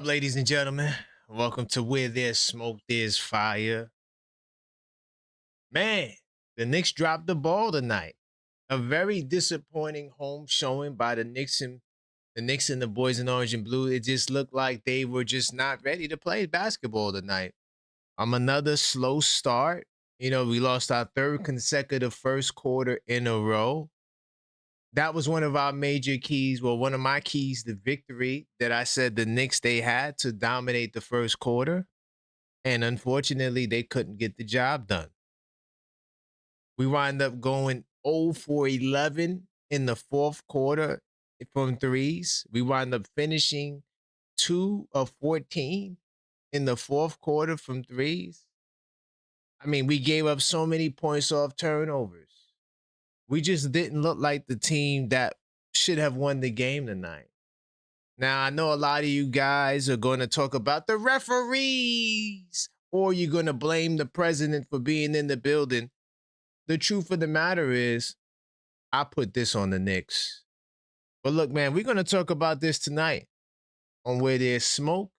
Ladies and gentlemen, welcome to Where There's Smoke, There's Fire. Man, the Knicks dropped the ball tonight. A very disappointing home showing by the Knicks and the boys in orange and blue. It just looked like they were just not ready to play basketball tonight. Another slow start. We lost our third consecutive first quarter in a row. That was one of our major keys. Well, one of my keys, the victory that I said the Knicks they had to dominate the first quarter. And unfortunately, they couldn't get the job done. We wind up going 0 for 11 in the fourth quarter from threes. We wind up finishing 2 of 14 in the fourth quarter from threes. I mean, we gave up so many points off turnovers. We just didn't look like the team that should have won the game tonight. Now, I know a lot of you guys are going to talk about the referees, or you're going to blame the president for being in the building. The truth of the matter is, I put this on the Knicks. But look, man, we're going to talk about this tonight. On Where There's Smoke,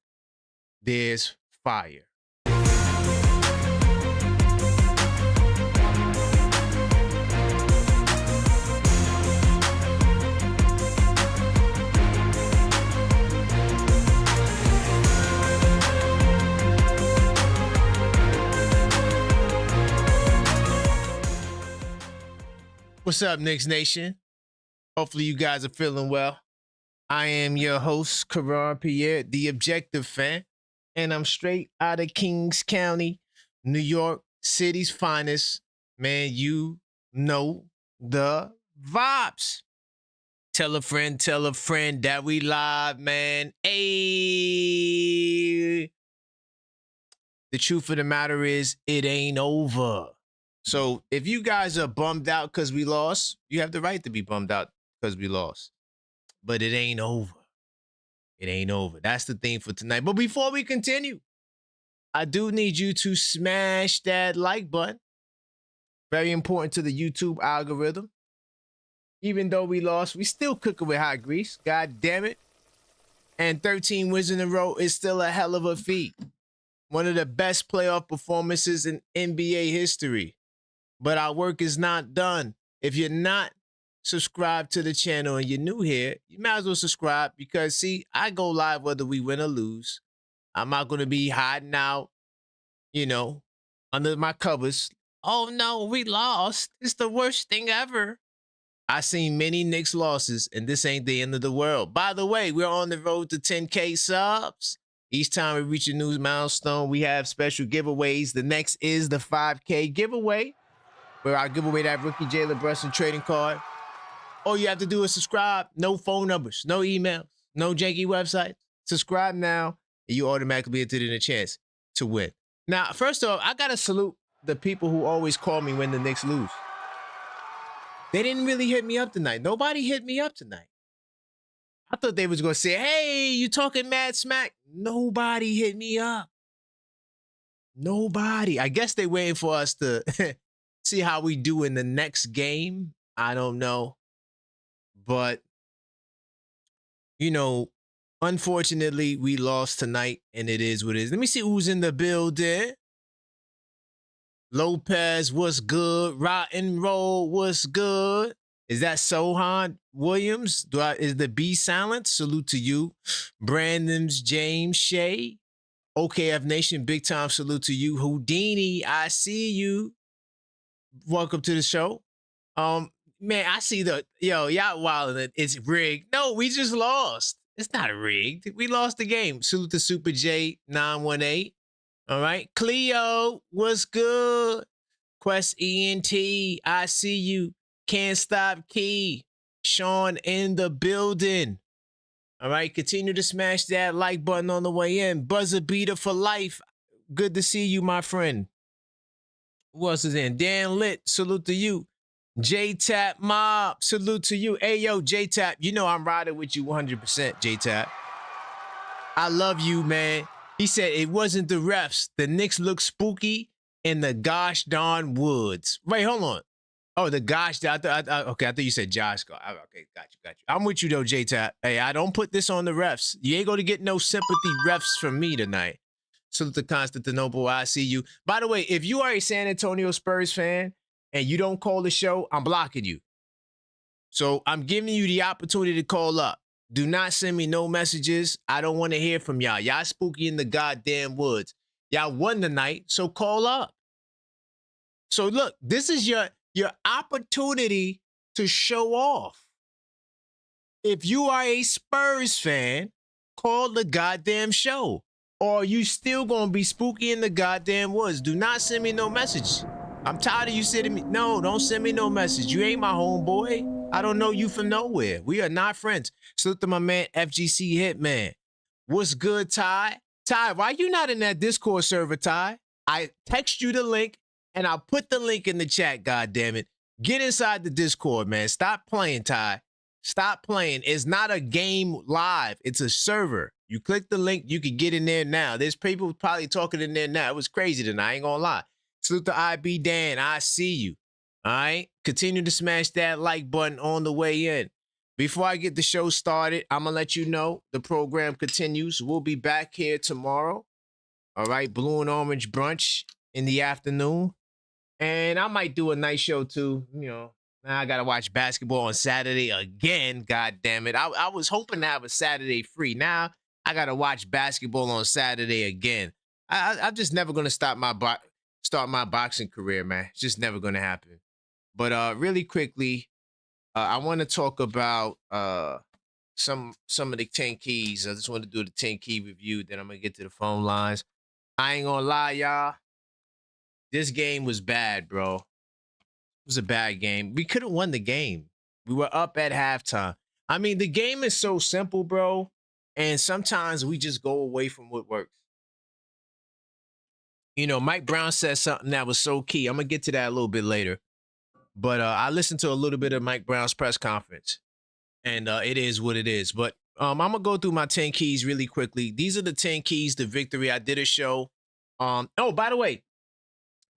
There's Fire. What's up, Knicks Nation? Hopefully you guys are feeling well. I am your host, Karan Pierre, the Objective Fan, and I'm straight out of Kings County, New York City's finest. Man, you know the vibes. Tell a friend that we live, man. Hey. The truth of the matter is, it ain't over. So if you guys are bummed out because we lost, you have the right to be bummed out because we lost. But it ain't over. It ain't over. That's the thing for tonight. But before we continue, I do need you to smash that like button. Very important to the YouTube algorithm. Even though we lost, we still cooking with hot grease. God damn it. And 13 wins in a row is still a hell of a feat. One of the best playoff performances in NBA history. But our work is not done. If you're not subscribed to the channel and you're new here, you might as well subscribe because, see, I go live whether we win or lose. I'm not going to be hiding out, under my covers. Oh, no, we lost. It's the worst thing ever. I've seen many Knicks losses, and this ain't the end of the world. By the way, we're on the road to 10K subs. Each time we reach a new milestone, we have special giveaways. The next is the 5K giveaway, where I give away that rookie Jalen Brunson trading card. All you have to do is subscribe. No phone numbers, no emails, no janky websites. Subscribe now, and you automatically entered in a chance to win. Now, first off, I got to salute the people who always call me when the Knicks lose. They didn't really hit me up tonight. Nobody hit me up tonight. I thought they was going to say, hey, you talking mad smack? Nobody hit me up. Nobody. I guess they waiting for us to see how we do in the next game. I don't know. But, unfortunately, we lost tonight, and it is what it is. Let me see who's in the building. Lopez, what's good? Rotten Roll, what's good? Is that Sohan Williams? Is the B silent? Salute to you. Brandon's James Shea. OKF Nation, big time salute to you. Houdini, I see you. Welcome to the show. Man, I see y'all wilding. It's rigged. No, we just lost. It's not rigged. We lost the game. Salute to Super J 918. All right. Cleo, what's good? Quest ENT, I see you. Can't Stop Key. Sean in the building. All right. Continue to smash that like button on the way in. Buzzer beater for life. Good to see you, my friend. Who else is in? Dan Lit, salute to you. J-Tap Mob, salute to you. Hey, yo, J-Tap, I'm riding with you 100%, J-Tap. I love you, man. He said it wasn't the refs. The Knicks look spooky in the gosh darn woods. Wait, hold on. Oh, the gosh. Okay, I thought you said Josh. Okay, got you. I'm with you though, J-Tap. Hey, I don't put this on the refs. You ain't going to get no sympathy refs from me tonight. Salute to Constantinople. I see you. By the way, if you are a San Antonio Spurs fan and you don't call the show, I'm blocking you. So I'm giving you the opportunity to call up. Do not send me no messages. I don't want to hear from y'all. Y'all spooky in the goddamn woods. Y'all won tonight, so call up. So look, this is your opportunity to show off. If you are a Spurs fan, call the goddamn show. Or you still gonna be spooky in the goddamn woods. Do not send me no message. I'm tired of you sending me. No, don't send me no message. You ain't my homeboy. I don't know you from nowhere. We are not friends. Salute to my man, FGC Hitman. What's good, Ty? Ty, why you not in that Discord server, Ty? I text you the link, and I'll put the link in the chat, goddammit. Get inside the Discord, man. Stop playing, Ty. Stop playing. It's not a game live. It's a server. You click the link, you can get in there now. There's people probably talking in there now. It was crazy tonight. I ain't gonna lie. Salute to IB Dan. I see you. All right? Continue to smash that like button on the way in. Before I get the show started, I'm going to let you know the program continues. We'll be back here tomorrow. All right? Blue and orange brunch in the afternoon. And I might do a night show too. You know, now I got to watch basketball on Saturday again. God damn it. I was hoping to have a Saturday free. Now I got to watch basketball on Saturday again. I'm just never going to start my boxing career, man. It's just never going to happen. But really quickly, I want to talk about some of the 10 keys. I just want to do the 10 key review. Then I'm going to get to the phone lines. I ain't going to lie, y'all. This game was bad, bro. It was a bad game. We could have won the game. We were up at halftime. I mean, the game is so simple, bro. And sometimes we just go away from what works. You know, Mike Brown said something that was so key. I'm going to get to that a little bit later. But I listened to a little bit of Mike Brown's press conference. And it is what it is. But I'm going to go through my 10 keys really quickly. These are the 10 keys to victory. I did a show. Oh, by the way,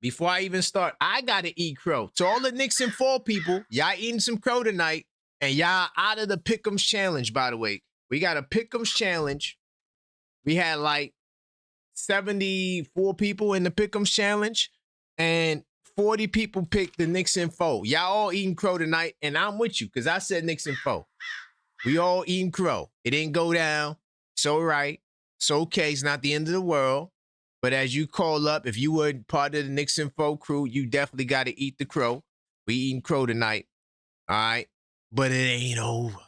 before I even start, I got to eat crow. To all the Knicks and fall people, y'all eating some crow tonight. And y'all out of the Pick'ems challenge, by the way. We got a Pick'ems challenge. We had like 74 people in the Pick'ems challenge. And 40 people picked the Knicks and foe. Y'all all eating crow tonight, and I'm with you because I said Knicks and foe. We all eating crow. It didn't go down. It's all right. It's okay. It's not the end of the world. But as you call up, if you were part of the Knicks and foe crew, you definitely got to eat the crow. We eating crow tonight. All right? But it ain't over. All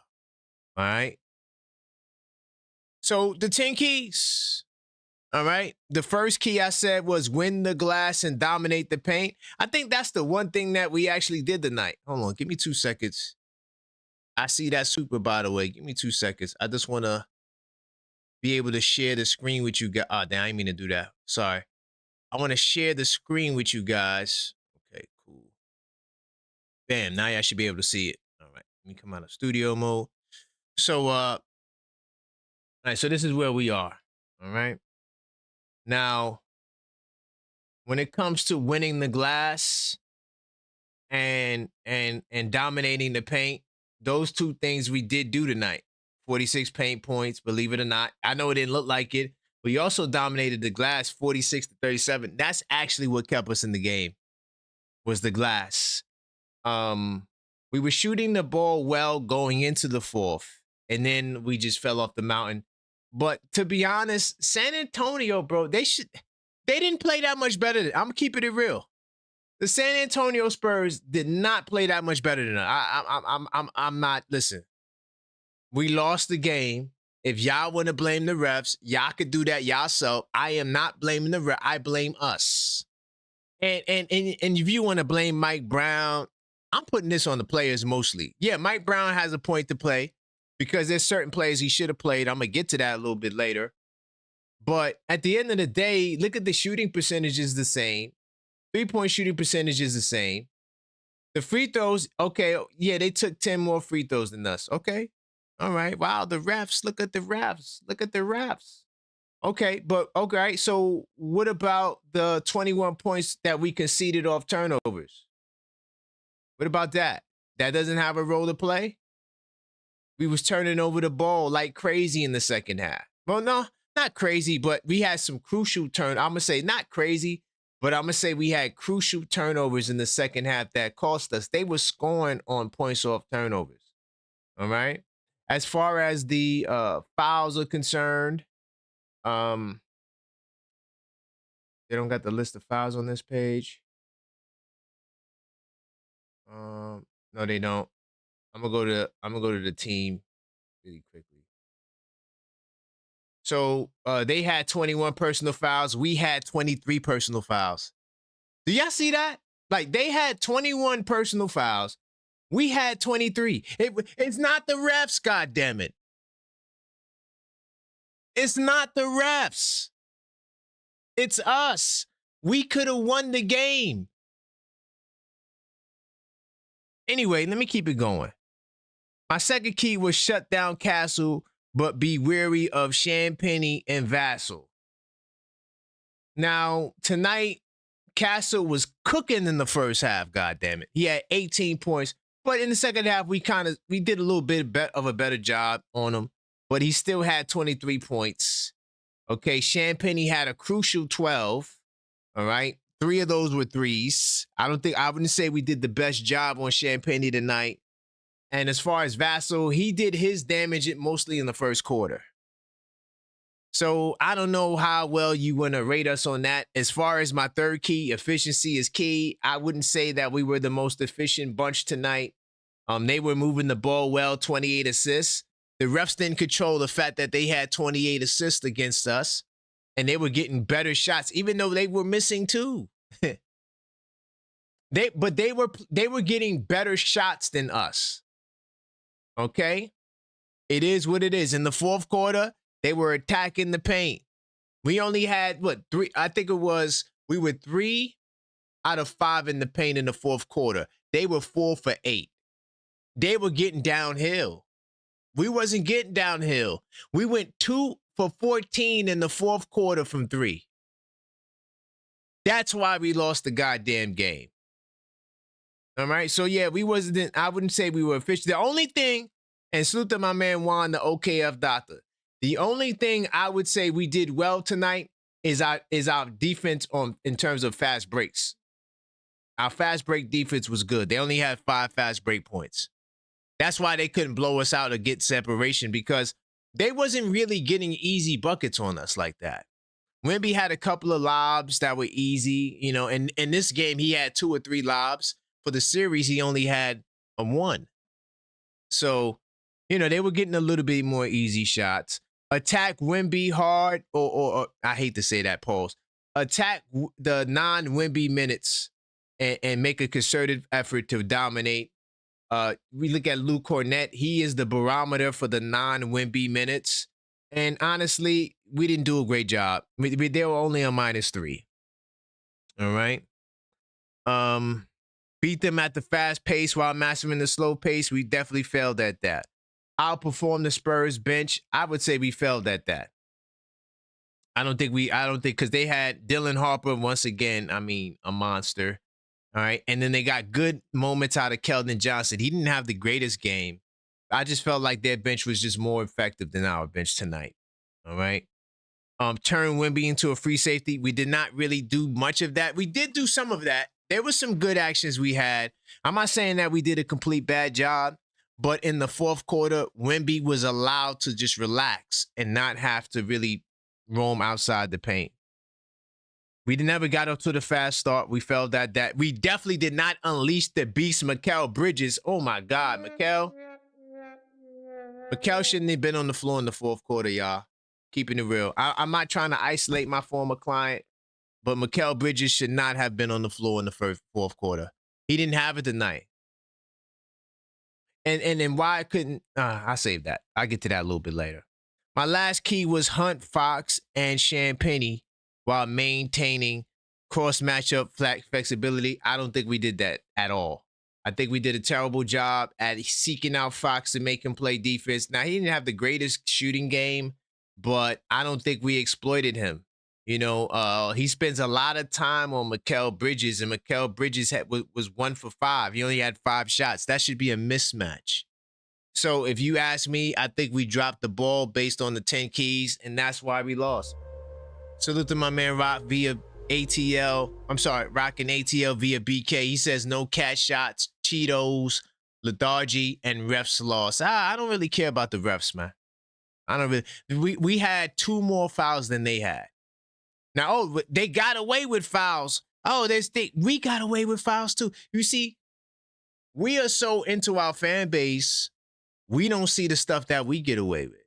right? So the 10 keys. All right. The first key I said was win the glass and dominate the paint. I think that's the one thing that we actually did tonight. Hold on. Give me 2 seconds. I see that super, by the way. Give me 2 seconds. I just want to be able to share the screen with you guys. Oh, damn, I didn't mean to do that. Sorry. I want to share the screen with you guys. Okay, cool. Bam. Now y'all should be able to see it. All right. Let me come out of studio mode. So, all right. So this is where we are. All right. Now, when it comes to winning the glass and dominating the paint, those two things we did do tonight. 46 paint points, believe it or not. I know it didn't look like it, but you also dominated the glass 46-37. That's actually what kept us in the game, was the glass. We were shooting the ball well going into the fourth, and then we just fell off the mountain. But to be honest, San Antonio, bro, they didn't play that much better. I'm keeping it real. The San Antonio Spurs did not play that much better than us. I'm not. Listen, we lost the game. If y'all want to blame the refs, y'all could do that yourself. I am not blaming the refs. I blame us. And if you want to blame Mike Brown, I'm putting this on the players mostly. Yeah, Mike Brown has a point to play because there's certain players he should have played. I'm going to get to that a little bit later. But at the end of the day, look at the shooting percentage is the same. 3-point shooting percentage is the same. The free throws, okay, yeah, they took 10 more free throws than us. Okay. All right. Wow, the refs. Look at the refs. Look at the refs. Okay, but okay, so what about the 21 points that we conceded off turnovers? What about that? That doesn't have a role to play? We was turning over the ball like crazy in the second half. Well, no, not crazy, but we had some crucial turn. I'm gonna say not crazy, but I'm gonna say we had crucial turnovers in the second half that cost us. They were scoring on points off turnovers. All right. As far as the fouls are concerned, um, they don't got the list of fouls on this page. No, they don't. I'm gonna go to the team really quickly. So they had 21 personal fouls. We had 23 personal fouls. Do y'all see that? Like they had 21 personal fouls. We had 23. It's not the refs, God damn it. It's not the refs. It's us. We could have won the game. Anyway, let me keep it going. My second key was shut down Castle, but be wary of Champagnie and Vassell. Now, tonight, Castle was cooking in the first half, goddammit. He had 18 points, but in the second half, we did a little bit of a better job on him, but he still had 23 points. Okay, Champagnie had a crucial 12, all right? 3 of those were threes. I wouldn't say we did the best job on Champagnie tonight. And as far as Vassell, he did his damage mostly in the first quarter. So I don't know how well you want to rate us on that. As far as my third key, efficiency is key. I wouldn't say that we were the most efficient bunch tonight. They were moving the ball well, 28 assists. The refs didn't control the fact that they had 28 assists against us, and they were getting better shots, even though they were missing 2. They were getting better shots than us. Okay? It is what it is. In the fourth quarter, they were attacking the paint. We only had, 3? I think we were 3 out of 5 in the paint in the fourth quarter. They were 4 for 8. They were getting downhill. We wasn't getting downhill. We went 2 for 14 in the fourth quarter from 3. That's why we lost the goddamn game. All right? So, yeah, I wouldn't say we were efficient. The only thing, and salute to my man Juan, the OKF doctor, the only thing I would say we did well tonight is our defense in terms of fast breaks. Our fast break defense was good. They only had 5 fast break points. That's why they couldn't blow us out or get separation, because they wasn't really getting easy buckets on us like that. Wemby had a couple of lobs that were easy, and in this game he had 2 or 3 lobs. For the series, he only had 1. So, they were getting a little bit more easy shots. Attack Wemby hard, or I hate to say that, pause. Attack the non-Wemby minutes and make a concerted effort to dominate. We look at Luke Cornett. He is the barometer for the non-Wemby minutes. And honestly, we didn't do a great job. They were only a -3. All right. Beat them at the fast pace while mastering the slow pace. We definitely failed at that. Outperformed the Spurs bench. I would say we failed at that. I don't think because they had Dylan Harper once again. I mean, a monster. All right. And then they got good moments out of Keldon Johnson. He didn't have the greatest game. I just felt like their bench was just more effective than our bench tonight. All right. Turn Wemby into a free safety. We did not really do much of that. We did do some of that. There was some good actions we had. I'm not saying that we did a complete bad job, but in the fourth quarter, Wemby was allowed to just relax and not have to really roam outside the paint. We never got up to the fast start. We felt that we definitely did not unleash the beast, Mikal Bridges. Oh my God, Mikal. Mikal shouldn't have been on the floor in the fourth quarter, y'all. Keeping it real. I'm not trying to isolate my former client, but Mikal Bridges should not have been on the floor in the fourth quarter. He didn't have it tonight. And then why I couldn't, I'll save that. I'll get to that a little bit later. My last key was Hunt, Fox, and Champagnie while maintaining cross matchup flexibility. I don't think we did that at all. I think we did a terrible job at seeking out Fox to make him play defense. Now, he didn't have the greatest shooting game, but I don't think we exploited him. You know, he spends a lot of time on Mikal Bridges, and Mikal Bridges was 1 for 5. He only had 5 shots. That should be a mismatch. So if you ask me, I think we dropped the ball based on the 10 keys, and that's why we lost. Salute to my man Rock via ATL. I'm sorry, rocking ATL via BK. He says no catch shots, Cheetos, lethargy, and refs lost. I don't really care about the refs, man. I don't really. We had 2 more fouls than they had. Now, oh, they got away with fouls. Oh, we got away with fouls too. You see, we are so into our fan base, we don't see the stuff that we get away with.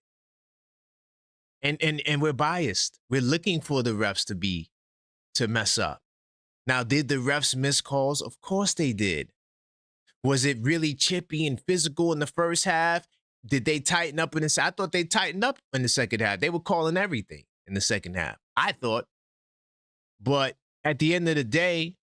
And we're biased. We're looking for the refs to mess up. Now, did the refs miss calls? Of course they did. Was it really chippy and physical in the first half? Did they tighten up in the second? I thought they tightened up in the second half. They were calling everything in the second half, I thought. But at the end of the day,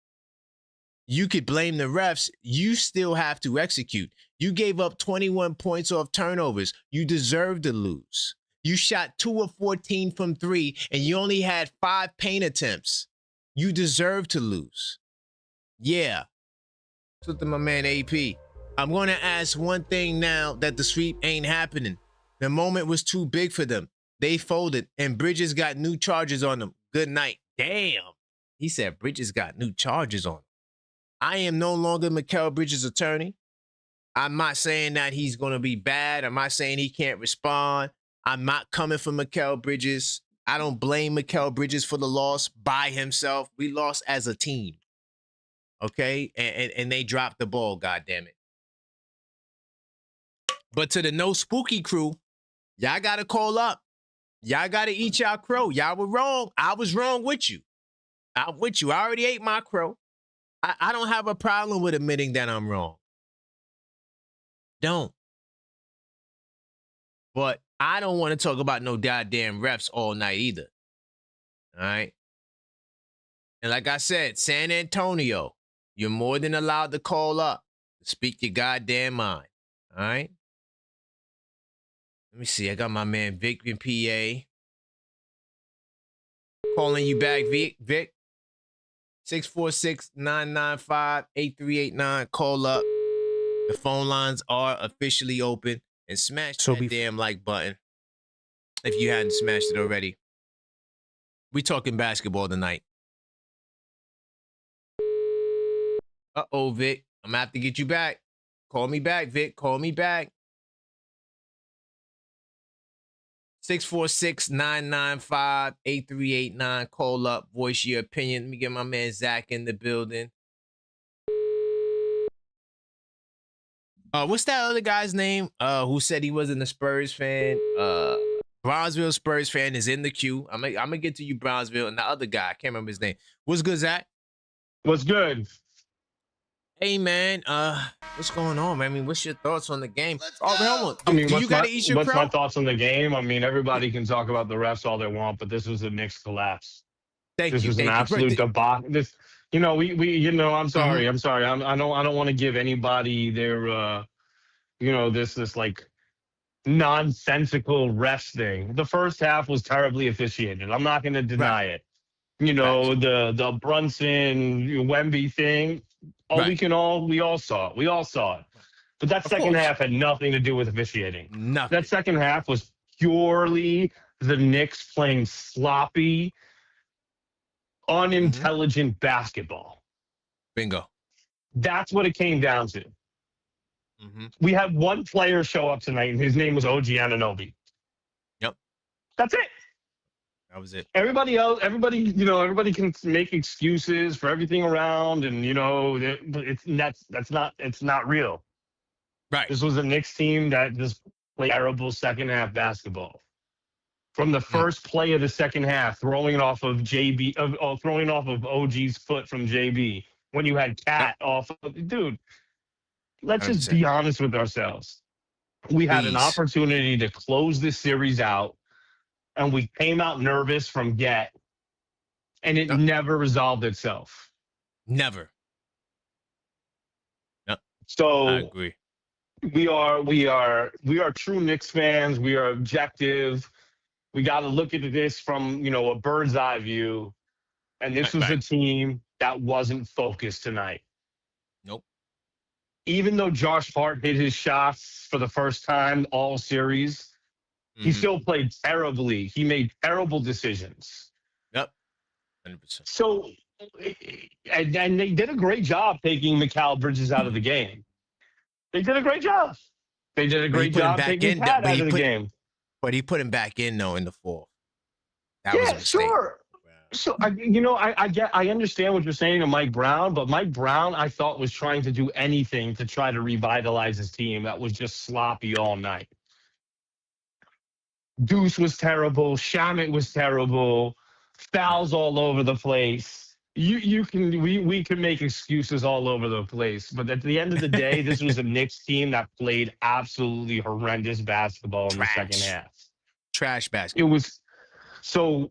you could blame the refs. You still have to execute. You gave up 21 points off turnovers. You deserve to lose. You shot 2 of 14 from 3, and you only had 5 paint attempts. You deserve to lose. Yeah. That's what my man AP. I'm going to ask one thing now that the sweep ain't happening. The moment was too big for them. They folded, and Bridges got new charges on them. Good night. Damn. He said Bridges got new charges on him. I am no longer Mikal Bridges' attorney. I'm not saying that he's going to be bad. I'm not saying he can't respond. I'm not coming for Mikal Bridges. I don't blame Mikal Bridges for the loss by himself. We lost as a team. Okay? And they dropped the ball, goddammit. But to the No Spooky crew, y'all got to call up. Y'all got to eat y'all crow. Y'all were wrong. I was wrong with you. I'm with you. I already ate my crow. I don't have a problem with admitting that I'm wrong. Don't. But I don't want to talk about no goddamn refs all night either. All right? And like I said, San Antonio, you're more than allowed to call up. Speak your goddamn mind. All right? Let me see. I got my man Vic in PA. Calling you back, Vic. 646-995-8389. Call up. The phone lines are officially open. And smash that damn like button if you hadn't smashed it already. We talking basketball tonight. Uh-oh, Vic. I'm going to have to get you back. Call me back, Vic. Call me back. 646-995-8389. Call up. Voice your opinion. Let me get my man Zach in the building. What's that other guy's name? Who said he wasn't a Spurs fan? Brownsville Spurs fan is in the queue. I'm gonna get to you, Brownsville, and the other guy. I can't remember his name. What's good, Zach? What's good? Hey man, what's going on, man? I mean, what's your thoughts on the game? Oh, I mean, you gotta eat your what's crow? my thoughts on the game? I mean, everybody can talk about the refs all they want, but this was a Knicks collapse. This was an absolute debacle. This, you know, I'm sorry. I'm sorry. I don't want to give anybody their, this like nonsensical refs thing. The first half was terribly officiated. I'm not going to deny it. You know, the Brunson Wemby thing. We all saw it. We all saw it. But that second half had nothing to do with officiating. Nothing. That second half was purely the Knicks playing sloppy, unintelligent basketball. Bingo. That's what it came down to. We had one player show up tonight, and his name was OG Anunoby. Yep. That's it. That was it. Everybody else, everybody can make excuses for everything around, and it's not real. Right. This was a Knicks team that just played terrible second half basketball. From the first play of the second half, throwing off of OG's foot from JB, when you had Cat off of, dude, let's 100%. Just be honest with ourselves. We had an opportunity to close this series out, and we came out nervous from get, and it never resolved itself. Never. Yep. So I agree. We are true Knicks fans. We are objective. we got to look at this from, a bird's eye view. And this was a team that wasn't focused tonight. Nope. Even though Josh Hart hit his shots for the first time all series, he still played terribly. He made terrible decisions. Yep. 100%. So, and they did a great job taking Mikal Bridges out of the game. They did a great job. They did a great job taking Pat out of the game. But he put him back in, though, in the fourth. That was a mistake. Sure. So, I understand what you're saying to Mike Brown, but Mike Brown, I thought, was trying to do anything to try to revitalize his team that was just sloppy all night. Deuce was terrible. Shamet was terrible. Fouls all over the place. We can make excuses all over the place, but at the end of the day, this was a Knicks team that played absolutely horrendous basketball in the second half. Trash basketball. It was so.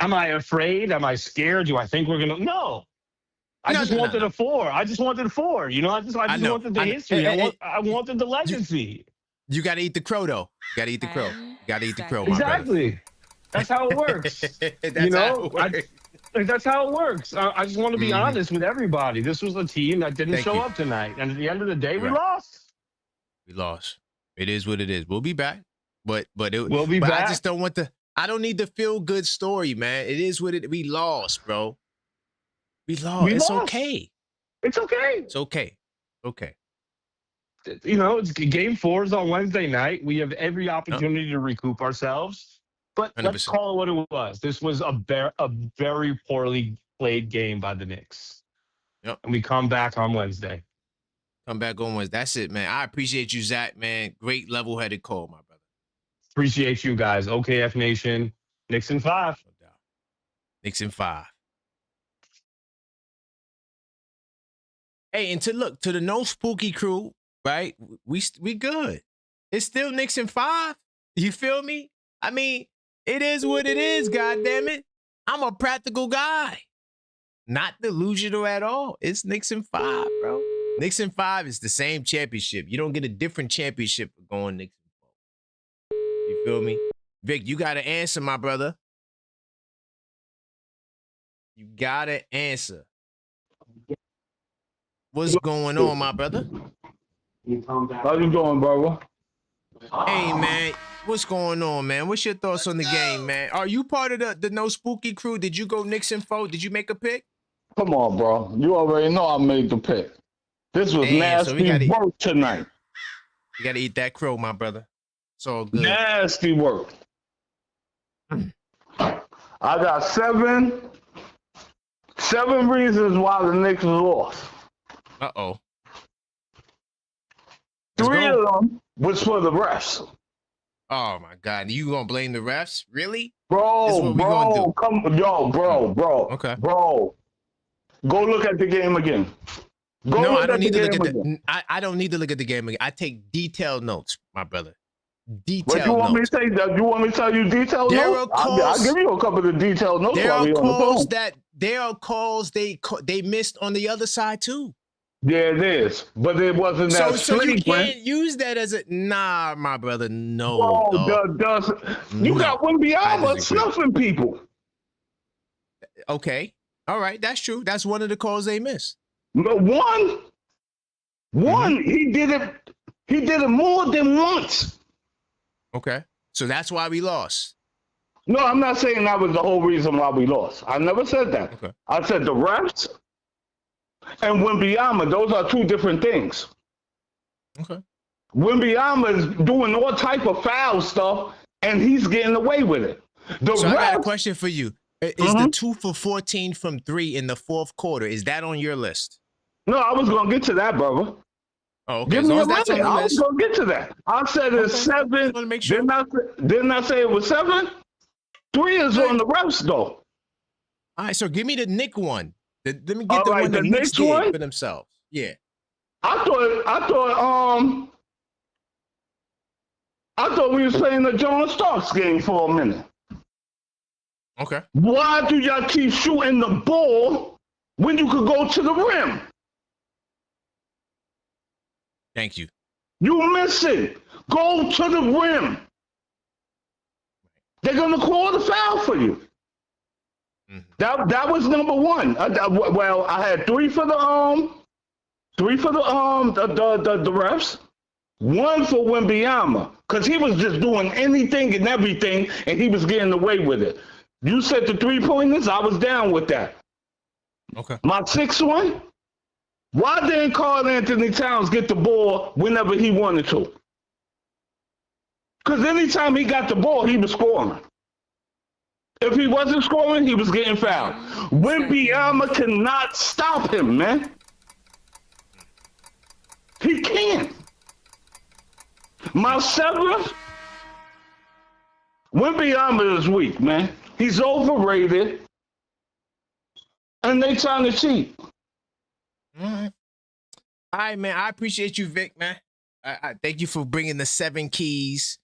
Am I afraid? Am I scared? Do I think we're gonna? No. I just wanted a 4. I just wanted 4. I just wanted the history. I wanted the legacy. You got to eat the crow, though. You got to eat the crow. You got to eat the crow, my exactly. brother. That's how it works. That's how it works. I just want to be honest with everybody. This was a team that didn't show up tonight, and at the end of the day, we lost. We lost. It is what it is. We'll be back, but we'll be back. I just don't want the. I don't need the feel good story, man. It is what it. We lost, bro. We lost. It's okay. It's okay. It's okay. Okay. It's game 4 is on Wednesday night. We have every opportunity to recoup ourselves. But 100%. Let's call it what it was. This was a very poorly played game by the Knicks. Yep. And we come back on Wednesday. Come back on Wednesday. That's it, man. I appreciate you, Zach, man. Great level-headed call, my brother. Appreciate you guys. OKF Nation. Knicks in 5. No doubt. Knicks in 5. Hey, and to the No Spooky crew, right? We good. It's still Knicks in 5. You feel me? I mean, it is what it is, goddammit. I'm a practical guy. Not delusional at all. It's Knicks in 5, bro. Knicks in 5 is the same championship. You don't get a different championship for going Knicks in 4. You feel me? Vic, you got to answer, my brother. You got to answer. What's going on, my brother? How you doing, brother? Hey, man. What's going on, man? What's your thoughts on the game, man? Are you part of the No Spooky crew? Did you go Knicks in 4? Did you make a pick? Come on, bro. You already know I made the pick. This was nasty work tonight. You got to eat that crow, my brother. It's all good. Nasty work. I got seven reasons why the Knicks lost. Uh-oh. 3 of them was for the refs. Oh, my God. You going to blame the refs? Really? Bro, bro. Okay. Bro, go look at the game again. I don't need to look at the. I don't need to look at the game again. I take detailed notes, my brother. Detailed you want notes. Me to say, you want me to tell you detailed notes? I'll give you a couple of detailed notes. There are calls they missed on the other side too. Yeah, it is, but it wasn't that. So you can't use that as a my brother. No, you got Wembyama snuffing people. Okay, all right, that's true. That's one of the calls they missed. But one, he did it. He did it more than once. Okay, so that's why we lost. No, I'm not saying that was the whole reason why we lost. I never said that. Okay. I said the refs and Wembyama, those are 2 different things. Okay. Wembyama is doing all type of foul stuff, and he's getting away with it. I got a question for you. Is the 2 for 14 from 3 in the fourth quarter, is that on your list? No, I was going to get to that, brother. Oh, okay. Give me a minute. I was going to get to that. I said it's 7. Sure. Didn't I say it was 7? 3 is on the refs, though. All right, so give me the Knick one. Let me get the one the Knicks did for themselves. Yeah. I thought we was playing the John Starks game for a minute. Okay. Why do y'all keep shooting the ball when you could go to the rim? Thank you. You miss it. Go to the rim. they're gonna call the foul for you. That was number one. Well, I had three for the refs, one for Wembanyama, because he was just doing anything and everything, and he was getting away with it. You said the 3-pointers, I was down with that. Okay. My sixth one, why didn't Karl Anthony Towns get the ball whenever he wanted to? Because anytime he got the ball, he was scoring. If he wasn't scoring, he was getting fouled. Wembanyama cannot stop him, man. He can't. My seventh, Wembanyama is weak, man. He's overrated, and they trying to cheat. All right, man. I appreciate you, Vic, man. I thank you for bringing the 7 keys.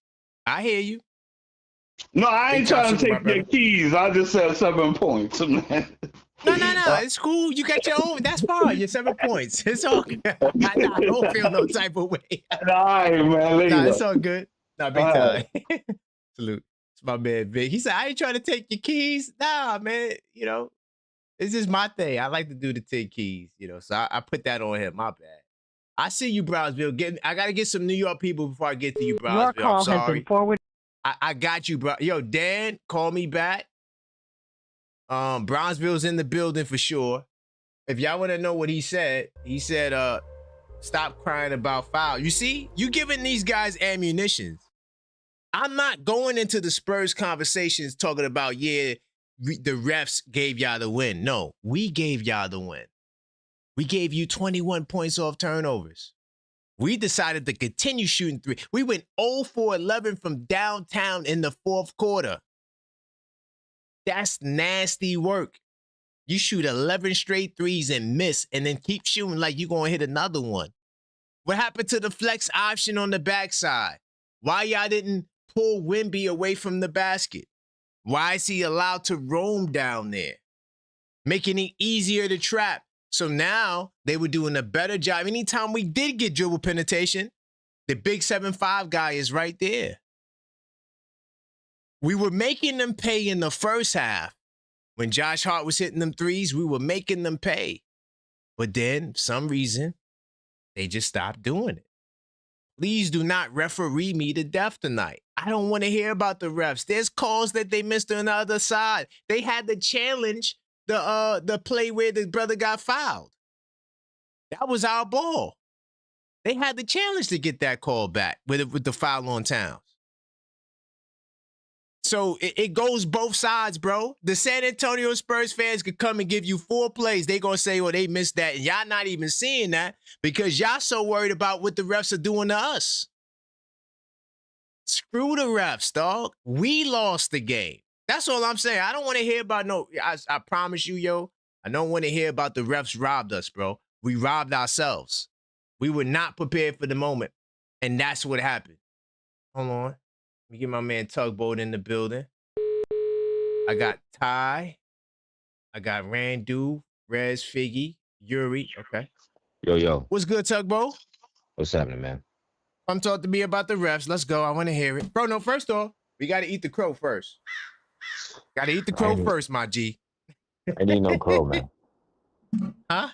I hear you. No, I ain't trying to take your keys. I just said 7 points, man. No. It's cool. You got your own. That's fine. Your 7 points. It's all good. I don't feel no type of way. All right, man. Nah, it's all good. Nah, big time. Salute. It's my man, Vic. He said, I ain't trying to take your keys. Nah, man. You know, this is my thing. I like to do the 10 keys, you know, so I put that on him. My bad. I see you, Brownsville. I got to get some New York people before I get to you, Brownsville. Your call I'm sorry. has been forwarded. I got you, bro. Yo, Dan, call me back. Brownsville's in the building for sure. If y'all want to know what he said, stop crying about foul. You see, you giving these guys ammunition. I'm not going into the Spurs conversations talking about, the refs gave y'all the win. No, we gave y'all the win. We gave you 21 points off turnovers. We decided to continue shooting 3. We went 0 for 11 from downtown in the 4th quarter. That's nasty work. You shoot 11 straight threes and miss, and then keep shooting like you're going to hit another one. What happened to the flex option on the backside? Why y'all didn't pull Wemby away from the basket? Why is he allowed to roam down there? Making it easier to trap. So now they were doing a better job. Anytime we did get dribble penetration, the big 7'5" guy is right there. We were making them pay in the first half. When Josh Hart was hitting them threes, we were making them pay. But then, for some reason, they just stopped doing it. Please do not referee me to death tonight. I don't want to hear about the refs. There's calls that they missed on the other side. They had to challenge the play where the brother got fouled. That was our ball. They had the challenge to get that call back with the foul on Towns. So it goes both sides, bro. The San Antonio Spurs fans could come and give you 4 plays. They gonna say, well, they missed that. And y'all not even seeing that because y'all so worried about what the refs are doing to us. Screw the refs, dog. We lost the game. That's all I'm saying. I don't want to hear about I promise you, yo. I don't want to hear about the refs robbed us, bro. We robbed ourselves. We were not prepared for the moment. And that's what happened. Hold on. Let me get my man Tugboat in the building. I got Ty. I got Randu, Rez, Figgy, Yuri. Okay. Yo. What's good, Tugboat? What's happening, man? Come talk to me about the refs. Let's go. I want to hear it. Bro, no, first off, we got to eat the crow first. Got to eat the crow first, my G. I ain't eat no crow, man. Huh?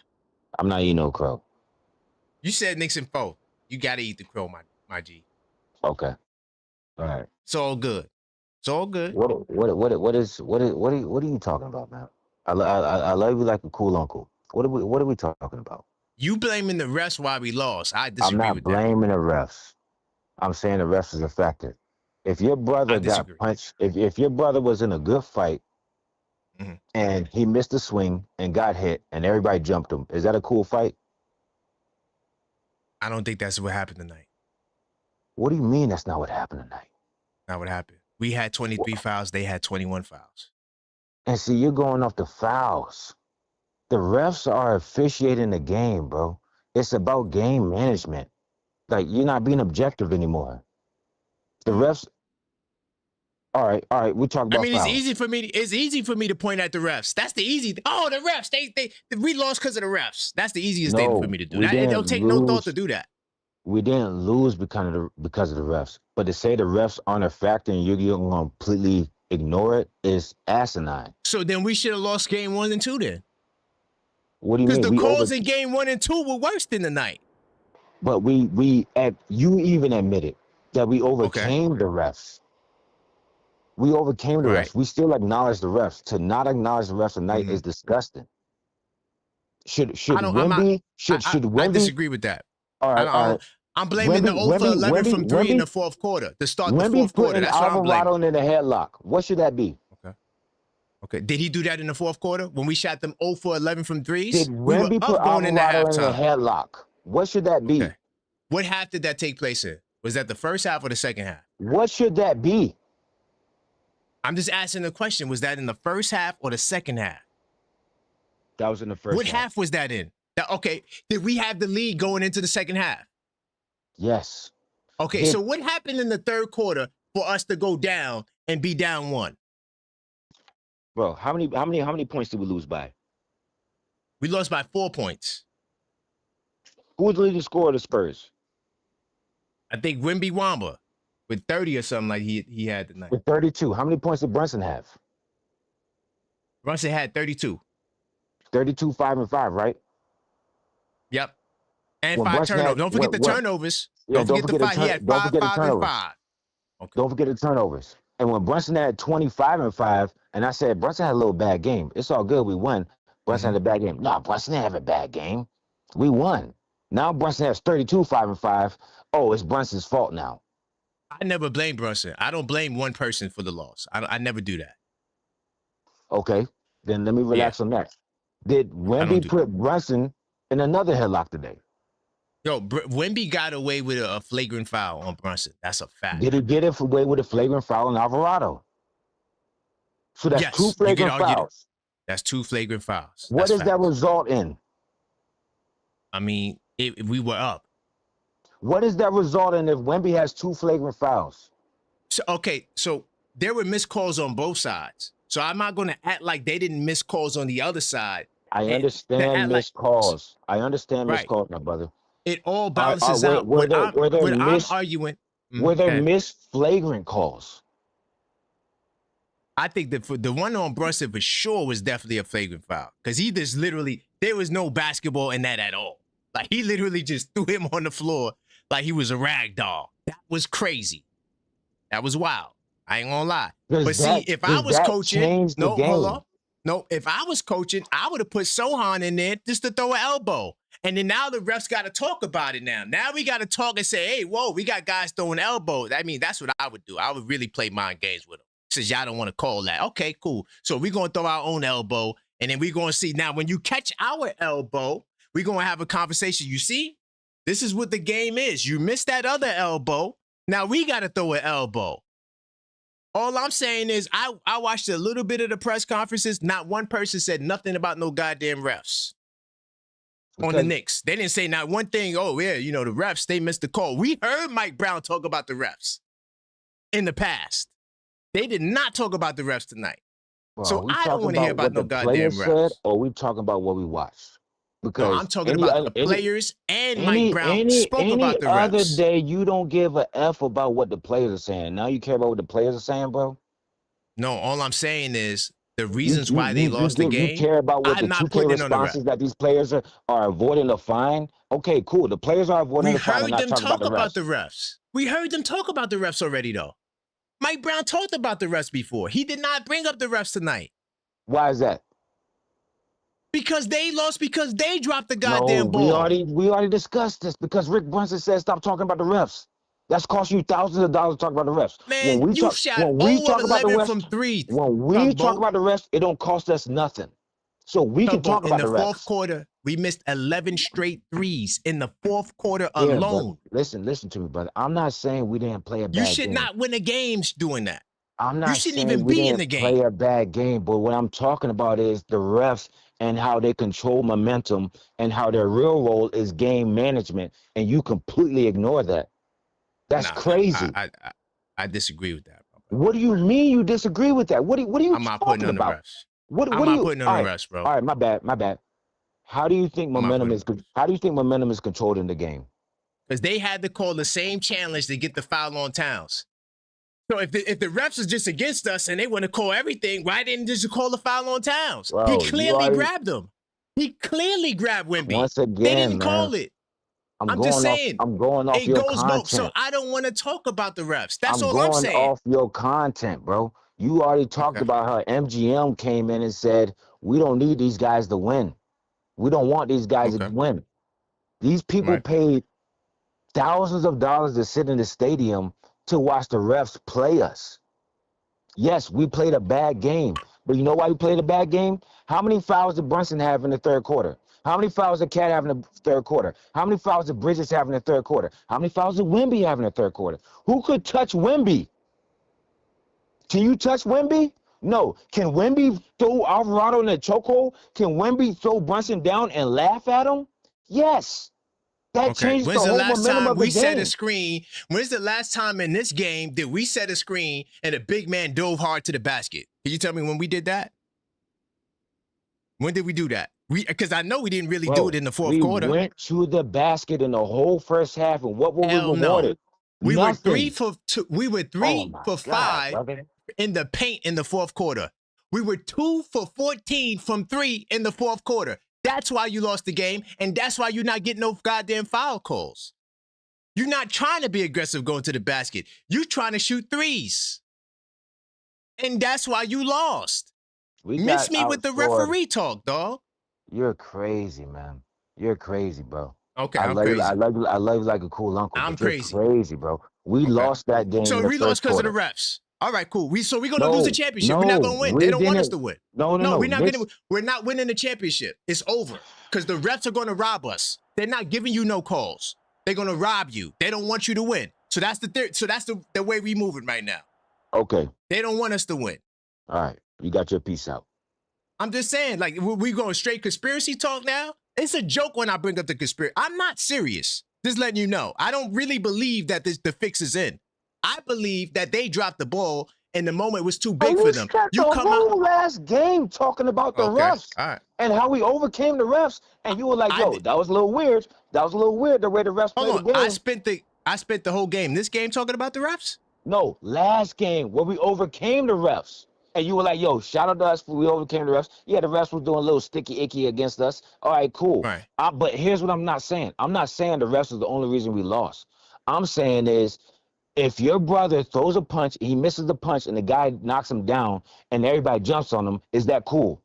I'm not eating no crow. You said Knicks and 4. You got to eat the crow, my G. Okay. All right. It's all good. It's all good. What are you talking about, man? I love you like a cool uncle. What are we talking about? You blaming the refs why we lost. I disagree with that. I'm not blaming the refs. I'm saying the refs is a factor. If your brother got punched, if your brother was in a good fight and he missed a swing and got hit and everybody jumped him, is that a cool fight? I don't think that's what happened tonight. What do you mean that's not what happened tonight? Not what happened. We had 23 fouls. They had 21 fouls. And see, you're going off the fouls. The refs are officiating the game, bro. It's about game management. Like, you're not being objective anymore. The refs. All right. We talk about. I mean, fouls. It's easy for me to point at the refs. That's the easy. Oh, the refs. We lost because of the refs. That's the easiest thing for me to do. It don't take no thought to do that. We didn't lose because of the refs. But to say the refs aren't a factor and you're going to completely ignore it is asinine. So then we should have lost game 1 and 2 then. What do you mean? Because the calls in game 1 and 2 were worse than the night. But you even admitted that we overcame the refs. We overcame the refs. We still acknowledge the refs. To not acknowledge the refs tonight is disgusting. Should Wemby? I disagree with that. All right. I'm blaming the 0 for 11 from 3 in the fourth quarter to start the fourth quarter. That's what I'm blaming. Alvarado in the headlock. What should that be? Okay. Did he do that in the fourth quarter when we shot them 0 for 11 from threes? Did Wemby put Alvarado in the headlock? What should that be? Okay. What half did that take place in? Was that the first half or the second half? What should that be? I'm just asking the question. Was that in the first half or the second half? That was in the first half. What half was that in? Okay. Did we have the lead going into the second half? Yes. Okay. So what happened in the third quarter for us to go down and be down 1? Bro, how many points did we lose by? We lost by 4 points. Who was the leading scorer of the Spurs? I think Wemby Wamba with 30 or something like he had tonight. With 32. How many points did Brunson have? Brunson had 32. 32, 5 and 5, right? Yep. And 5 turnovers. Don't forget the turnovers. Yeah, don't forget the 5. He had 5, 5, and 5. Okay. Don't forget the turnovers. And when Brunson had 25 and 5, and I said, Brunson had a little bad game. It's all good. We won. Brunson had a bad game. No, Brunson didn't have a bad game. We won. Now Brunson has 32, 5 and 5. Oh, it's Brunson's fault now. I never blame Brunson. I don't blame one person for the loss. I never do that. Okay. Then let me relax on that. Did Wemby put Brunson in another headlock today? Yo, Wemby got away with a flagrant foul on Brunson. That's a fact. Did he get away with a flagrant foul on Alvarado? So that's 2 flagrant fouls. That's 2 flagrant fouls. What does that result in? I mean, we were up. What does that result in if Wemby has 2 flagrant fouls? So there were missed calls on both sides. So I'm not going to act like they didn't miss calls on the other side. I understand missed calls. I understand missed calls, my brother. It all balances out. I'm arguing. Were there missed flagrant calls? I think that for the one on Brunson for sure was definitely a flagrant foul. Because he just literally, there was no basketball in that at all. Like he literally just threw him on the floor like he was a rag doll. That was crazy. That was wild. I ain't gonna lie. But see, if I was coaching, hold on. No, if I was coaching, I would have put Sohan in there just to throw an elbow. And then now the refs got to talk about it now. Now we got to talk and say, hey, whoa, we got guys throwing elbows. I mean, that's what I would do. I would really play mind games with them. Since y'all don't want to call that. Okay, cool. So we're going to throw our own elbow. And then we're going to see. Now, when you catch our elbow, we're going to have a conversation. You see? This is what the game is. You missed that other elbow. Now we got to throw an elbow. All I'm saying is I watched a little bit of the press conferences. Not one person said nothing about no goddamn refs on the Knicks. They didn't say not one thing. Oh, yeah, you know, the refs, they missed the call. We heard Mike Brown talk about the refs in the past. They did not talk about the refs tonight. Well, so I don't want to hear about no goddamn refs. Or we talking about what we watched? Because I'm talking about the players and Mike Brown spoke about the refs. Any other day, you don't give a F about what the players are saying. Now you care about what the players are saying, bro? No, all I'm saying is the reasons why they lost the game. You care about what the 2K responses that these players are avoiding a fine? Okay, cool. The players are avoiding the fine. We heard them talk about the refs. We heard them talk about the refs already, though. Mike Brown talked about the refs before. He did not bring up the refs tonight. Why is that? Because they lost because they dropped the goddamn ball. We already discussed this because Rick Brunson said stop talking about the refs. That's costing you thousands of dollars to talk about the refs. Man, when we shot 0 of 11 from 3. When we talk about the refs, it don't cost us nothing. So we can talk about the refs. In the fourth quarter, we missed 11 straight threes in the fourth quarter alone. Listen to me, brother. I'm not saying we didn't play a bad game. You should not win a game doing that. I'm not you shouldn't even be in the game. Play a bad game, but what I'm talking about is the refs and how they control momentum and how their real role is game management, and you completely ignore that. That's crazy. I disagree with that, bro. What do you mean you disagree with that? What are you I'm not putting on the refs. I'm not putting on the refs, bro. All right, my bad. How do you think momentum is controlled in the game? Because they had to call the same challenge to get the foul on Towns. So if the refs is just against us and they want to call everything, why didn't they just call the foul on Towns? Bro, He clearly grabbed him. He clearly grabbed Wemby. Once again, they didn't man, call it. I'm just saying. I'm going off it your goes content. both. So I don't want to talk about the refs. That's all I'm going saying. off your content, bro. You already talked about how MGM came in and said, we don't need these guys to win. We don't want these guys to win. These people paid thousands of dollars to sit in the stadium to watch the refs play us. Yes, we played a bad game, but you know why we played a bad game? How many fouls did Brunson have in the third quarter? How many fouls did Cat have in the third quarter? How many fouls did Bridges have in the third quarter? How many fouls did Wemby have in the third quarter? Who could touch Wemby? Can you touch Wemby? No. Can Wemby throw Alvarado in the chokehold? Can Wemby throw Brunson down and laugh at him? Yes. That changed the whole momentum of the game. Set a screen? When's the last time in this game did we set a screen and a big man dove hard to the basket? Can you tell me when we did that? When did we do that? Because I know we didn't really do it in the fourth quarter. We went to the basket in the whole first half, and what were we rewarded? We were 3 for 2. We were 3 for 5 brother. In the paint in the fourth quarter. We were 2 for 14 from 3 in the fourth quarter. That's why you lost the game, and that's why you're not getting no goddamn foul calls. You're not trying to be aggressive going to the basket. You're trying to shoot threes. And that's why you lost. Miss me with the referee talk, dog. You're crazy, man. You're crazy, bro. Okay, I'm crazy. I love you like a cool uncle. I'm crazy. You're crazy, bro. We lost that game. So we lost because of the refs. All right, cool. We're gonna lose the championship. We're not gonna win. They don't want us to win. No. We're not winning the championship. It's over. Because the refs are gonna rob us. They're not giving you no calls. They're gonna rob you. They don't want you to win. So that's the way we moving right now. Okay. They don't want us to win. All right. You got your piece out. I'm just saying, like, we going straight conspiracy talk now? It's a joke when I bring up the conspiracy. I'm not serious. Just letting you know. I don't really believe that the fix is in. I believe that they dropped the ball and the moment was too big for them. You come out last game talking about the refs and how we overcame the refs, and you were like, "Yo, that was a little weird. That was a little weird the way the refs played the game." I spent the whole game. This game talking about the refs? No, last game where we overcame the refs. And you were like, yo, shout out to us for we overcame the refs. Yeah, the refs was doing a little sticky icky against us. All right, cool. Right. But here's what I'm not saying. I'm not saying the refs is the only reason we lost. I'm saying is if your brother throws a punch, he misses the punch, and the guy knocks him down, and everybody jumps on him, is that cool?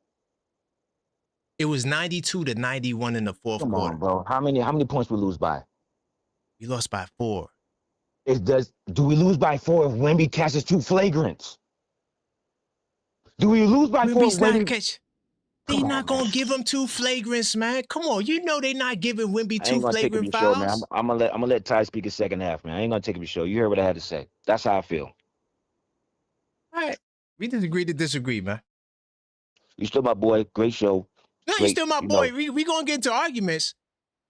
It was 92-91 in the fourth quarter. Come on, bro. How many points we lose by? We lost by 4. Do we lose by 4 if Wemby catches 2 flagrants? Do we lose by 4? They're not going to give him 2 flagrants, man. Come on. You know they're not giving Wemby 2 flagrant fouls. Show, man. I'm gonna let Ty speak a second half, man. I ain't going to take him to show. You heard what I had to say. That's how I feel. All right. We disagree to disagree, man. You still my boy. Great show. No, you're still my boy. We going to get into arguments,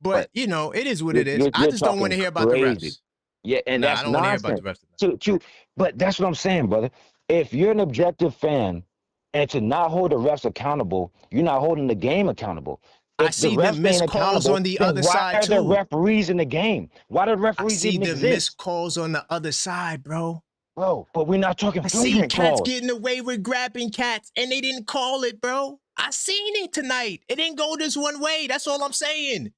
but, you know, it is what it is. I just don't want to hear about the refs. Yeah, and that's I don't want to hear about the refs. But that's what I'm saying, brother. If you're an objective fan, and to not hold the refs accountable, you're not holding the game accountable. If I see the missed calls on the other side, too. Why are the referees in the game? Why do the referees even exist? I see the missed calls on the other side, bro. Bro, but we're not talking flagrant calls. I see cats getting away with grabbing cats, and they didn't call it, bro. I seen it tonight. It didn't go this one way. That's all I'm saying.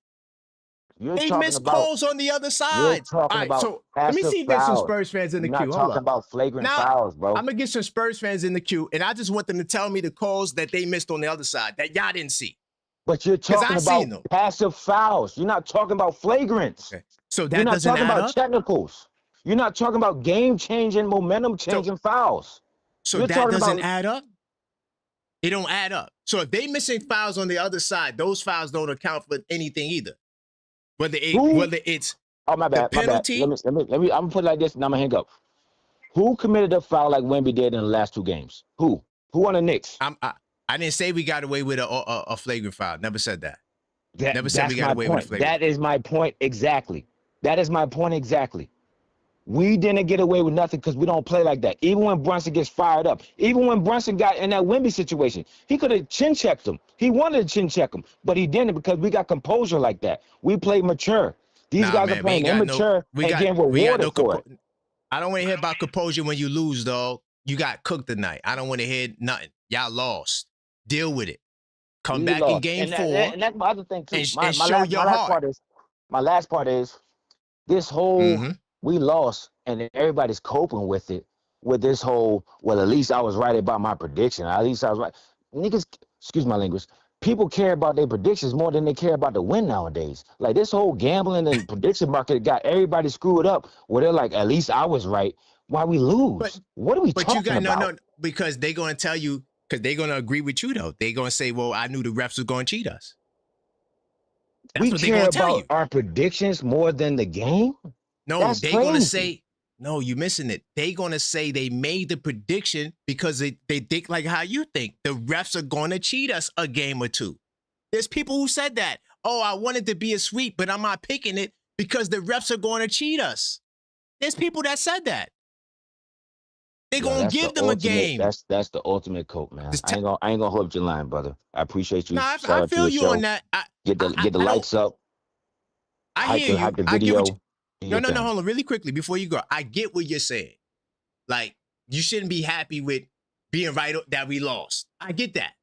They missed calls on the other side. All right, so let me see if there's some Spurs fans in the queue. You're not talking about flagrant fouls, bro. I'm going to get some Spurs fans in the queue, and I just want them to tell me the calls that they missed on the other side that y'all didn't see. But you're talking about passive fouls. You're not talking about flagrants. Okay. So that doesn't add up? You're not talking about technicals. You're not talking about game-changing, momentum-changing fouls. So that doesn't add up? It don't add up. So if they missing fouls on the other side, those fouls don't account for anything either. Whether it's my bad, penalty. Let me. I'm gonna put it like this, and I'm gonna hang up. Who committed a foul like Wemby did in the last 2 games? Who on the Knicks? I didn't say we got away with a flagrant foul. Never said that. Never said we got away with a flagrant. That is my point exactly. We didn't get away with nothing because we don't play like that. Even when Brunson gets fired up, even when Brunson got in that Wemby situation, he could have chin checked him. He wanted to chin check him, but he didn't because we got composure like that. We played mature. These guys are playing immature and getting rewarded for it. I don't want to hear about composure when you lose, dog. You got cooked tonight. I don't want to hear nothing. Y'all lost. Deal with it. Come We back in lost. game And, 4 and that's my other thing too. and show your heart. My last part is this whole Mm-hmm. we lost and everybody's coping with it with this whole, well, at least I was right about my prediction. At least I was right. Niggas, excuse my language. People care about their predictions more than they care about the win nowadays. Like this whole gambling and prediction market got everybody screwed up where they're like, at least I was right. Why we lose? What are we talking about? No, because they're gonna tell you, because they're gonna agree with you though. They're gonna say, well, I knew the refs were gonna cheat us. That's what they're gonna tell you. Our predictions more than the game? No, they're gonna say, no, you're missing it. They're gonna say they made the prediction because they think like how you think. The refs are gonna cheat us a game or two. There's people who said that. Oh, I wanted to be a sweep, but I'm not picking it because the refs are gonna cheat us. There's people that said that. They're gonna give them a game. That's the ultimate cope, man. I ain't gonna hold your line, brother. I appreciate you. No, I feel you on that. Get the lights up. I hear you. Hype the video. No, hold on, really quickly before you go. I get what you're saying. Like, you shouldn't be happy with being right that we lost. I get that.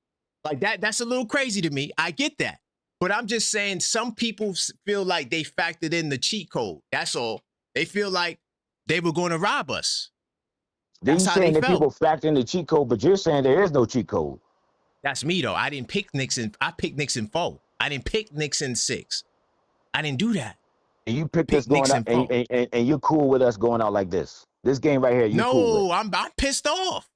Like that's a little crazy to me. I get that. But I'm just saying some people feel like they factored in the cheat code. That's all. They feel like they were going to rob us. That's how they felt. People factor in the cheat code, but you're saying there is no cheat code. That's me though. I didn't pick Knicks I picked Knicks in 4. I didn't pick Knicks in 6. I didn't do that. And you picked us going out, and you're cool with us going out like this. This game right here, cool with. I'm pissed off.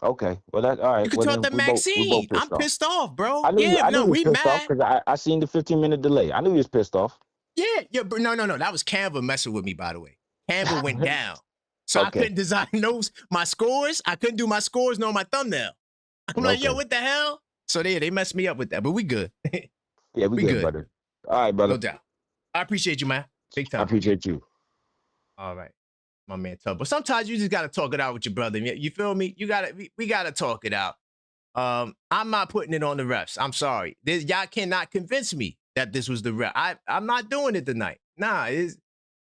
Okay, well that's all right. You can talk to Maxine. I'm pissed off, bro. I knew you was pissed off because I seen the 15-minute delay. I knew you was pissed off. Yeah, but no. That was Canva messing with me, by the way. Canva went down. So I couldn't design my scores. I couldn't do my scores nor my thumbnail. I'm like, yo, what the hell? So they messed me up with that, but we good. Yeah, we good, brother. All right, brother. No doubt. I appreciate you, man. Big time. I appreciate you. All right. My man Tub. But sometimes you just gotta talk it out with your brother. You feel me? We gotta talk it out. I'm not putting it on the refs. I'm sorry. Y'all cannot convince me that this was the ref. I'm not doing it tonight. Nah,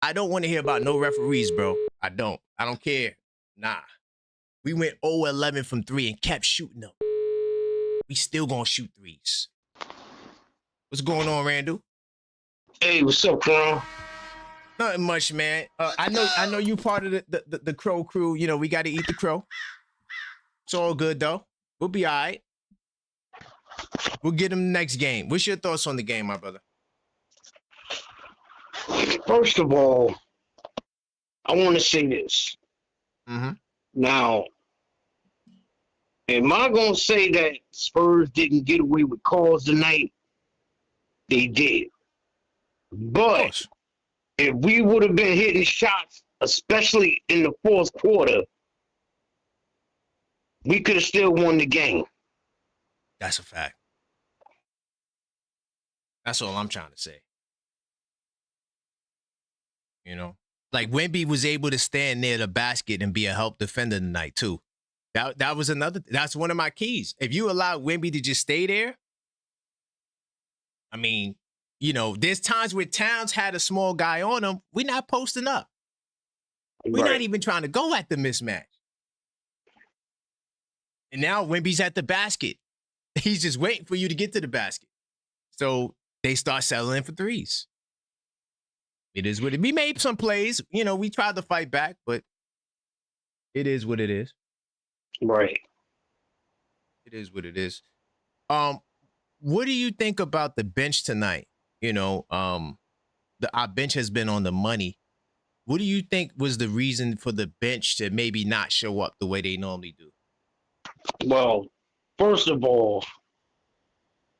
I don't want to hear about no referees, bro. I don't care. Nah. We went 0-11 from 3 and kept shooting them. We still gonna shoot threes. What's going on, Randall? Hey, what's up, Crow? Nothing much, man. I know you part of the Crow crew. You know, we got to eat the crow. It's all good, though. We'll be all right. We'll get him the next game. What's your thoughts on the game, my brother? First of all, I want to say this. Mm-hmm. Now, am I going to say that Spurs didn't get away with calls tonight? They did. But if we would have been hitting shots, especially in the fourth quarter, we could have still won the game. That's a fact. That's all I'm trying to say. You know? Like, Wemby was able to stand near the basket and be a help defender tonight, too. That was that's one of my keys. If you allow Wemby to just stay there, I mean, you know, there's times where Towns had a small guy on him. We're not posting up. We're not even trying to go at the mismatch. And now Wemby's at the basket. He's just waiting for you to get to the basket. So they start settling for threes. It is what it is. We made some plays. You know, we tried to fight back, but it is what it is. Right. It is what it is. What do you think about the bench tonight? You know, our bench has been on the money. What do you think was the reason for the bench to maybe not show up the way they normally do? Well, first of all,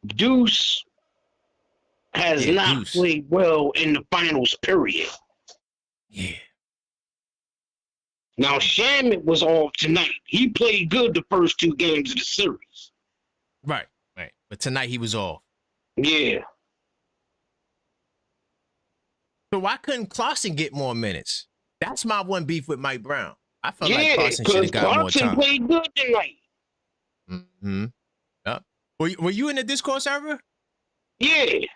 Deuce has not played well in the finals period. Yeah. Now, Shamet was off tonight. He played good the first 2 games of the series. Right. But tonight he was off. Yeah. So why couldn't Clarkson get more minutes? That's my one beef with Mike Brown. I felt like Clarkson should have got more time. Played good tonight. Mm-hmm. Yeah. Were you in the Discord server? Yeah.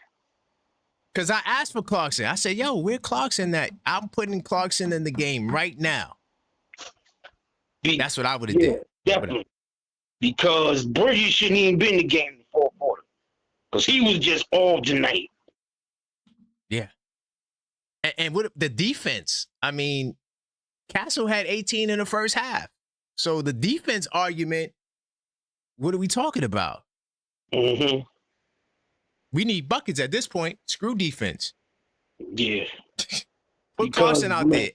Because I asked for Clarkson. I said, yo, where Clarkson at? I'm putting Clarkson in the game right now. That's what I would have did. Definitely. Because Bridges shouldn't even been in the game in the fourth quarter. Because he was just all tonight. Yeah. And what the defense? I mean, Castle had 18 in the first half. So the defense argument, what are we talking about? Mm-hmm. We need buckets at this point. Screw defense. Yeah. Put Carson out there.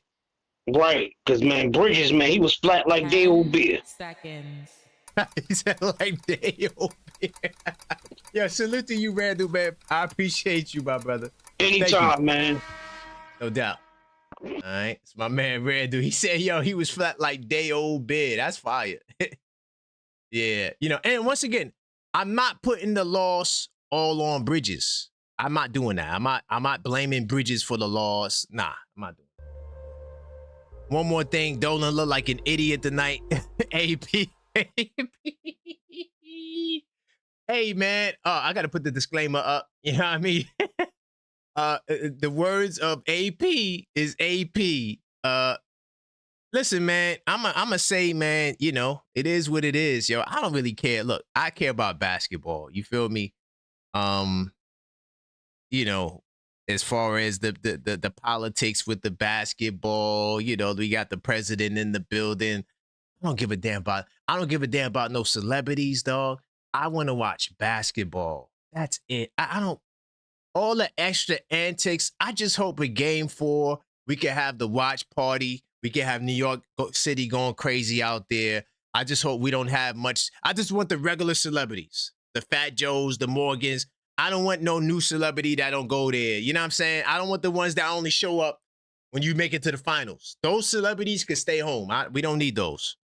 Right. Because, man, Bridges, man, he was flat like Day-Old Beer. Seconds. He said like Day-Old Beer. Yo, salute to you, Randall, man. I appreciate you, my brother. Anytime, man. No doubt. All right. It's my man, Randall. He said, yo, he was flat like Day-Old Beer. That's fire. Yeah. You know, and once again, I'm not putting the loss all on Bridges. I'm not doing that. I'm not blaming Bridges for the loss. Nah, I'm not doing that. One more thing, Dolan looked like an idiot tonight. AP. Hey man, I gotta put the disclaimer up. You know what I mean? The words of AP is AP. Listen, man, I'ma say, man, you know, it is what it is, yo. I don't really care. Look, I care about basketball. You feel me? You know, as far as the politics with the basketball, you know, we got the president in the building. I don't give a damn about no celebrities, dog. I want to watch basketball. That's it. I don't all the extra antics. I just hope in game 4 we can have the watch party. We can have New York City going crazy out there. I just hope we don't have much. I just want the regular celebrities, the Fat Joes, the Morgans. I don't want no new celebrity that don't go there. You know what I'm saying? I don't want the ones that only show up when you make it to the finals. Those celebrities could stay home. We don't need those.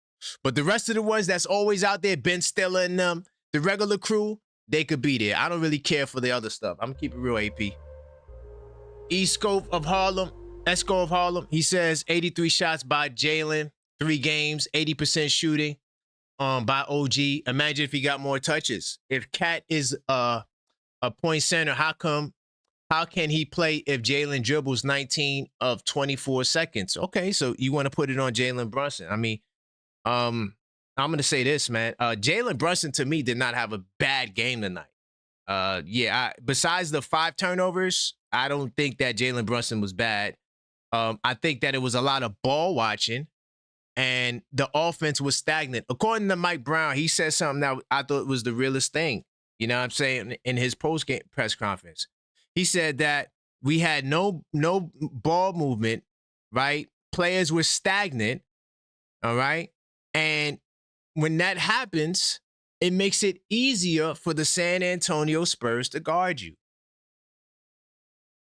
But the rest of the ones that's always out there, Ben Stiller and them, the regular crew, they could be there. I don't really care for the other stuff. I'm going to keep it real, AP. Esco of Harlem, he says 83 shots by Jalen, 3 games, 80% shooting by OG. Imagine if he got more touches. If Cat is a point center, how can he play if Jalen dribbles 19 of 24 seconds? Okay, so you want to put it on Jalen Brunson. I mean, I'm going to say this, man. Jalen Brunson, to me, did not have a bad game tonight. Besides the 5 turnovers, I don't think that Jalen Brunson was bad. I think that it was a lot of ball watching, and the offense was stagnant. According to Mike Brown, he said something that I thought was the realest thing. You know what I'm saying? In his post-game press conference, he said that we had no ball movement, right? Players were stagnant, all right? And when that happens, it makes it easier for the San Antonio Spurs to guard you.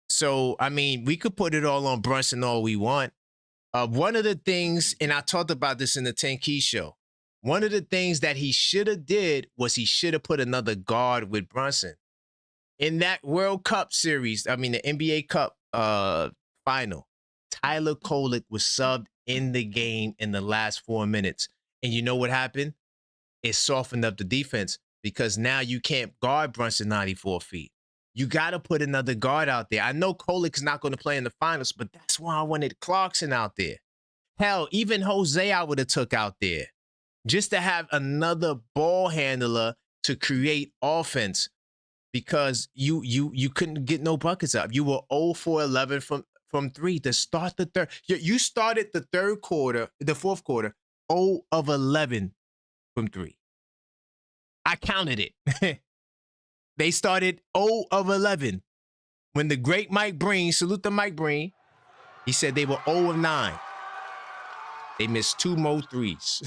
So, I mean, we could put it all on Brunson all we want. One of the things, and I talked about this in the 10 Key show, one of the things that he should have did was he should have put another guard with Brunson. In that World Cup series, I mean, the NBA Cup final, Tyler Kolek was subbed in the game in the last 4 minutes. And you know what happened? It softened up the defense because now you can't guard Brunson 94 feet. You got to put another guard out there. I know Kolek's not going to play in the finals, but that's why I wanted Clarkson out there. Hell, even Jose I would have took out there just to have another ball handler to create offense because you couldn't get no buckets up. You were 0 for 11 from 3 to start the third. You started the fourth quarter, 0 of 11 from 3. I counted it. They started 0 of 11. When the great Mike Breen, salute to Mike Breen, he said they were 0 of 9. They missed 2 more threes.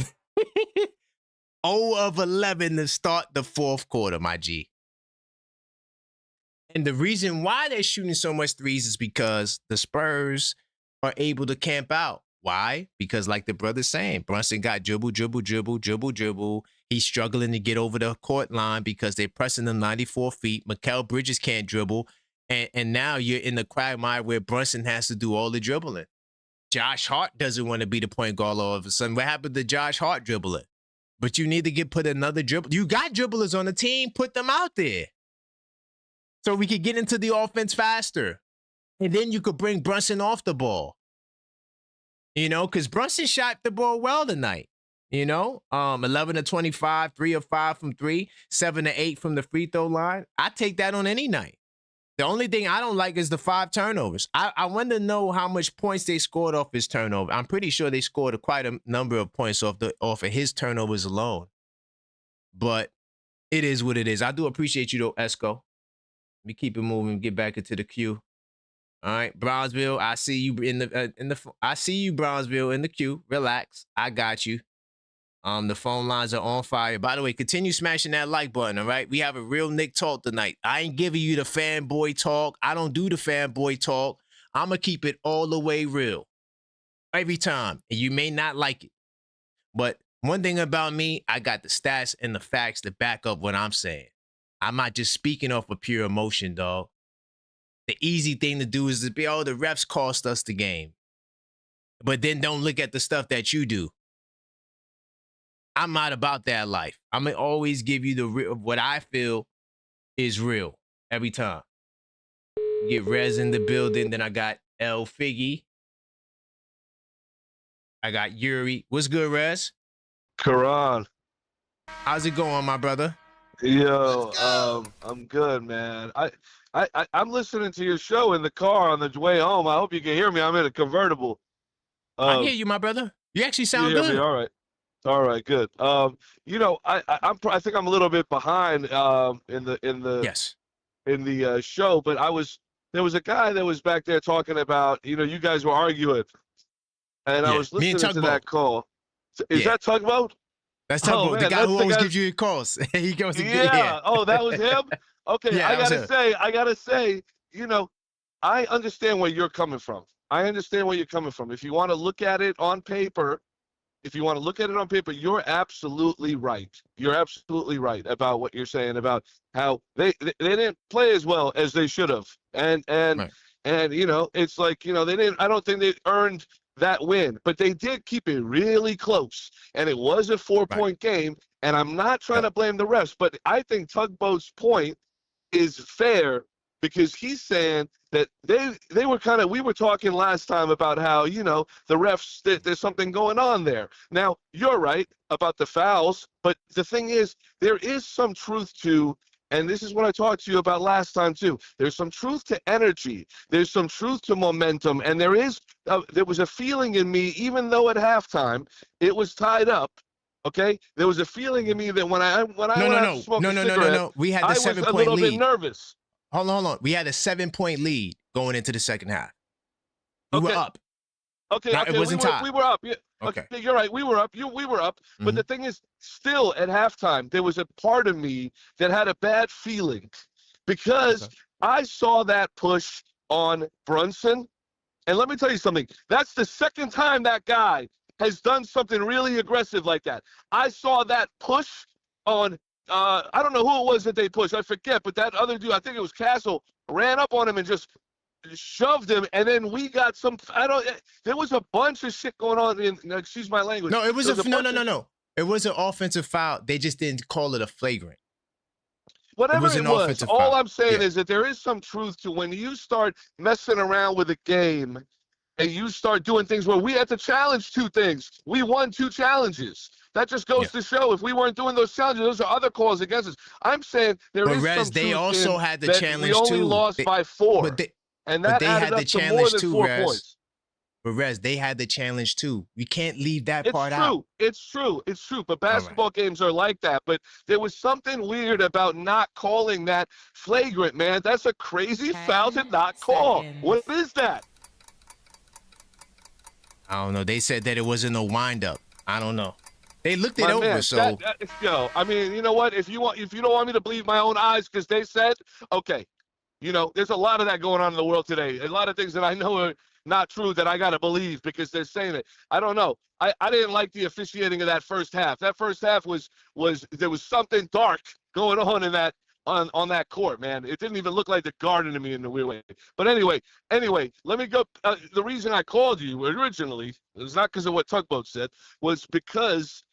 0 of 11 to start the fourth quarter, my G. And the reason why they're shooting so much threes is because the Spurs are able to camp out. Why? Because like the brother's saying, Brunson got dribble. He's struggling to get over the court line because they're pressing him 94 feet. Mikal Bridges can't dribble. And now you're in the quagmire where Brunson has to do all the dribbling. Josh Hart doesn't want to be the point guard all of a sudden. What happened to Josh Hart dribbling? But you need to put another dribble. You got dribblers on the team. Put them out there. So we could get into the offense faster. And then you could bring Brunson off the ball. You know, because Brunson shot the ball well tonight. You know, 11 to 25, 3 of 5 from 3, 7 to 8 from the free throw line. I take that on any night. The only thing I don't like is the 5 turnovers. I want to know how much points they scored off his turnover. I'm pretty sure they scored quite a number of points off of his turnovers alone. But it is what it is. I do appreciate you though, Esco. Let me keep it moving. Get back into the queue. All right, Brownsville. I see you I see you, Brownsville, in the queue. Relax. I got you. The phone lines are on fire. By the way, continue smashing that like button, all right? We have a real Nick talk tonight. I ain't giving you the fanboy talk. I don't do the fanboy talk. I'm going to keep it all the way real. Every time. And you may not like it. But one thing about me, I got the stats and the facts to back up what I'm saying. I'm not just speaking off of pure emotion, dog. The easy thing to do is to be, oh, the refs cost us the game. But then don't look at the stuff that you do. I'm not about that life. I'm going to always give you the real, what I feel is real every time. Get Rez in the building. Then I got El Figgy. I got Yuri. What's good, Rez? Karan. How's it going, my brother? Yo, I'm good, man. I'm listening to your show in the car on the way home. I hope you can hear me. I'm in a convertible. I hear you, my brother. You actually sound you hear good. Me? All right. All right, good. You know, I think I'm a little bit behind in the show, but there was a guy that was back there talking about, you know, you guys were arguing, and I was listening to that call. Is that Tugboat? That's Tugboat, the guy who always gives you calls. He goes, yeah. Oh, that was him. Okay, yeah, I gotta say, you know, I understand where you're coming from. If you want to look at it on paper. You're absolutely right. You're absolutely right about what you're saying about how they didn't play as well as they should have. And you know, it's like, you know, I don't think they earned that win, but they did keep it really close. And it was a 4-point game. And I'm not trying to blame the refs, but I think Tugboat's point is fair because he's saying that they were kind of, we were talking last time about how, you know, the refs, there's something going on there. Now, you're right about the fouls, but the thing is, there is some truth to, and this is what I talked to you about last time too, there's some truth to energy, there's some truth to momentum, and there was a feeling in me, even though at halftime, it was tied up, okay? There was a feeling in me that when I went out to smoke a cigarette, we had the I was a little bit nervous. Hold on. We had a 7-point lead going into the second half. We were up. Okay, it wasn't tied. We were up. Yeah. Okay, you're right. We were up. We were up. Mm-hmm. But the thing is, still at halftime, there was a part of me that had a bad feeling because I saw that push on Brunson. And let me tell you something. That's the second time that guy has done something really aggressive like that. I saw that push on I don't know who it was that they pushed. I forget, but that other dude, I think it was Castle, ran up on him and just shoved him. And then we got there was a bunch of shit going on in, excuse my language. No, it was no. It was an offensive foul. They just didn't call it a flagrant. Whatever it was, all I'm saying is that there is some truth to when you start messing around with a game and you start doing things where we had to challenge 2 things. We won 2 challenges. That just goes to show if we weren't doing those challenges, those are other calls against us. I'm saying there is some truth they also had the challenge we only too. lost by 4, and that added up to more than 4 points. But Rez, they had the challenge too. We can't leave that part out. It's true. But basketball games are like that. But there was something weird about not calling that flagrant, man. That's a crazy foul to not call. What is that? I don't know. They said that it wasn't a wind-up. I don't know. They looked it over, so. I mean, you know what? If you don't want me to believe my own eyes because they said, okay. You know, there's a lot of that going on in the world today. A lot of things that I know are not true that I got to believe because they're saying it. I don't know. I didn't like the officiating of that first half. That first half was there was something dark going on in that on that court, man. It didn't even look like the Garden to me in a weird way. But anyway, let me go. The reason I called you originally, it was not because of what Tugboat said, was because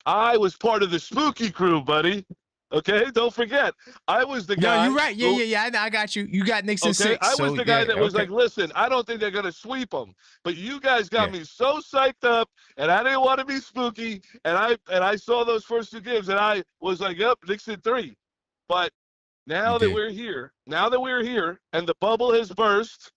I was part of the spooky crew, buddy. Okay, don't forget. I was the guy. No, you're right. Yeah. I got you. You got Knicks in 6. I was so, the guy yeah, that was like, listen, I don't think they're going to sweep them. But you guys got me so psyched up, and I didn't want to be spooky. And I saw those first 2 games, and I was like, yep, Knicks in 3. But now that we're here, and the bubble has burst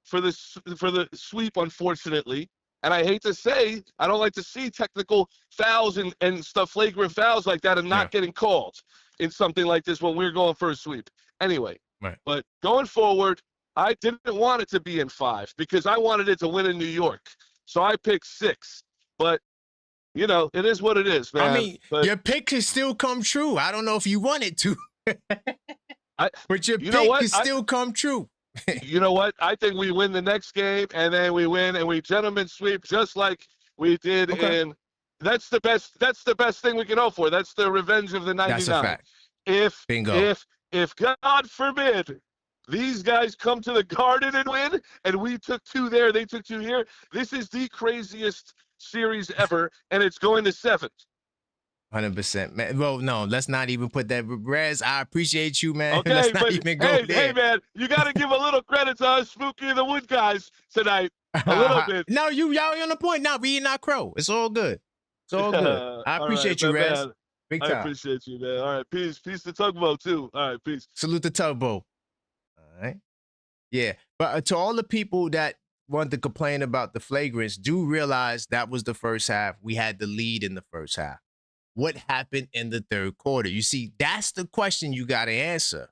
for the sweep, unfortunately. And I hate to say, I don't like to see technical fouls and stuff, flagrant fouls like that, and not getting called in something like this when we're going for a sweep. Anyway, but going forward, I didn't want it to be in 5 because I wanted it to win in New York. So I picked 6. But, you know, it is what it is, man. I mean, your pick could still come true. I don't know if you want it to. But your pick could still come true. You know what? I think we win the next game, and then we win, and we gentlemen sweep just like we did in. That's the best thing we can hope for. That's the revenge of the '99. That's a fact. If God forbid these guys come to the Garden and win, and we took 2 there, they took 2 here, this is the craziest series ever, and it's going to 7. 100%, man. Well, no, let's not even put that. Rez, I appreciate you, man. Okay, let's not even go there. Hey, man, you got to give a little credit to us Spooky and the Wood guys tonight. A little bit. No, y'all on the point. Now, we not crow. It's all good. It's all good. I appreciate you, Rez. Man. Big time. I appreciate you, man. All right, peace. Peace to Tugboat, too. All right, peace. Salute to Tugboat. All right. Yeah, but to all the people that want to complain about the flagrants, do realize that was the first half. We had the lead in the first half. What happened in the third quarter? You see, that's the question you got to answer.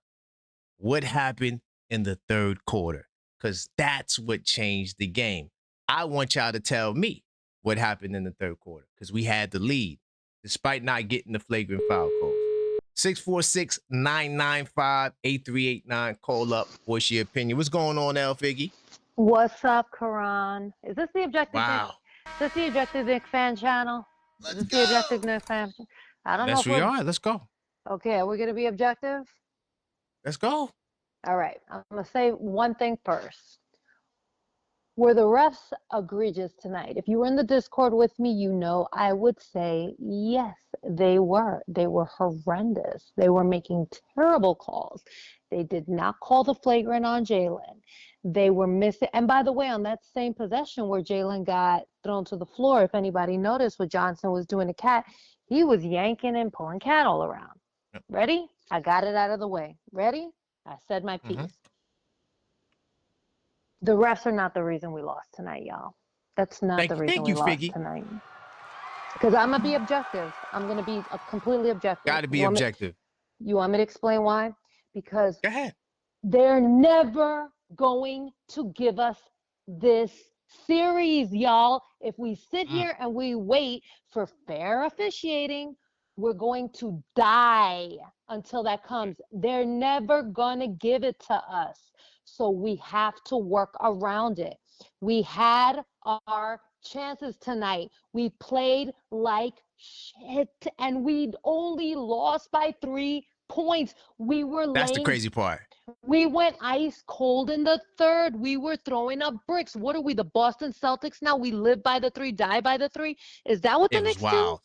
What happened in the third quarter? Because that's what changed the game. I want y'all to tell me what happened in the third quarter because we had the lead despite not getting the flagrant foul calls. 646-995-8389. Call up. Voice your opinion. What's going on, El Figgy? What's up, Karan? Is this the Objective? Wow. Is this the Objective Knicks fan channel? Is this the Objective Knicks fan? I don't know. Yes, we are. Let's go. Okay, are we going to be objective? Let's go. All right. I'm going to say one thing first. Were the refs egregious tonight? If you were in the Discord with me, you know I would say yes, they were. They were horrendous. They were making terrible calls. They did not call the flagrant on Jalen. They were missing. And by the way, on that same possession where Jalen got thrown to the floor, if anybody noticed what Johnson was doing to Cat, he was yanking and pulling Cat all around. Yep. Ready? I got it out of the way. Ready? I said my piece. The refs are not the reason we lost tonight, y'all. That's not the reason we lost tonight. Because I'm going to be objective. I'm going to be completely objective. Got to be objective. You want me to explain why? Because go ahead. They're never going to give us this series, y'all. If we sit here and we wait for fair officiating, we're going to die until that comes. They're never going to give it to us. So we have to work around it. We had our chances tonight. We played like shit, and we only lost by 3 points. We were That's the crazy part. We went ice cold in the third. We were throwing up bricks. What are we, the Boston Celtics now? We live by the 3, die by the 3. Is that what the Knicks do?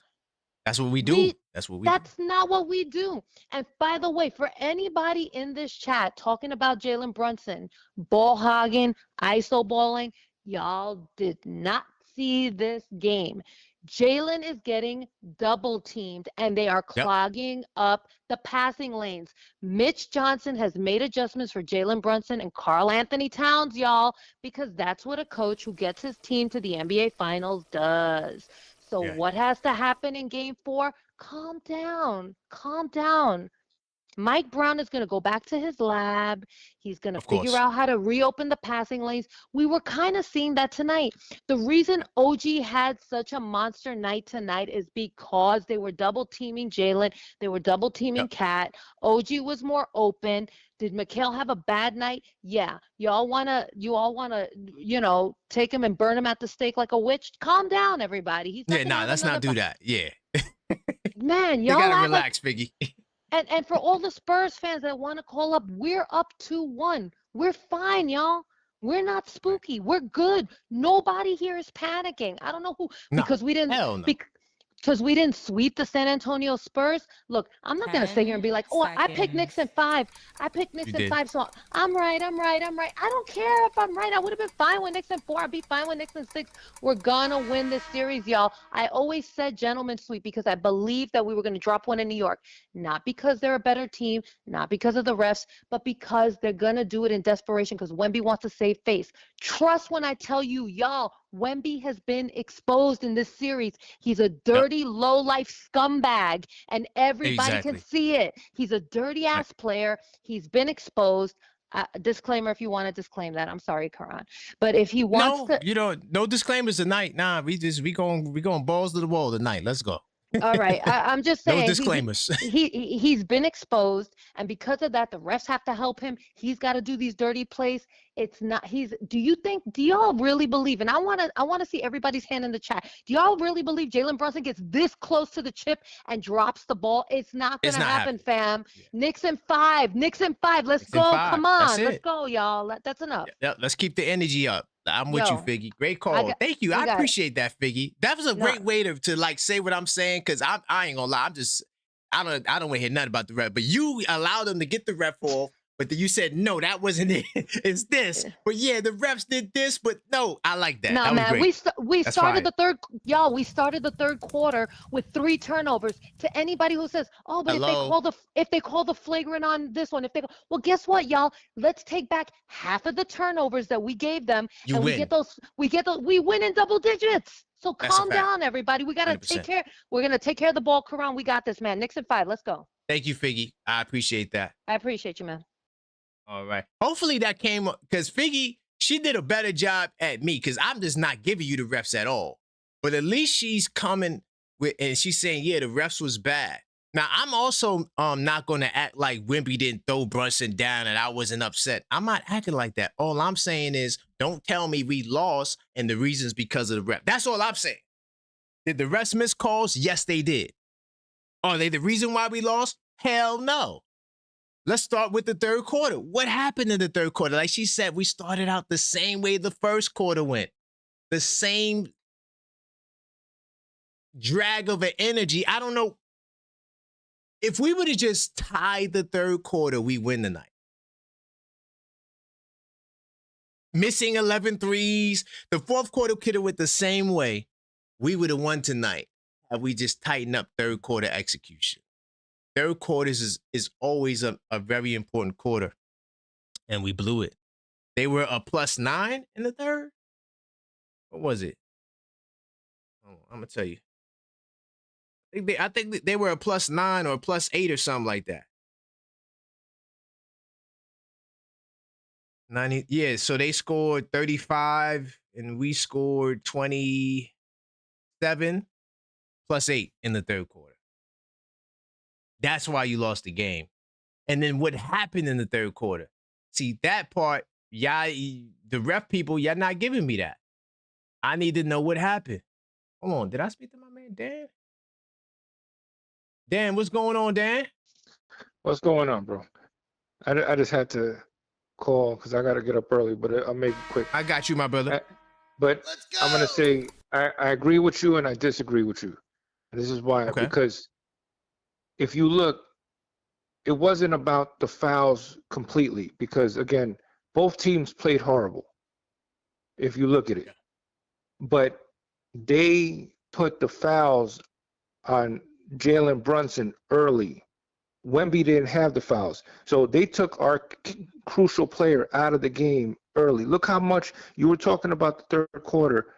That's what we do. That's not what we do. And by the way, for anybody in this chat talking about Jalen Brunson, ball hogging, ISO balling, y'all did not see this game. Jalen is getting double teamed and they are clogging up the passing lanes. Mitch Johnson has made adjustments for Jalen Brunson and Karl Anthony Towns, y'all, because that's what a coach who gets his team to the NBA Finals does. So what has to happen in game 4? Calm down. Calm down. Mike Brown is going to go back to his lab. He's going to figure out how to reopen the passing lanes. We were kind of seeing that tonight. The reason OG had such a monster night tonight is because they were double teaming Jalen. They were double teaming Cat. OG was more open. Did Mikal have a bad night? Yeah. You all want to, you know, take him and burn him at the stake like a witch? Calm down, everybody. He's not let's not do that. Yeah. Man, y'all gotta relax, Biggie. And for all the Spurs fans that want to call up, we're up 2-1. We're fine, y'all. We're not spooky. We're good. Nobody here is panicking. I don't know who, because we didn't. Hell no. because we didn't sweep the San Antonio Spurs. Look, I'm not going to sit here and be like, oh, I picked Knicks in 5. I picked Knicks in 5, so I'm right. I don't care if I'm right. I would have been fine with Knicks in 4. I'd be fine with Knicks in 6. We're going to win this series, y'all. I always said gentlemen sweep because I believed that we were going to drop one in New York. Not because they're a better team, not because of the refs, but because they're going to do it in desperation because Wemby wants to save face. Trust when I tell you, y'all, Wemby has been exposed in this series. He's a dirty, low-life scumbag, and everybody can see it. He's a dirty-ass player. He's been exposed. Disclaimer if you want to disclaim that. I'm sorry, Karan. But if he wants to... you know, no disclaimers tonight. Nah, we going balls to the wall tonight. Let's go. All right. I'm just saying. No disclaimers. He's been exposed, and because of that, the refs have to help him. He's got to do these dirty plays. It's not. Do y'all really believe? And I want to see everybody's hand in the chat. Do y'all really believe Jalen Brunson gets this close to the chip and drops the ball? It's not gonna happen, fam. Yeah. Knicks in 5. Let's go. Come on. Let's go, y'all. That's enough. Yeah, let's keep the energy up. I'm with you, Figgy. Great call. Thank you. I appreciate that, Figgy. That was a great way to like say what I'm saying, because I ain't gonna lie. I don't want to hear nothing about the ref. But you allowed them to get the ref off, but then you said no, that wasn't it. It's this. But yeah, the refs did this, but no, I like that. No, that man, we started the third. Y'all, we started the third quarter with 3 turnovers. To anybody who says, oh, but if they call the flagrant on this one, well, guess what, y'all? Let's take back half of the turnovers that we gave them, and we win in double digits. So calm down, everybody. We gotta 100%. Take care. We're gonna take care of the ball, Karan. We got this, man. Knicks in 5. Let's go. Thank you, Figgy. I appreciate that. I appreciate you, man. All right. Hopefully that came up because Figgy, she did a better job at me because I'm just not giving you the refs at all. But at least she's coming with and she's saying, yeah, the refs was bad. Now, I'm also not going to act like Wemby didn't throw Brunson down and I wasn't upset. I'm not acting like that. All I'm saying is don't tell me we lost and the reason's because of the ref. That's all I'm saying. Did the refs miss calls? Yes, they did. Are they the reason why we lost? Hell no. Let's start with the third quarter. What happened in the third quarter? Like she said, we started out the same way the first quarter went. The same drag of an energy. I don't know. If we would have just tied the third quarter, we win the night. Missing 11 threes. The fourth quarter could have went the same way. We would have won tonight had we just tightened up third quarter execution. Third quarters is always a very important quarter, and we blew it. They were a +9 in the third. What was it? Oh, I'm gonna tell you. I think they were a +9 or a +8 or something like that. 90. Yeah, so they scored 35, and we scored 27 +8 in the third quarter. That's why you lost the game. And then what happened in the third quarter? See, that part, y'all, the ref people, y'all not giving me that. I need to know what happened. Hold on, did I speak to my man, Dan? Dan, what's going on, Dan? What's going on, bro? I just had to call because I got to get up early, but I'll make it quick. I got you, my brother. But I'm going to say I agree with you and I disagree with you. And this is why, because if you look, it wasn't about the fouls completely because, again, both teams played horrible, if you look at it. But they put the fouls on Jalen Brunson early. Wemby didn't have the fouls. So they took our crucial player out of the game early. Look how much you were talking about the third quarter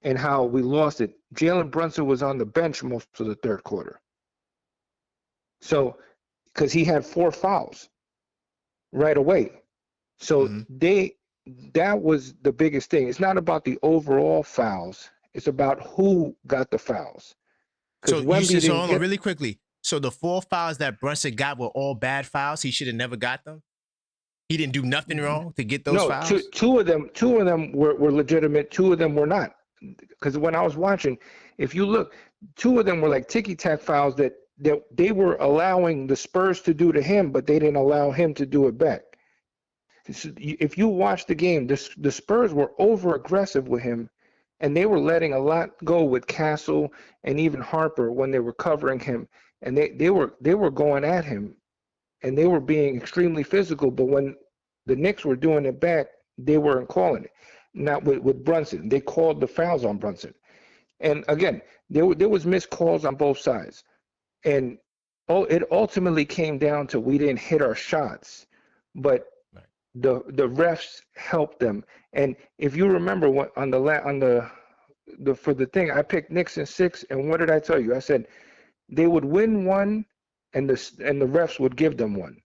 and how we lost it. Jalen Brunson was on the bench most of the third quarter. So, because he had 4 fouls right away. So that was the biggest thing. It's not about the overall fouls. It's about who got the fouls. So you said, so hold on really quickly. So the 4 fouls that Brunson got were all bad fouls. He should have never got them. He didn't do nothing wrong to get those fouls. No, two of them were legitimate. 2 of them were not. Because when I was watching, if you look, 2 of them were like ticky-tack fouls that they were allowing the Spurs to do to him, but they didn't allow him to do it back. If you watch the game, the Spurs were over-aggressive with him, And they were letting a lot go with Castle and even Harper when they were covering him. And they were going at him, and they were being extremely physical. But when the Knicks were doing it back, they weren't calling it. Not with Brunson. They called the fouls on Brunson. And again, there was missed calls on both sides. And it ultimately came down to we didn't hit our shots, but the refs helped them. And if you remember what on the for the thing, I picked Knicks in 6, and what did I tell you? I said they would win one, and the refs would give them one.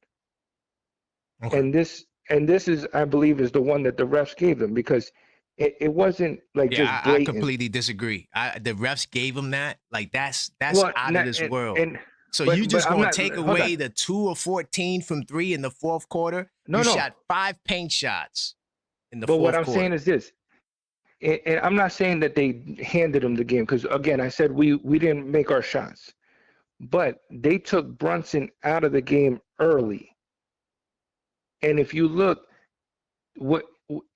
Okay. And this is, I believe, is the one that the refs gave them, because it wasn't like just blatant. I completely disagree. The refs gave them that. Like that's out of this world. So you just gonna take away the 2 of 14 from 3 in the fourth quarter? No, you shot 5 paint shots in the fourth quarter. But what I'm saying is this, and I'm not saying that they handed them the game, because again, I said we didn't make our shots, but they took Brunson out of the game early. And if you look,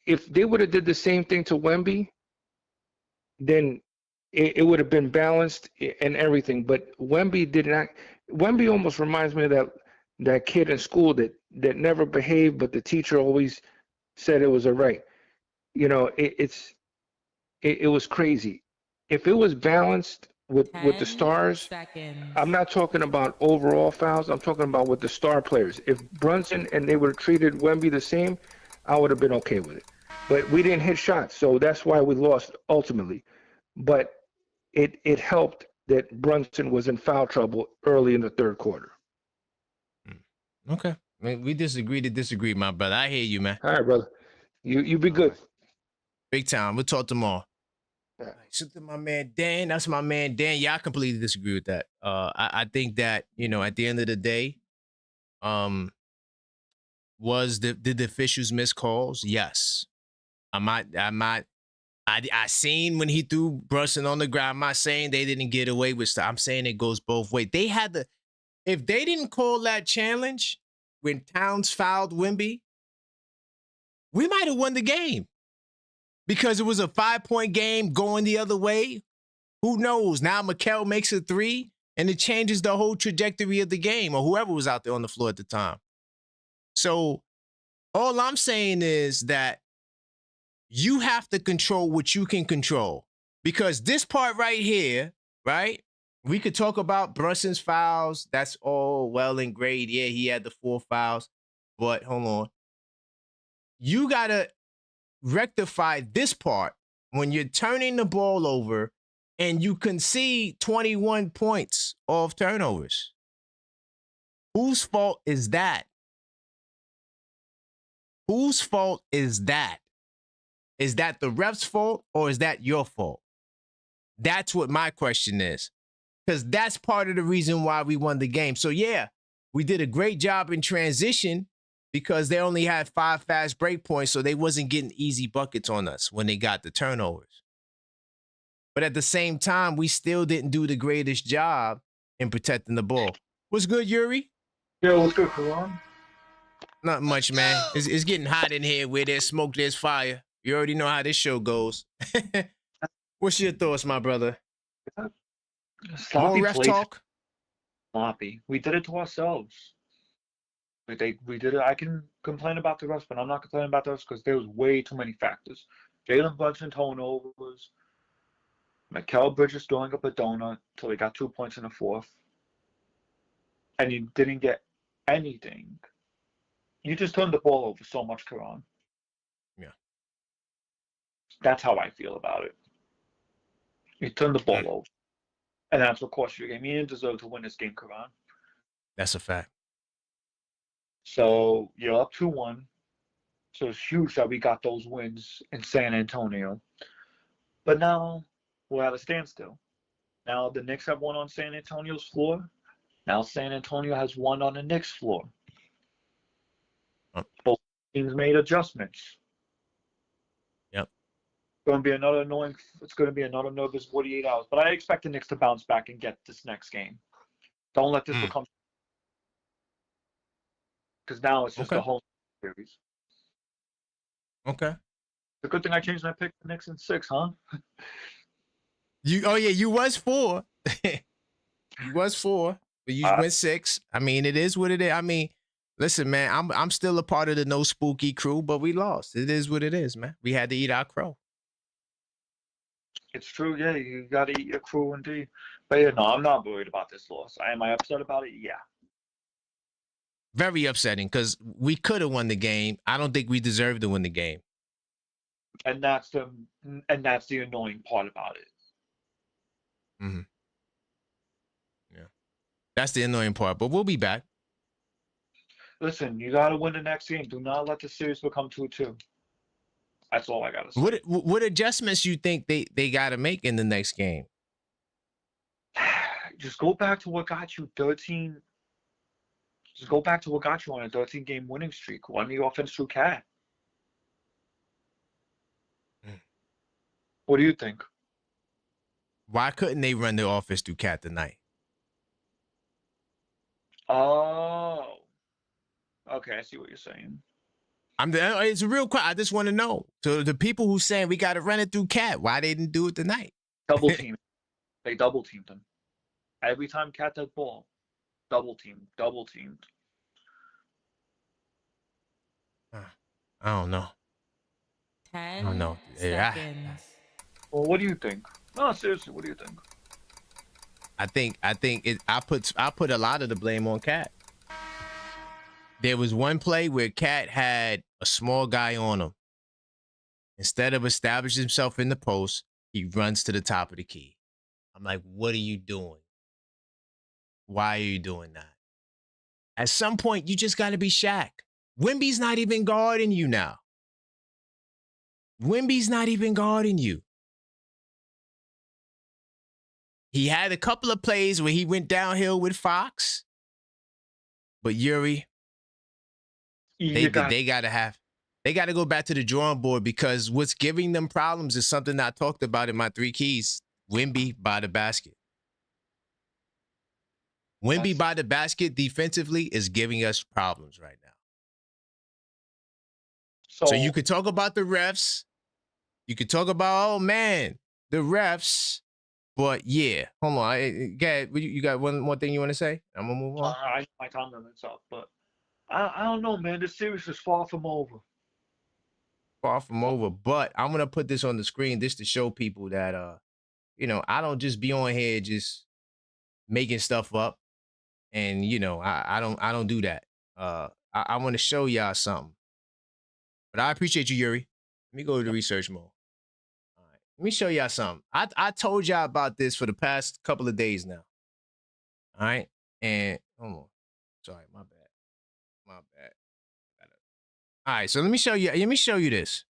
if they would have did the same thing to Wemby, then it would have been balanced and everything. But Wemby did not. Wemby almost reminds me of that kid in school that never behaved, but the teacher always said it was all right. You know, it was crazy. If it was balanced with the stars, I'm not talking about overall fouls. I'm talking about with the star players. If Brunson and they would have treated Wemby the same, I would have been okay with it. But we didn't hit shots, so that's why we lost ultimately. But it helped that Brunson was in foul trouble early in the third quarter. Okay. We disagree to disagree, my brother. I hear you, man. All right, brother. You be good. Big time. We'll talk tomorrow. Yeah. So to my man Dan, that's my man Dan. Yeah, I completely disagree with that. I think that, at the end of the day, did the officials miss calls? Yes. I seen when he threw Brunson on the ground. I'm not saying they didn't get away with stuff. I'm saying it goes both ways. If they didn't call that challenge when Towns fouled Wemby, we might have won the game. Because it was a 5-point game going the other way. Who knows? Now Mikal makes a 3, and it changes the whole trajectory of the game, or whoever was out there on the floor at the time. So all I'm saying is that you have to control what you can control. Because this part right here, right? We could talk about Brunson's fouls. That's all well and great. Yeah, he had the 4 fouls. But hold on. You got to rectify this part when you're turning the ball over and you concede 21 points off turnovers. Whose fault is that? Whose fault is that? Is that the ref's fault or is that your fault? That's what my question is. Because that's part of the reason why we won the game. So yeah, we did a great job in transition because they only had 5 fast break points, so they wasn't getting easy buckets on us when they got the turnovers. But at the same time, we still didn't do the greatest job in protecting the ball. What's good, Yuri? Yo, what's good, Karan? Not much, man. It's getting hot in here. Where there's smoke, there's fire. You already know how this show goes. What's your thoughts, my brother? Sloppy More ref talk? Sloppy. We did it to ourselves. We did it. I can complain about the refs, but I'm not complaining about the refs because there was way too many factors. Jalen Brunson turnovers, Mikal Bridges throwing up a donut until he got 2 points in the fourth, and you didn't get anything. You just turned the ball over so much, Karan. Yeah. That's how I feel about it. You turned the ball over. And that's what cost you the game. You didn't deserve to win this game, Karan. That's a fact. So you're up 2-1. So it's huge that we got those wins in San Antonio. But now we're at a standstill. Now the Knicks have won on San Antonio's floor. Now San Antonio has won on the Knicks' floor. Both teams made adjustments. Yep. It's going to be another nervous 48 hours. But I expect the Knicks to bounce back and get this next game. Don't let this become, because now it's just a whole series. Okay. a good thing I changed my pick to Knicks in 6, huh? You was 4. You was 4, but you went 6. I mean, it is what it is. I mean, listen, man, I'm still a part of the no spooky crew, but we lost. It is what it is, man. We had to eat our crow. It's true, yeah. You got to eat your crew indeed. But yeah, no, I'm not worried about this loss. Am I upset about it? Yeah. Very upsetting because we could have won the game. I don't think we deserved to win the game. And that's the annoying part about it. Mm-hmm. Yeah, that's the annoying part. But we'll be back. Listen, you got to win the next game. Do not let the series become 2-2. That's all I got to say. What adjustments you think they got to make in the next game? Just go back to what got you 13. Just go back to what got you on a 13-game winning streak. Run the offense through Cat. What do you think? Why couldn't they run the offense through Cat tonight? Oh. Okay, I see what you're saying. It's a real question. I just want to know. So the people who saying we got to run it through Cat, why they didn't do it tonight? Double team. They double teamed him. Every time Cat does ball, double teamed. I don't know. 10 I don't know. seconds. Well, what do you think? No, seriously, what do you think? I put a lot of the blame on Cat. There was one play where Cat had a small guy on him. Instead of establishing himself in the post, he runs to the top of the key. I'm like, what are you doing? Why are you doing that? At some point, you just got to be Shaq. Wemby's not even guarding you now. Wemby's not even guarding you. He had a couple of plays where he went downhill with Fox. But Yuri, they got to go back to the drawing board because what's giving them problems is something I talked about in my 3 keys. Wemby by the basket. Wemby by the basket defensively is giving us problems right now. So you could talk about the refs. You could talk about, oh man, the refs. But yeah, hold on. You got one more thing you want to say? I'm gonna move on. I know my time limit's up, but I don't know, man. This series is far from over. Far from over, but I'm gonna put this on the screen just to show people that I don't just be on here just making stuff up, and I don't do that. I want to show y'all something. But I appreciate you, Yuri. Let me go to the research mode. All right, let me show y'all something. I told y'all about this for the past couple of days now. All right, and hold on. Sorry, my bad. All right, so let me show you. Let me show you this.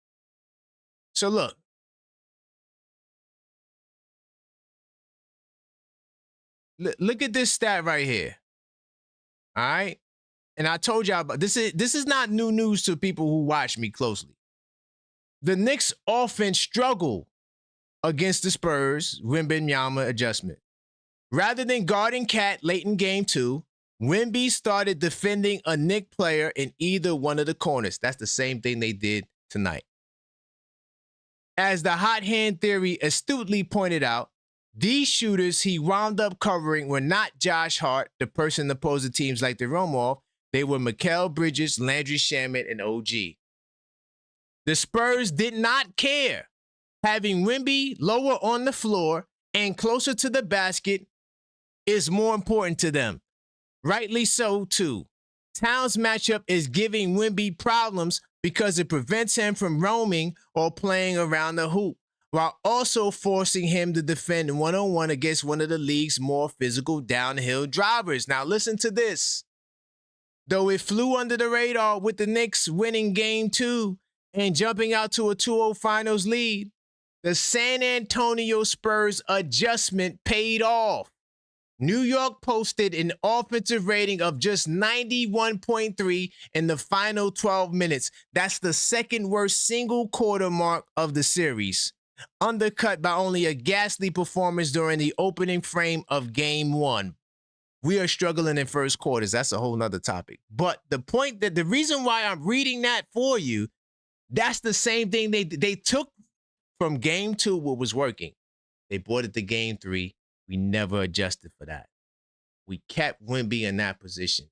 So look. Look at this stat right here. All right. And I told y'all about this is not new news to people who watch me closely. The Knicks offense struggled against the Spurs Wembanyama adjustment. Rather than guarding Cat late in game 2, Wemby started defending a Knicks player in either one of the corners. That's the same thing they did tonight. As the hot hand theory astutely pointed out, these shooters he wound up covering were not Josh Hart, the person opposing teams like the roam off. They were Mikal Bridges, Landry Shamet, and OG. The Spurs did not care. Having Wemby lower on the floor and closer to the basket is more important to them. Rightly so, too. Towns' matchup is giving Wemby problems because it prevents him from roaming or playing around the hoop, while also forcing him to defend one-on-one against one of the league's more physical downhill drivers. Now listen to this. Though it flew under the radar with the Knicks winning game 2 and jumping out to a 2-0 finals lead, the San Antonio Spurs adjustment paid off. New York posted an offensive rating of just 91.3 in the final 12 minutes. That's the second worst single quarter mark of the series, undercut by only a ghastly performance during the opening frame of game 1. We are struggling in first quarters. That's a whole nother topic. But the reason why I'm reading that for you, That's the same thing they took from game 2 what was working. They brought it to game 3. We never adjusted for that. We kept Wemby in that position.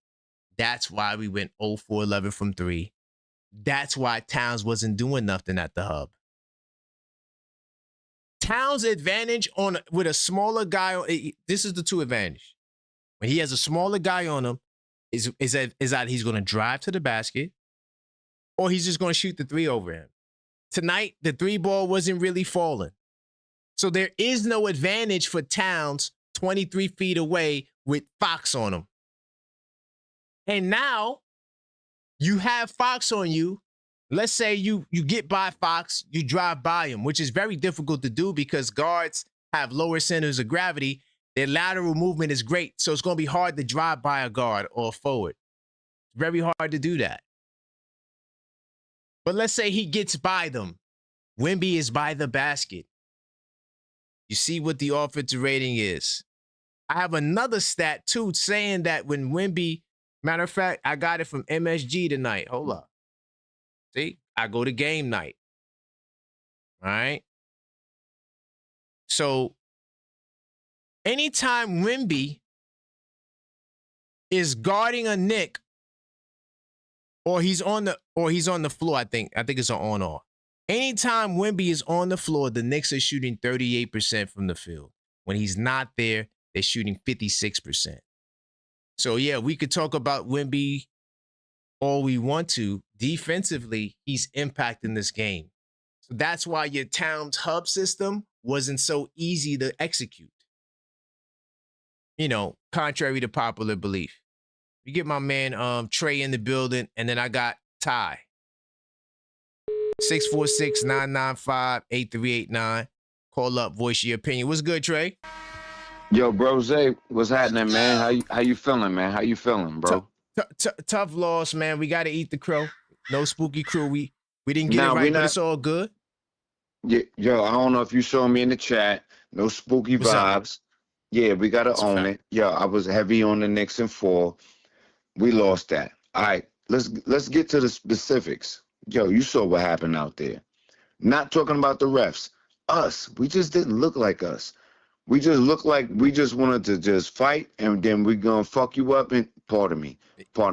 That's why we went 0-for-11 from 3. That's why Towns wasn't doing nothing at the hub. Towns' advantage with a smaller guy, this is the 2 advantage. When he has a smaller guy on him, is that he's going to drive to the basket or he's just going to shoot the 3 over him. Tonight, the 3 ball wasn't really falling. So there is no advantage for Towns 23 feet away with Fox on him. And now you have Fox on you. Let's say you get by Fox, you drive by him, which is very difficult to do because guards have lower centers of gravity. Their lateral movement is great, so it's going to be hard to drive by a guard or a forward. Very hard to do that. But let's say he gets by them. Wemby is by the basket. You see what the offensive rating is. I have another stat, too, saying that when Wemby, matter of fact, I got it from MSG tonight. Hold up. See, I go to game night. All right. So anytime Wemby is guarding a Knick or he's on the floor, I think it's an on-off. Anytime Wemby is on the floor, the Knicks are shooting 38% from the field. When he's not there, they're shooting 56%. So yeah, we could talk about Wemby all we want to. Defensively, he's impacting this game. So that's why your Towns hub system wasn't so easy to execute. You know, contrary to popular belief. You get my man Trey in the building, and then I got Ty. 646-995-8389. Call up, voice your opinion. What's good, Trey? Yo, bro, Zay, what's happening, man? How you feeling, man? How you feeling, bro? Tough loss, man. We got to eat the crow. No spooky crew. We didn't get it right, but it's all good. Yeah, yo, I don't know if you saw me in the chat. No spooky vibes. Yeah, we got to own it. Yo, I was heavy on the Knicks in 4. We lost that. All right, let's get to the specifics. Yo, you saw what happened out there. Not talking about the refs. Us, we just didn't look like us. We just looked like we just wanted to just fight, and then we're going to fuck you up, and pardon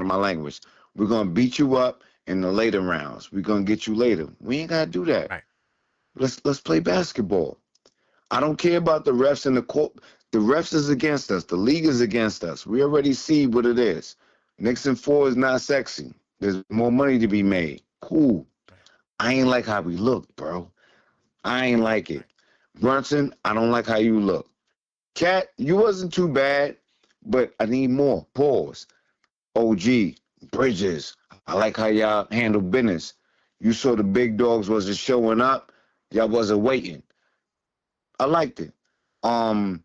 my language. We're going to beat you up in the later rounds. We're going to get you later. We ain't got to do that. Right. Let's play basketball. I don't care about the refs in the court. The refs is against us. The league is against us. We already see what it is. Knicks in 4 is not sexy. There's more money to be made. Cool. I ain't like how we look, bro. I ain't like it. Brunson, I don't like how you look. Cat, you wasn't too bad, but I need more. Pause. OG, Bridges, I like how y'all handle business. You saw the big dogs wasn't showing up. Y'all wasn't waiting. I liked it. I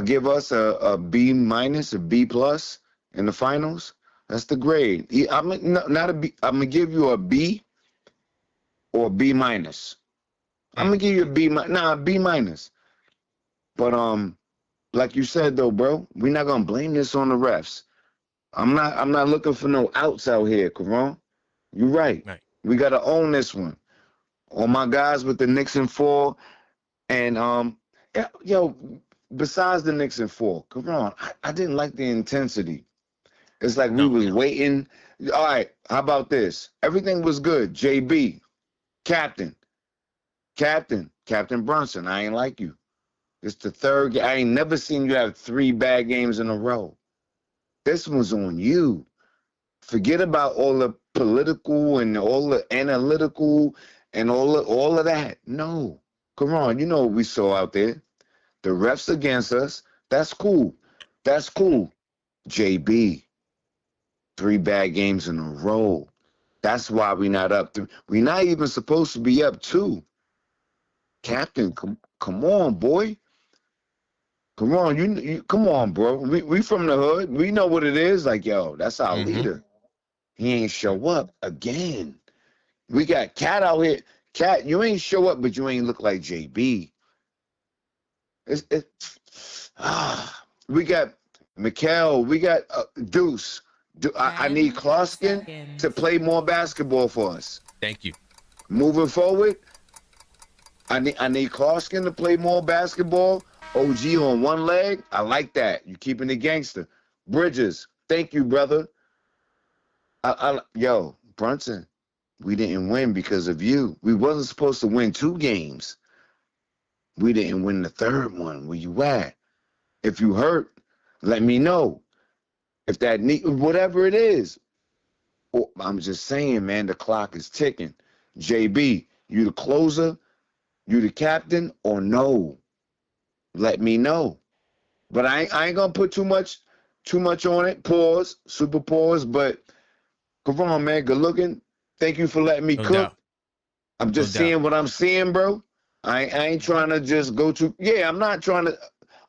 give us a B minus, a B plus in the finals. That's the grade. I'm not a B. I'm gonna give you a B or a B minus. I'm gonna give you a B minus. But like you said though, bro, we're not gonna blame this on the refs. I'm not looking for no outs out here, Karan. You're right. We gotta own this one. All my guys with the Knicks in 4, and yo, besides the Knicks in 4, Karan, I didn't like the intensity. It's like we was waiting. All right, how about this? Everything was good. JB, Captain Brunson, I ain't like you. It's the third game. I ain't never seen you have 3 bad games in a row. This one's on you. Forget about all the political and all the analytical and all of that. No. Come on, you know what we saw out there. The refs against us. That's cool. That's cool. JB, 3 bad games in a row. That's why we're not up. We're not even supposed to be up 2. Captain, come on, boy. Come on, you come on, bro. We from the hood. We know what it is. Like, yo, that's our leader. He ain't show up again. We got Cat out here. Cat, you ain't show up, but you ain't look like JB. We got Mikal. We got Deuce. I need Klarskin to play more basketball for us. Thank you. Moving forward, I need Clarkskin to play more basketball. OG on one leg. I like that. You keeping the gangster. Bridges, thank you, brother. Yo, Brunson, we didn't win because of you. We wasn't supposed to win 2 games. We didn't win the 3rd one. Where you at? If you hurt, let me know. If that whatever it is. Oh, I'm just saying, man, the clock is ticking. JB, you the closer? You the captain or no? Let me know. But I ain't gonna put too much on it. Pause, super pause. But come on, man, good looking. Thank you for letting me cook. Doubt. I'm just seeing what I'm seeing, bro. I ain't trying to just go to. Yeah, I'm not trying to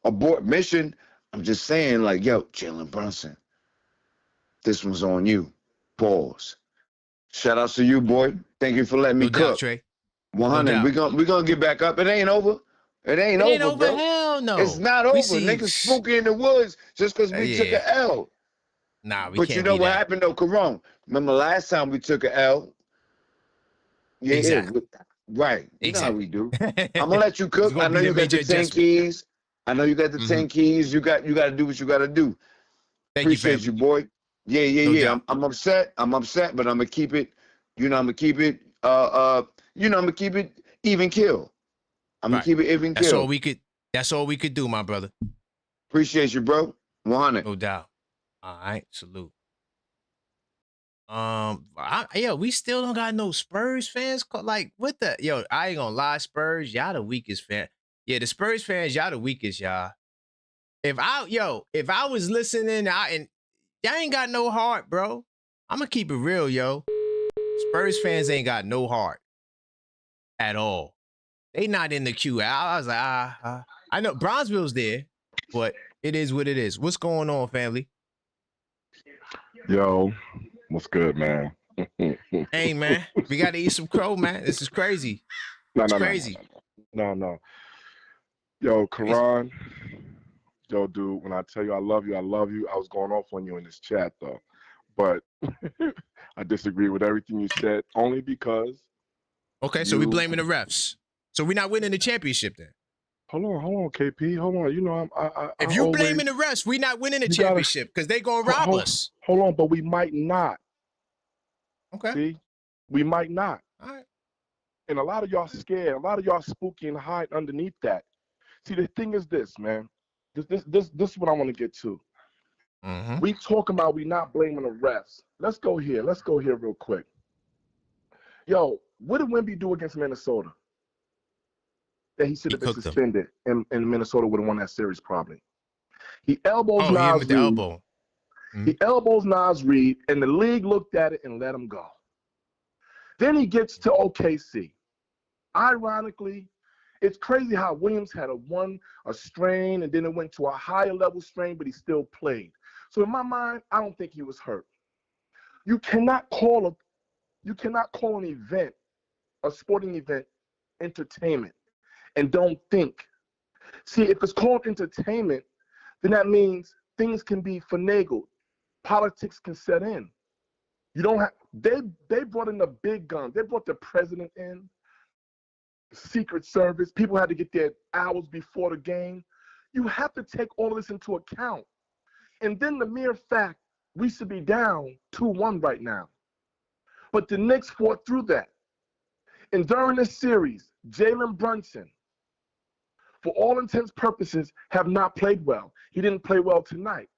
abort mission. I'm just saying, like, yo, Jalen Brunson, this one's on you. Pause. Shout out to you, boy. Thank you for letting me cook. Doubt, Trey. 100. We gonna get back up. It ain't over. It ain't over, bro. Hell no. It's not over. Niggas spooky in the woods just because we took an L. Nah, we but can't. You know what happened though, Karan? Remember last time we took an L? Yeah, exactly. Right. You exactly. know how we do. I'm gonna let you cook. I know you got the 10 keys. I know you got the 10 keys. You got to do what you got to do. Appreciate you, boy. Yeah. I'm upset. But I'm gonna keep it. I'm gonna keep it. I'm gonna keep it even kill. I'm gonna keep it even kill. That's all we could do, my brother. Appreciate you, bro. 100. No doubt. All right, salute. We still don't got no Spurs fans. Like, what the? Yo, I ain't gonna lie, Spurs, y'all the weakest fan. Yeah, the Spurs fans, y'all the weakest, y'all. If I was listening, and y'all ain't got no heart, bro. I'm gonna keep it real, yo. Spurs fans ain't got no heart at all. They not in the queue. I was like, I know Bronzeville's there, but it is what it is. What's going on, family? Yo, what's good, man? Hey, man, we got to eat some crow, man. This is crazy. It's crazy. No. Yo, Karan. Yo, dude, when I tell you I love you, I love you. I was going off on you in this chat, though. But I disagree with everything you said, only because... Okay, so we blaming the refs. So we're not winning the championship then? Hold on, KP. Hold on. You know, if you're blaming the refs, we're not winning the championship because they going to rob us. Hold on, but we might not. Okay. See? We might not. All right. And a lot of y'all scared. A lot of y'all spooky and hide underneath that. See, the thing is this, man. This is what I want to get to. Mm-hmm. We talking about we not blaming the refs. Let's go here real quick. Yo, what did Wemby do against Minnesota? That he should have been suspended, and Minnesota would have won that series probably. He elbows Nas Reed. Elbow. Mm-hmm. He elbows Nas Reed, and the league looked at it and let him go. Then he gets to OKC. Ironically, it's crazy how Williams had a strain, and then it went to a higher level strain, but he still played. So in my mind, I don't think he was hurt. You cannot call an event, a sporting event, entertainment, and don't think. See, if it's called entertainment, then that means things can be finagled. Politics can set in. You don't have. They brought in the big guns. They brought the president in. Secret Service. People had to get there hours before the game. You have to take all of this into account. And then the mere fact we should be down 2-1 right now. But the Knicks fought through that. And during this series, Jalen Brunson, for all intents and purposes, have not played well. He didn't play well tonight.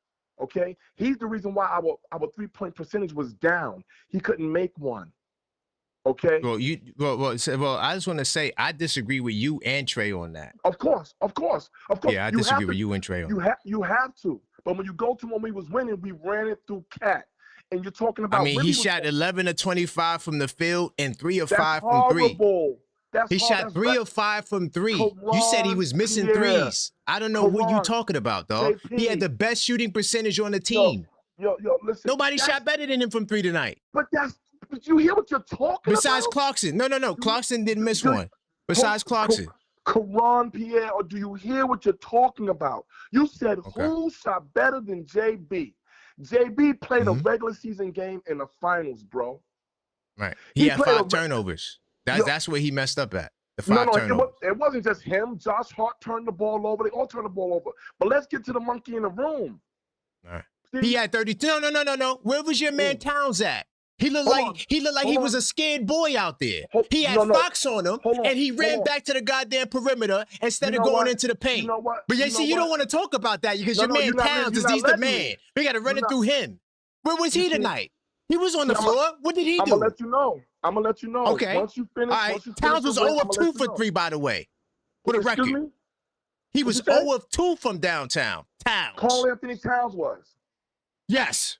Okay? He's the reason why our three-point percentage was down. He couldn't make one. Okay. Well, I just want to say I disagree with you and Trey on that. Of course. Yeah, I disagree with you and Trey on that. You have to. But when you go to when we was winning, we ran it through Cat. And you're talking about. I mean, he shot 11 of 25 from the field and 3 of 5 from horrible. 3. He shot 3 of 5 from 3. You said he was missing threes. I don't know what you're talking about, dog. JP. He had the best shooting percentage on the team. Yo, listen. Nobody shot better than him from 3 tonight. But you hear what you're talking Besides about? Clarkson. No. Clarkson didn't miss one. Besides Clarkson. Karan Pierre, or do you hear what you're talking about? You said who shot better than JB? JB played a regular season game in the finals, bro. Right. He had 5 turnovers. That's where he messed up at. The 5 turnovers. It wasn't just him. Josh Hart turned the ball over. They all turned the ball over. But let's get to the monkey in the room. All right. He had 32. No. Where was your man Towns at? He looked like he was a scared boy out there. He had Fox on him, and he ran back to the goddamn perimeter instead of going into the paint. You know what? But you don't want to talk about that because your man Towns is the man. We got to run it through him. Where was he tonight? He was on the floor. What did he do? I'm going to let you know. Okay. Once you finish. All right. Towns was 0 of 2 for 3, by the way. For the record. He was 0 of 2 from downtown. Towns. Karl Anthony Towns was. Yes.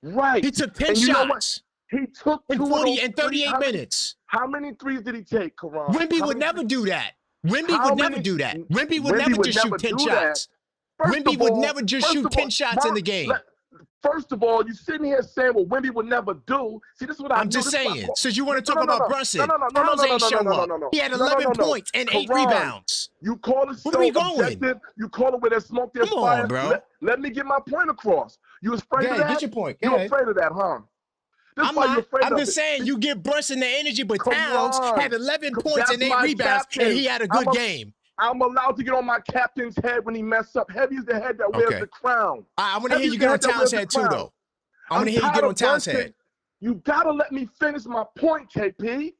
Right. He took 10 shots. He took in 40 and 38 minutes. How many threes did he take, Karan? Wemby would never do that. Wemby would never do that. Wemby would never just shoot 10 shots. Wemby would never just shoot 10 shots in the game. First of all, you're sitting here saying what Wemby would never do. See, this is what I'm just saying. Since you want to talk about Brunson, Towns ain't show up. He had 11 points and 8 rebounds. You call it so objective. You call it where there's smoke, there's fire. On, bro. Let me get my point across. You afraid of that? Get your point. You're afraid of that, huh? I'm just saying you give Brunson the energy, but Towns had 11 points and 8 rebounds, and he had a good game. I'm allowed to get on my captain's head when he messed up. Heavy is the head that wears the crown. I want to hear you get on Towns' head too, though. I want to hear you get on Towns' head. You got to let me finish my point, KP.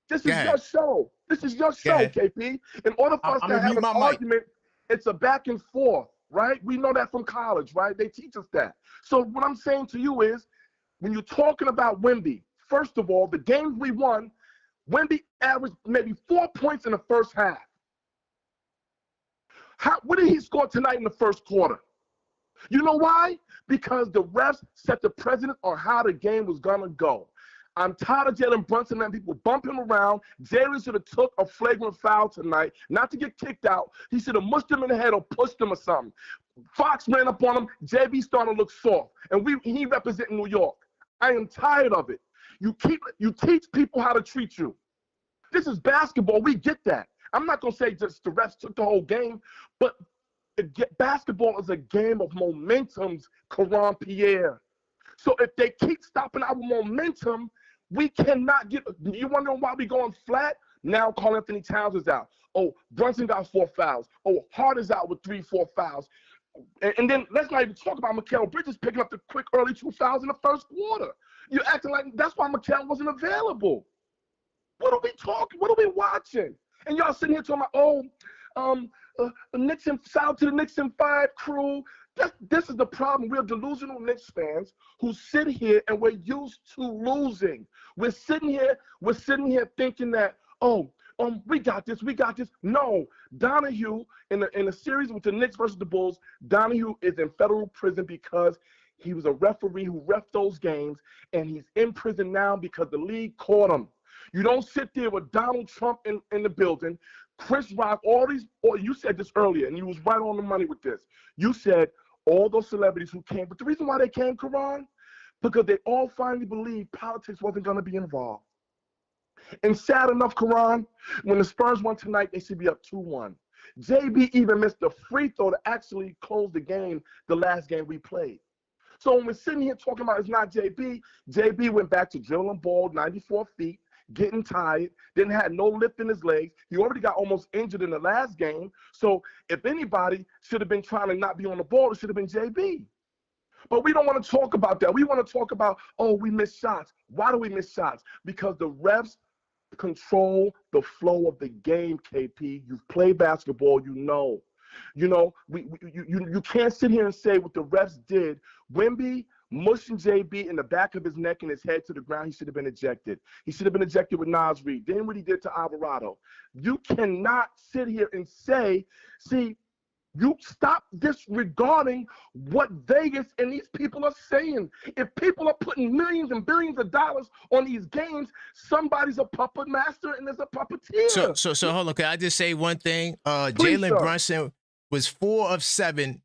This is your show. This is your show, KP. In order for us to have an argument, it's a back and forth, right? We know that from college, right? They teach us that. So what I'm saying to you is, when you're talking about Wemby, first of all, the games we won, Wemby averaged maybe 4 points in the first half. What did he score tonight in the first quarter? You know why? Because the refs set the precedent on how the game was going to go. I'm tired of Jalen Brunson letting people bump him around. Jalen should have took a flagrant foul tonight, not to get kicked out. He should have mushed him in the head or pushed him or something. Fox ran up on him. JB starting to look soft. And he representing New York. I am tired of it. You teach people how to treat you. This is basketball. We get that. I'm not going to say just the refs took the whole game, but basketball is a game of momentums, Karan Pierre. So if they keep stopping our momentum, we cannot get – you wondering why we going flat? Now Karl Anthony Towns is out. Oh, Brunson got 4 fouls. Oh, Hart is out with 3-4 fouls. And then let's not even talk about Mikal Bridges picking up the quick early 2 fouls in the first quarter. You're acting like that's why Mikal wasn't available. What are we talking? What are we watching? And y'all sitting here talking about, Knicks and shout out to the Knicks and 5 crew. This is the problem. We're delusional Knicks fans who sit here and we're used to losing. We're sitting here thinking that, we got this. No, Donahue in a series with the Knicks versus the Bulls, Donahue is in federal prison because he was a referee who reffed those games, and he's in prison now because the league caught him. You don't sit there with Donald Trump in the building, Chris Rock, you said this earlier, and you was right on the money with this. You said all those celebrities who came, but the reason why they came, Karan, because they all finally believed politics wasn't going to be involved. And sad enough, Karan, when the Spurs won tonight, they should be up 2-1. JB even missed a free throw to actually close the game, the last game we played. So when we're sitting here talking about it's not JB went back to dribbling ball 94 feet, getting tired, didn't have no lift in his legs. He already got almost injured in the last game. So if anybody should have been trying to not be on the ball, it should have been JB. But we don't want to talk about that. We want to talk about, we missed shots. Why do we miss shots? Because the refs control the flow of the game, KP. You've played basketball, you know. You can't sit here and say what the refs did. Wemby mushing JB in the back of his neck and his head to the ground, he should have been ejected. He should have been ejected with Nas Reed. Then what he did to Alvarado. You cannot sit here and say, you stop disregarding what Vegas and these people are saying. If people are putting millions and billions of dollars on these games, somebody's a puppet master and there's a puppeteer. So hold on. Can I just say one thing? Jalen Brunson was 4 of 7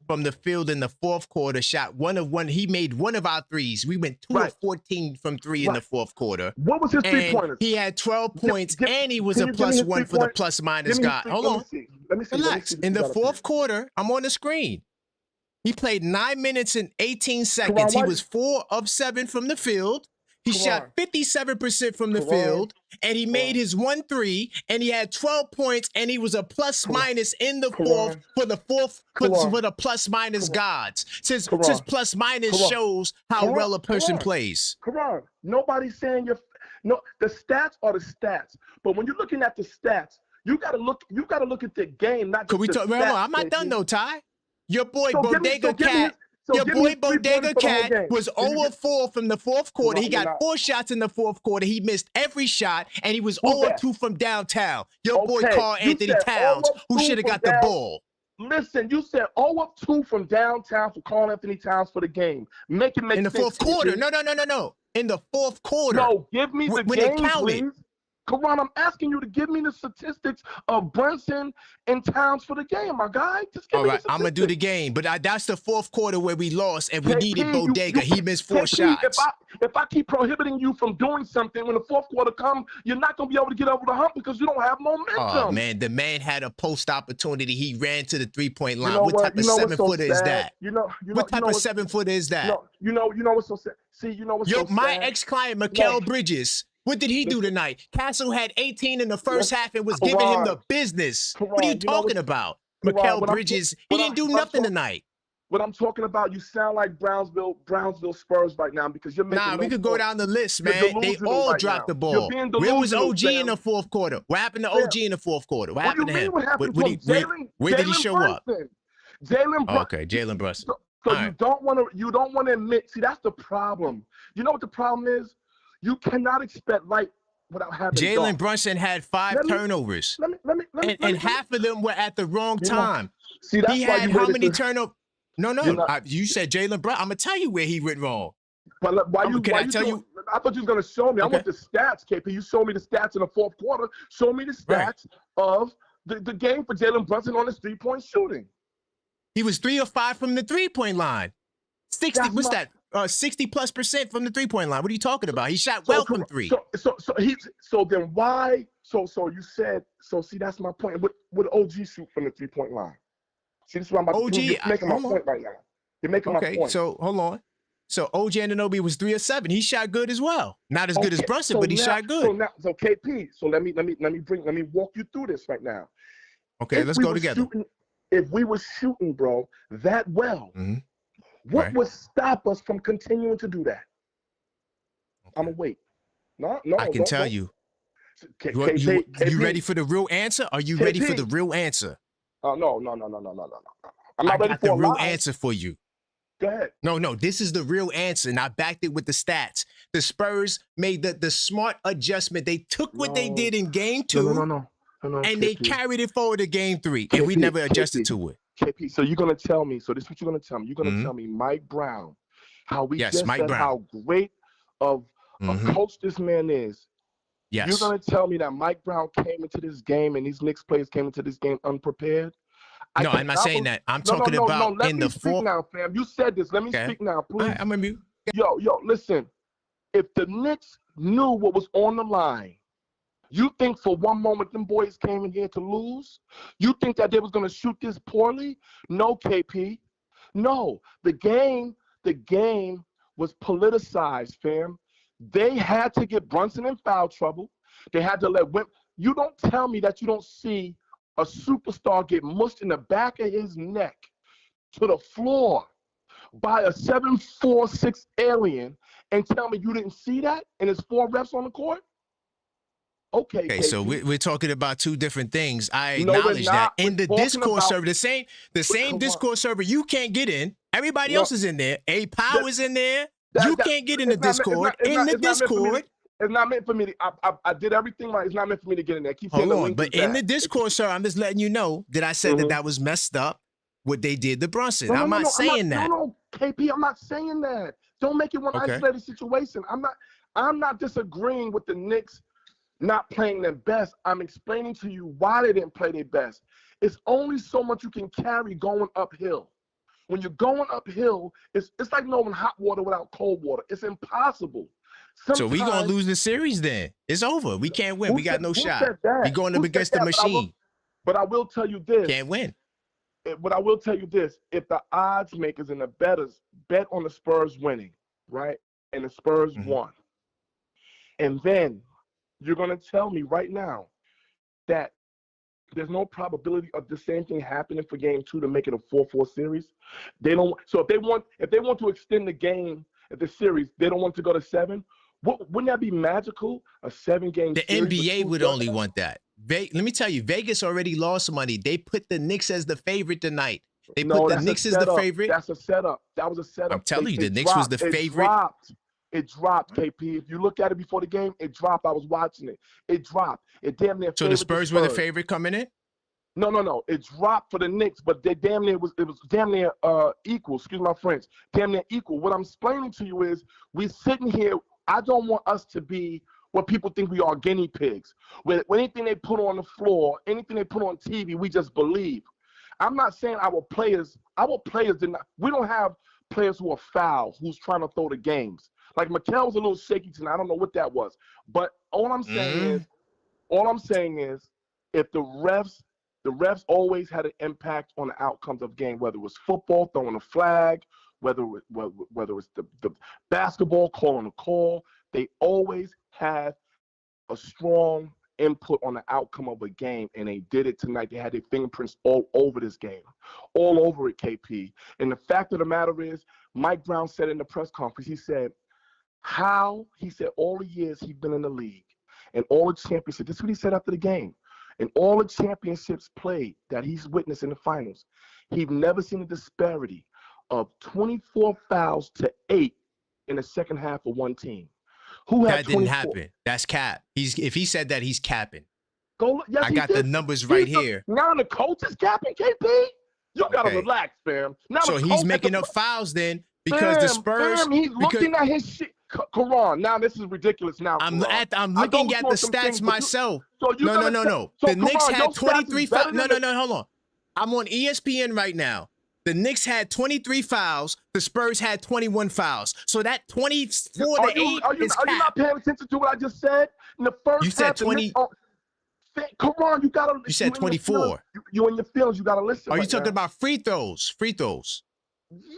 from the field in the fourth quarter, shot 1 of 1. He made 1 of our threes. We went 2 of 14 from 3 in the fourth quarter. What was his 3-pointers? He had 12 points, and he was a +1 for the plus-minus guy. Hold on. Let me see. Relax. In the fourth quarter, I'm on the screen. He played 9 minutes and 18 seconds. He was 4 of 7 from the field. He shot 57% from the field, and he made his 1-3, and he had 12 points, and he was a plus minus in the fourth for the plus minus gods. Since plus minus shows how well a person plays. Come on. Nobody's saying the stats are the stats. But when you're looking at the stats, you gotta look at the game, not just the stats. I'm not done though, Ty. Your boy Bodega Cat. Your boy Bodega Cat was 0-4 from the fourth quarter. He got 4 shots in the fourth quarter. He missed every shot, and he was 0-2 from downtown. Your boy Karl Anthony Towns, who should have got the ball. Listen, you said 0-2 from downtown for Karl Anthony Towns for the game. Make it make sense. In the fourth quarter. No. In the fourth quarter. No, give me the game, please. Karan, I'm asking you to give me the statistics of Brunson and Towns for the game, my guy. Just give me the statistics. I'm going to do the game, but that's the fourth quarter where we lost, and we needed Bodega. He missed 4 shots. If I keep prohibiting you from doing something, when the fourth quarter comes, you're not going to be able to get over the hump because you don't have momentum. Oh, man, the man had a post opportunity. He ran to the three-point line. What type of 7-footer is that? What type of 7-footer is that? You know what's so sad? See, you know what's so sad? My ex-client, Mikal Bridges, what did he do tonight? Castle had 18 in the first half and was giving him the business. What are you talking about? Mikal Bridges, he didn't do nothing tonight. What I'm talking about, you sound like Brownsville Spurs right now because you're making we could go down the list, man. They all dropped the ball. Where was OG in the fourth quarter? What happened to OG in the fourth quarter? What happened to him? Where did he show up? Jalen Brunson. Okay, Jalen Brunson. So you don't want to admit. See, that's the problem. You know what the problem is? You cannot expect light without having Jalen Brunson had 5 turnovers. And half of them were at the wrong time. See, that's he why had how many turnovers? No. You said Jalen Brunson. I'm going to tell you where he went wrong. But I thought you was going to show me. I want the stats, KP. You showed me the stats in the fourth quarter. Show me the stats of the game for Jalen Brunson on his 3-point shooting. He was 3 of 5 from the 3-point line. 60. What's that? 60+% from the 3-point line. What are you talking about? He shot well from 3. So then why? So you said. So see, that's my point. Would OG shoot from the 3-point line? See, this is what I'm about to do. You're making my point right now. You're making my point. Okay, so hold on. So OG Anunoby was 3 of 7. He shot good as well. Not as good as Brunson, but he shot good. So KP. So let me walk you through this right now. Okay, let's go together. If we were shooting, bro, that well. What would stop us from continuing to do that? I'm gonna wait. No, I can tell you. You ready for the real answer? Are you ready for the real answer? No. I'm not ready for the real answer for you. Go ahead. No. This is the real answer, and I backed it with the stats. The Spurs made the smart adjustment. They took what they did in game 2, and they carried it forward to game 3, and we never adjusted to it. KP, so you're gonna tell me. So this is what you're gonna tell me. You're gonna tell me Mike Brown, how we just said how great of a coach this man is. Yes. You're gonna tell me that Mike Brown came into this game and these Knicks players came into this game unprepared. No, I'm not saying that. I'm talking about in the fourth. Now, fam. You said this. Let me speak now, please. Right, I'm gonna mute. Yo, listen. If the Knicks knew what was on the line, you think for one moment them boys came in here to lose? You think that they was going to shoot this poorly? No, KP. No. The game was politicized, fam. They had to get Brunson in foul trouble. They had to let you don't tell me that you don't see a superstar get mushed in the back of his neck to the floor by a 7'4" alien and tell me you didn't see that and there's 4 refs on the court? Okay, so we're talking about 2 different things. I acknowledge that. In the Discord server, the same Discord server, you can't get in. Everybody else is in there. A Power is in there. You can't get in the Discord. In the Discord. It's not meant for me to, I did everything right. It's not meant for me to get in there. Keep saying Hold on, but in the Discord server, I'm just letting you know that I said that was messed up, what they did to Brunson. I'm not saying that. No, KP, I'm not saying that. Don't make it one isolated situation. I'm not disagreeing with the Knicks not playing their best. I'm explaining to you why they didn't play their best. It's only so much you can carry going uphill. When you're going uphill, it's like knowing hot water without cold water. It's impossible. So we gonna lose the series then. It's over. We can't win. We got no shot. We going up against the machine. But I will tell you this. Can't win. But I will tell you this. If the odds makers and the bettors bet on the Spurs winning, right, and the Spurs won, And then you're going to tell me right now that there's no probability of the same thing happening for game 2 to make it a 4-4 series. They don't. So if they want to extend the game at the series, they don't want to go to 7. Wouldn't that be magical? A 7-game The series. NBA would only want that. Let me tell you, Vegas already lost money. They put the Knicks as the favorite tonight. They put the Knicks as the favorite. That's a setup. That was a setup. I'm telling you, the Knicks was the favorite. It dropped, KP. If you look at it before the game, it dropped. I was watching it. It dropped. It damn near. So the Spurs were the favorite coming in? No. It dropped for the Knicks, but they damn near it was damn near equal. Excuse my French. Damn near equal. What I'm explaining to you is we're sitting here. I don't want us to be what people think we are, guinea pigs. With anything they put on the floor, anything they put on TV, we just believe. I'm not saying our players did not. We don't have players who are foul, who's trying to throw the games. Like Mikal was a little shaky tonight. I don't know what that was. But all I'm saying is, if the refs always had an impact on the outcomes of game, whether it was football, throwing a flag, whether it's the basketball, calling a call, they always had a strong input on the outcome of a game, and they did it tonight. They had their fingerprints all over this game, all over it, KP. And the fact of the matter is, Mike Brown said in the press conference, he said all the years he's been in the league and all the championships, this is what he said after the game, and all the championships played that he's witnessed in the finals, he's never seen a disparity of 24 fouls to 8 in the second half of one team. That didn't happen. That's cap. If he said that, he's capping. Yes, I got the numbers right here. Now the coach is capping, KP. You gotta relax, fam. So he's making up fouls then because the Spurs. He's looking at his shit. Karan, now this is ridiculous. Now I'm looking at the stats myself. No. The Knicks had 23 fouls. No, hold on. I'm on ESPN right now. The Knicks had 23 fouls. The Spurs had 21 fouls. So that 24 to 8 is Are you not paying attention to what I just said? In the first you said 20. Karan, you gotta. You said 24. You in your feelings. You gotta listen. Are you talking about free throws? Free throws.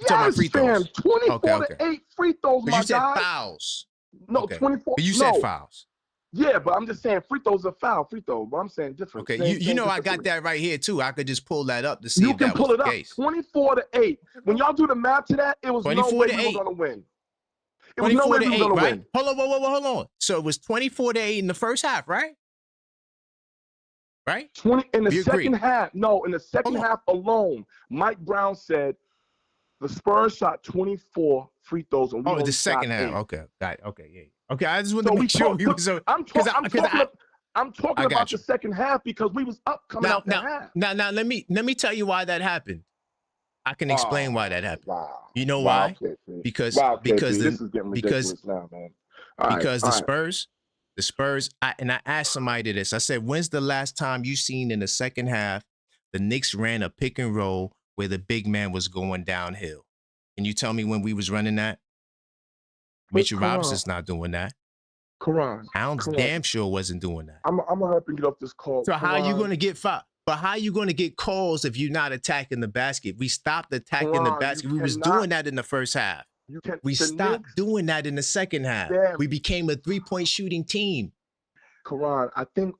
Yes, fam. 24 to 8 free throws, my guy. You said fouls. No, 24. But you said fouls. Yeah, but I'm just saying free throws are foul. Free throws, but I'm saying different. Okay, you know I got that right here too. I could just pull that up to see if that was the case. 24 to 8. When y'all do the math to that, it was no way we were gonna win. It was no way we were gonna win. Hold on. So it was 24 to 8 in the first half, right? Right? 20 in the second half. No, in the second half alone, Mike Brown said the Spurs shot 24 free throws. And the second half. 8. Okay, got it. Okay, yeah. Okay, I just wanted to make sure we was. I'm talking about the second half because we was up coming out the half. Now, let me tell you why that happened. I can explain why that happened. Wow. You know why? Because this is getting ridiculous now, man. The Spurs. I asked somebody this. I said, "When's the last time you seen in the second half the Knicks ran a pick and roll where the big man was going downhill? Can you tell me when we was running that?" Mitchell Robinson's not doing that. Karan. Allen's damn sure wasn't doing that. I'm gonna help you get off this call. So how are you gonna get fouled? But how are you gonna get calls if you're not attacking the basket? We stopped attacking the basket. We was doing that in the first half. We stopped doing that in the second half. We became a 3-point shooting team. Karan, I think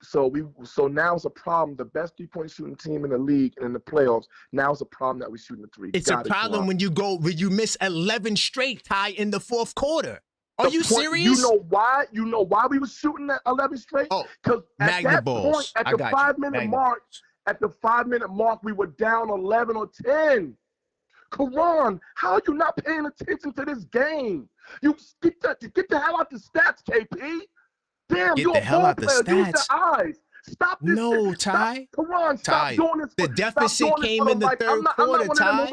so. So now it's a problem. The best 3-point shooting team in the league and in the playoffs. Now it's a problem that we're shooting the 3. It's a problem when you miss 11 straight, Ty, in the fourth quarter. Are you serious? You know why? You know why we was shooting that 11 straight? Because at that point, at the 5-minute mark, we were down 11 or 10. Karan, how are you not paying attention to this game? You get the hell out the stats, KP. Damn, you're a ball player. Use your eyes. Stop this. No, Ty. Karan, stop doing this. The deficit came in the third quarter, Ty.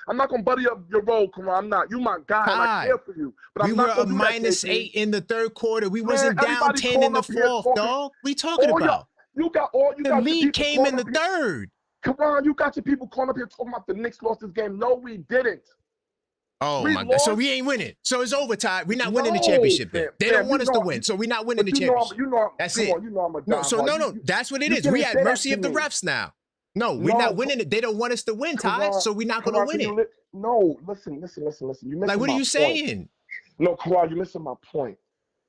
I'm not gonna butter your roll, Karan. I'm not. You my guy. And I care for you. But we were a -8 in the third quarter. We wasn't down 10 in the fourth, dog. What are you talking about? The lead came in the third. Karan, you got your people calling up here talking about the Knicks lost this game. No, we didn't. Oh my God! So we ain't winning. So it's over, Ty. We're not winning the championship. They don't want us to win, so we're not winning the championship. That's it. No. That's what it is. We at mercy of the refs now. No, we're not winning it. They don't want us to win, Ty. So we're not going to win it. No, listen. You like, what are you saying? No, Karan, you're missing my point.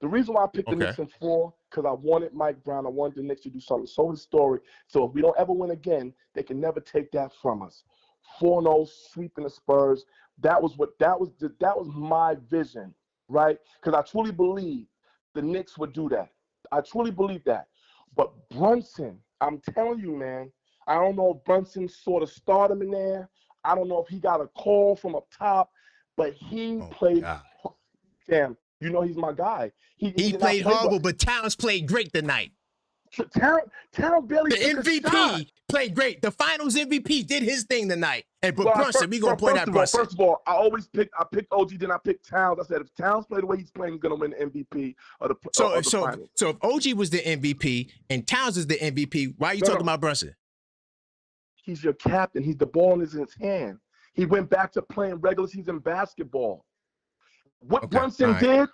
The reason why I picked the Knicks in 4, because I wanted Mike Brown. I wanted the Knicks to do something so historic. So if we don't ever win again, they can never take that from us. 4-0, sweeping the Spurs. That was my vision, right? Because I truly believe the Knicks would do that. I truly believe that. But Brunson, I'm telling you, man, I don't know if Brunson sort of started him in there. I don't know if he got a call from up top, but he played. Damn, you know he's my guy. He played horrible, but Towns played great tonight. Towns barely the took MVP a shot. Played great. The Finals MVP did his thing tonight. And but Brunson, we gonna point at Brunson. First of all, I picked OG, then I picked Towns. I said if Towns played the way he's playing, he's gonna win the MVP of the Finals. So if OG was the MVP and Towns is the MVP, why are you talking about Brunson? He's your captain. He's the ball is in his hand. He went back to playing regular season basketball. What Brunson did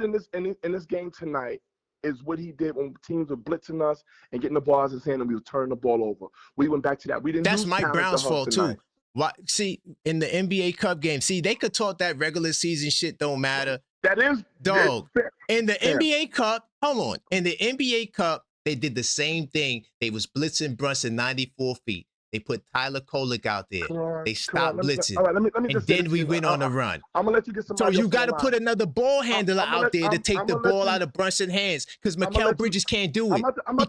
in this game tonight is what he did when teams were blitzing us and getting the ball in his hand and we were turning the ball over. We went back to that. We didn't. That's Mike Brown's fault too. Why? See, in the NBA Cup game, they could talk that regular season shit don't matter. That is dog. In the NBA Cup, hold on. In the NBA Cup, they did the same thing. They was blitzing Brunson 94 feet. They put Tyler Kolek out there. They stopped blitzing. And then we went on a run. I'm going to let you get some. So you got to put another ball handler out there to take the ball out of Brunson's hands because Mikal Bridges can't do it. He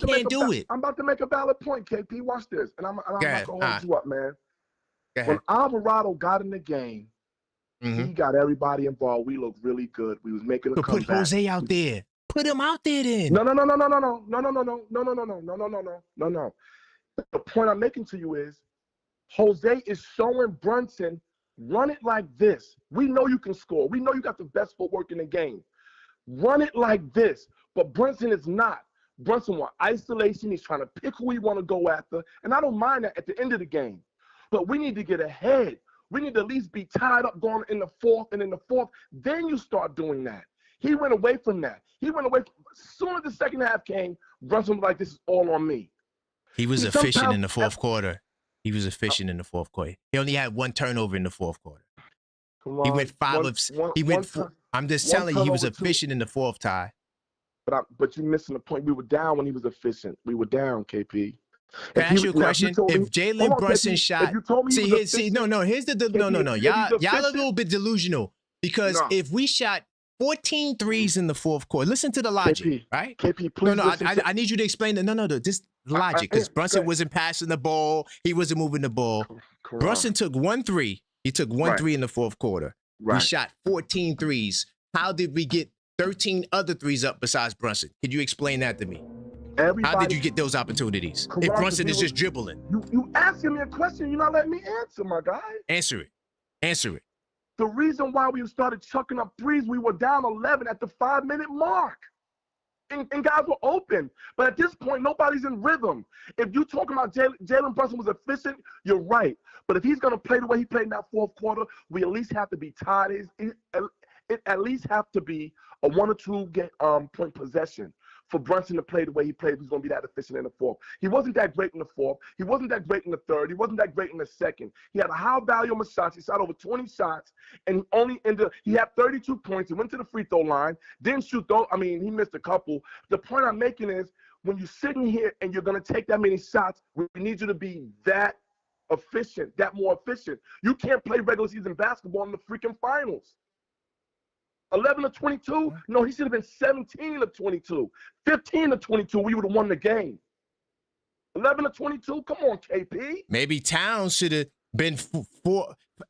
can't do it. I'm about to make a valid point, KP. Watch this. And I'm not going to hold you up, man. When Alvarado got in the game, he got everybody involved. We looked really good. We was making a comeback. Put Jose out there. Put him out there then. No. The point I'm making to you is Jose is showing Brunson, run it like this. We know you can score. We know you got the best footwork in the game. Run it like this. But Brunson is not. Brunson wants isolation. He's trying to pick who he want to go after. And I don't mind that at the end of the game. But we need to get ahead. We need to at least be tied up going in the fourth. And in the fourth, then you start doing that. He went away from that. As soon as the second half came, Brunson was like, this is all on me. He was efficient in the fourth quarter. He only had one turnover in the fourth quarter. He went I'm just telling you, he was efficient in the fourth, Ty. But you're missing the point. We were down when he was efficient. We were down, KP. Can I ask you a question? If Jalen Brunson shot, here's the y'all a little bit delusional because if we shot 14 threes in the fourth quarter, listen to the logic, KP, right? KP, please. I need you to explain this logic because Brunson wasn't passing the ball, he wasn't moving the ball. Brunson took 1 3. He took 1 3 in the fourth quarter. We shot 14 threes. How did we get 13 other threes up besides Brunson? Could you explain that to me? How did you get those opportunities? If Brunson is just dribbling. You asking me a question, you're not letting me answer, my guy. Answer it. The reason why we started chucking up threes, we were down 11 at the 5-minute mark. And guys were open. But at this point, nobody's in rhythm. If you're talking about Jalen Brunson was efficient, you're right. But if he's going to play the way he played in that fourth quarter, we at least have to be tied. It at least have to be a 1 or 2 point possession for Brunson to play the way he played. He's going to be that efficient in the fourth. He wasn't that great in the fourth. He wasn't that great in the third. He wasn't that great in the second. He had a high volume of shots. He shot over 20 shots, and he had 32 points. He went to the free throw line, didn't shoot though. I mean, he missed a couple. The point I'm making is when you're sitting here and you're going to take that many shots, we need you to be that efficient, that more efficient. You can't play regular season basketball in the freaking finals. 11 to 22? No, he should have been 17 to 22. 15 to 22, we would have won the game. 11 to 22? Come on, KP. Maybe Towns should have been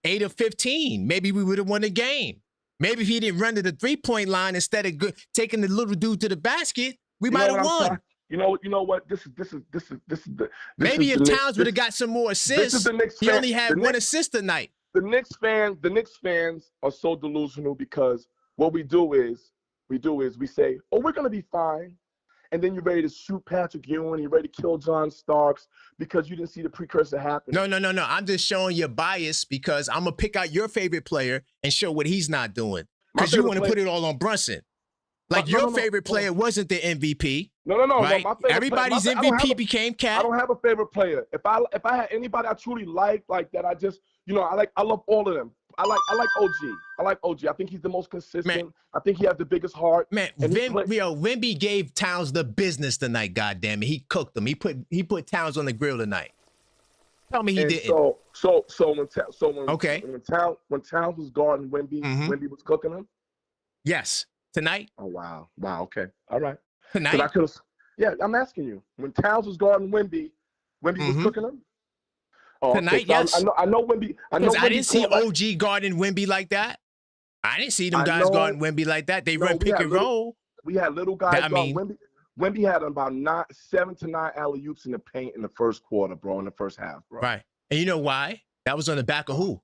8 or 15. Maybe we would have won the game. Maybe if he didn't run to the 3-point line instead of taking the little dude to the basket, we might have won. You know what? This is the. Maybe if Towns would have got some more assists, he only had 1 assist a night. The Knicks fans are so delusional because what we do is we say, oh, we're going to be fine. And then you're ready to shoot Patrick Ewing. You're ready to kill John Starks because you didn't see the precursor happen. No. I'm just showing your bias because I'm going to pick out your favorite player and show what he's not doing. Because you want to put it all on Brunson. Your favorite player wasn't the MVP. No. Right? My favorite Everybody's MVP became Cat. I don't have a favorite player. If I had anybody I truly like that, I love all of them. like OG. I like OG. I think he's the most consistent. Man. I think he has the biggest heart. Man, Wemby gave Towns the business tonight. Goddamn it, he cooked them. He put Towns on the grill tonight. Tell me he didn't. So when Towns was guarding Wemby, Wemby was cooking him. Yes, tonight. Oh wow. Okay, all right. Tonight. Yeah, I'm asking you. When Towns was guarding Wemby was cooking him. Oh, tonight, yes. I know Wemby. I didn't see OG guarding Wemby like that. I didn't see them guys guarding Wemby like that. They run pick and roll. We had little guys guarding Wemby. Wemby had about 7 to 9 alley-oops in the paint in the first quarter, bro, in the first half, bro. Right. And you know why? That was on the back of who?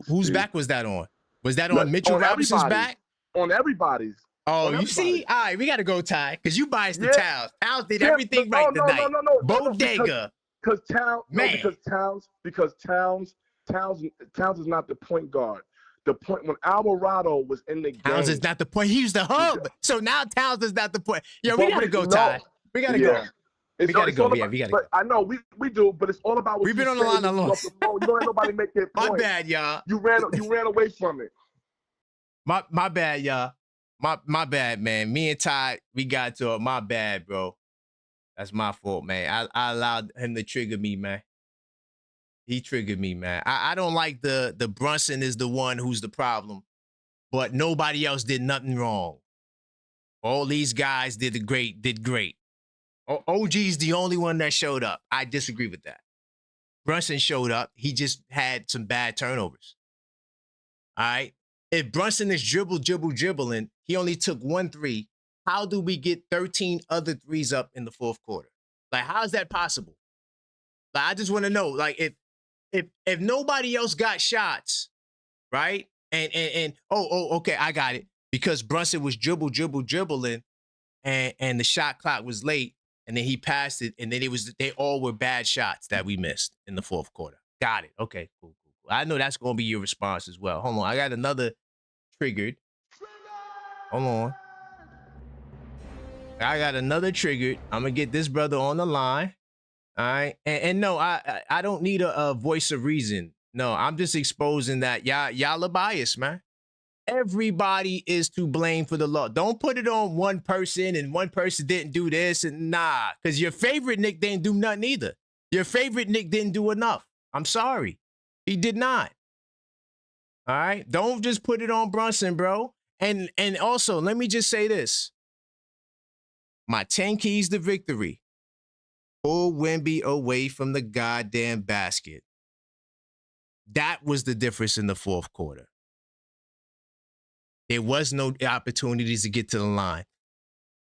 Whose back was that on? Was that on Mitchell Robinson's back? On everybody's. Oh, you see? All right, we got to go, Ty, because you biased the Towns. Towns did everything right tonight. No. Bodega. Because Towns is not the point guard. The point when Alvarado was in the game. Towns is not the point. He was the hub. So now Towns is not the point. Yeah, we gotta go, Ty. We gotta go. We gotta go. We gotta go. I know we do, but it's all about what we've been on the line alone. You don't let nobody make their point. My bad, y'all. You ran away from it. My bad, y'all. My bad, man. Me and Ty, we got to it. My bad, bro. That's my fault, man. I allowed him to trigger me, man. He triggered me, man. I don't like the Brunson is the one who's the problem, but nobody else did nothing wrong. All these guys did great. OG's the only one that showed up. I disagree with that. Brunson showed up. He just had some bad turnovers. All right. If Brunson is dribbling, he only took 1 3. How do we get 13 other threes up in the fourth quarter? Like, how is that possible? Like, I just want to know, like, if nobody else got shots, right? And okay, I got it. Because Brunson was dribbling, and the shot clock was late, and then he passed it, and then they all were bad shots that we missed in the fourth quarter. Got it. Okay, cool. I know that's gonna be your response as well. Hold on, I got another triggered. Hold on. I got another triggered. I'm gonna get this brother on the line. All right. And no, I don't need a voice of reason. No, I'm just exposing that y'all are biased, man. Everybody is to blame for the law. Don't put it on one person and one person didn't do this and nah, because your favorite Nick didn't do nothing either. Your favorite Nick didn't do enough. I'm sorry. He did not. All right. Don't just put it on Brunson, bro. And also, let me just say this. My 10 keys to victory. Pull Wemby away from the goddamn basket. That was the difference in the fourth quarter. There was no opportunities to get to the line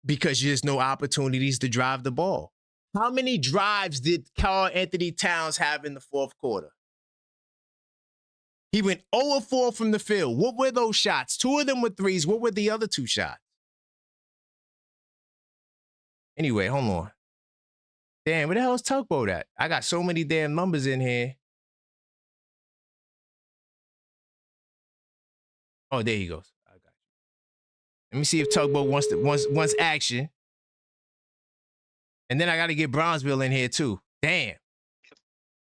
because there's no opportunities to drive the ball. How many drives did Karl-Anthony Towns have in the fourth quarter? He went 0-4 from the field. What were those shots? 2 of them were threes. What were the other 2 shots? Anyway, hold on. Damn, where the hell is Tugboat at? I got so many damn numbers in here. Oh, there he goes. I got you. Let me see if Tugboat wants action. And then I got to get Brownsville in here too. Damn.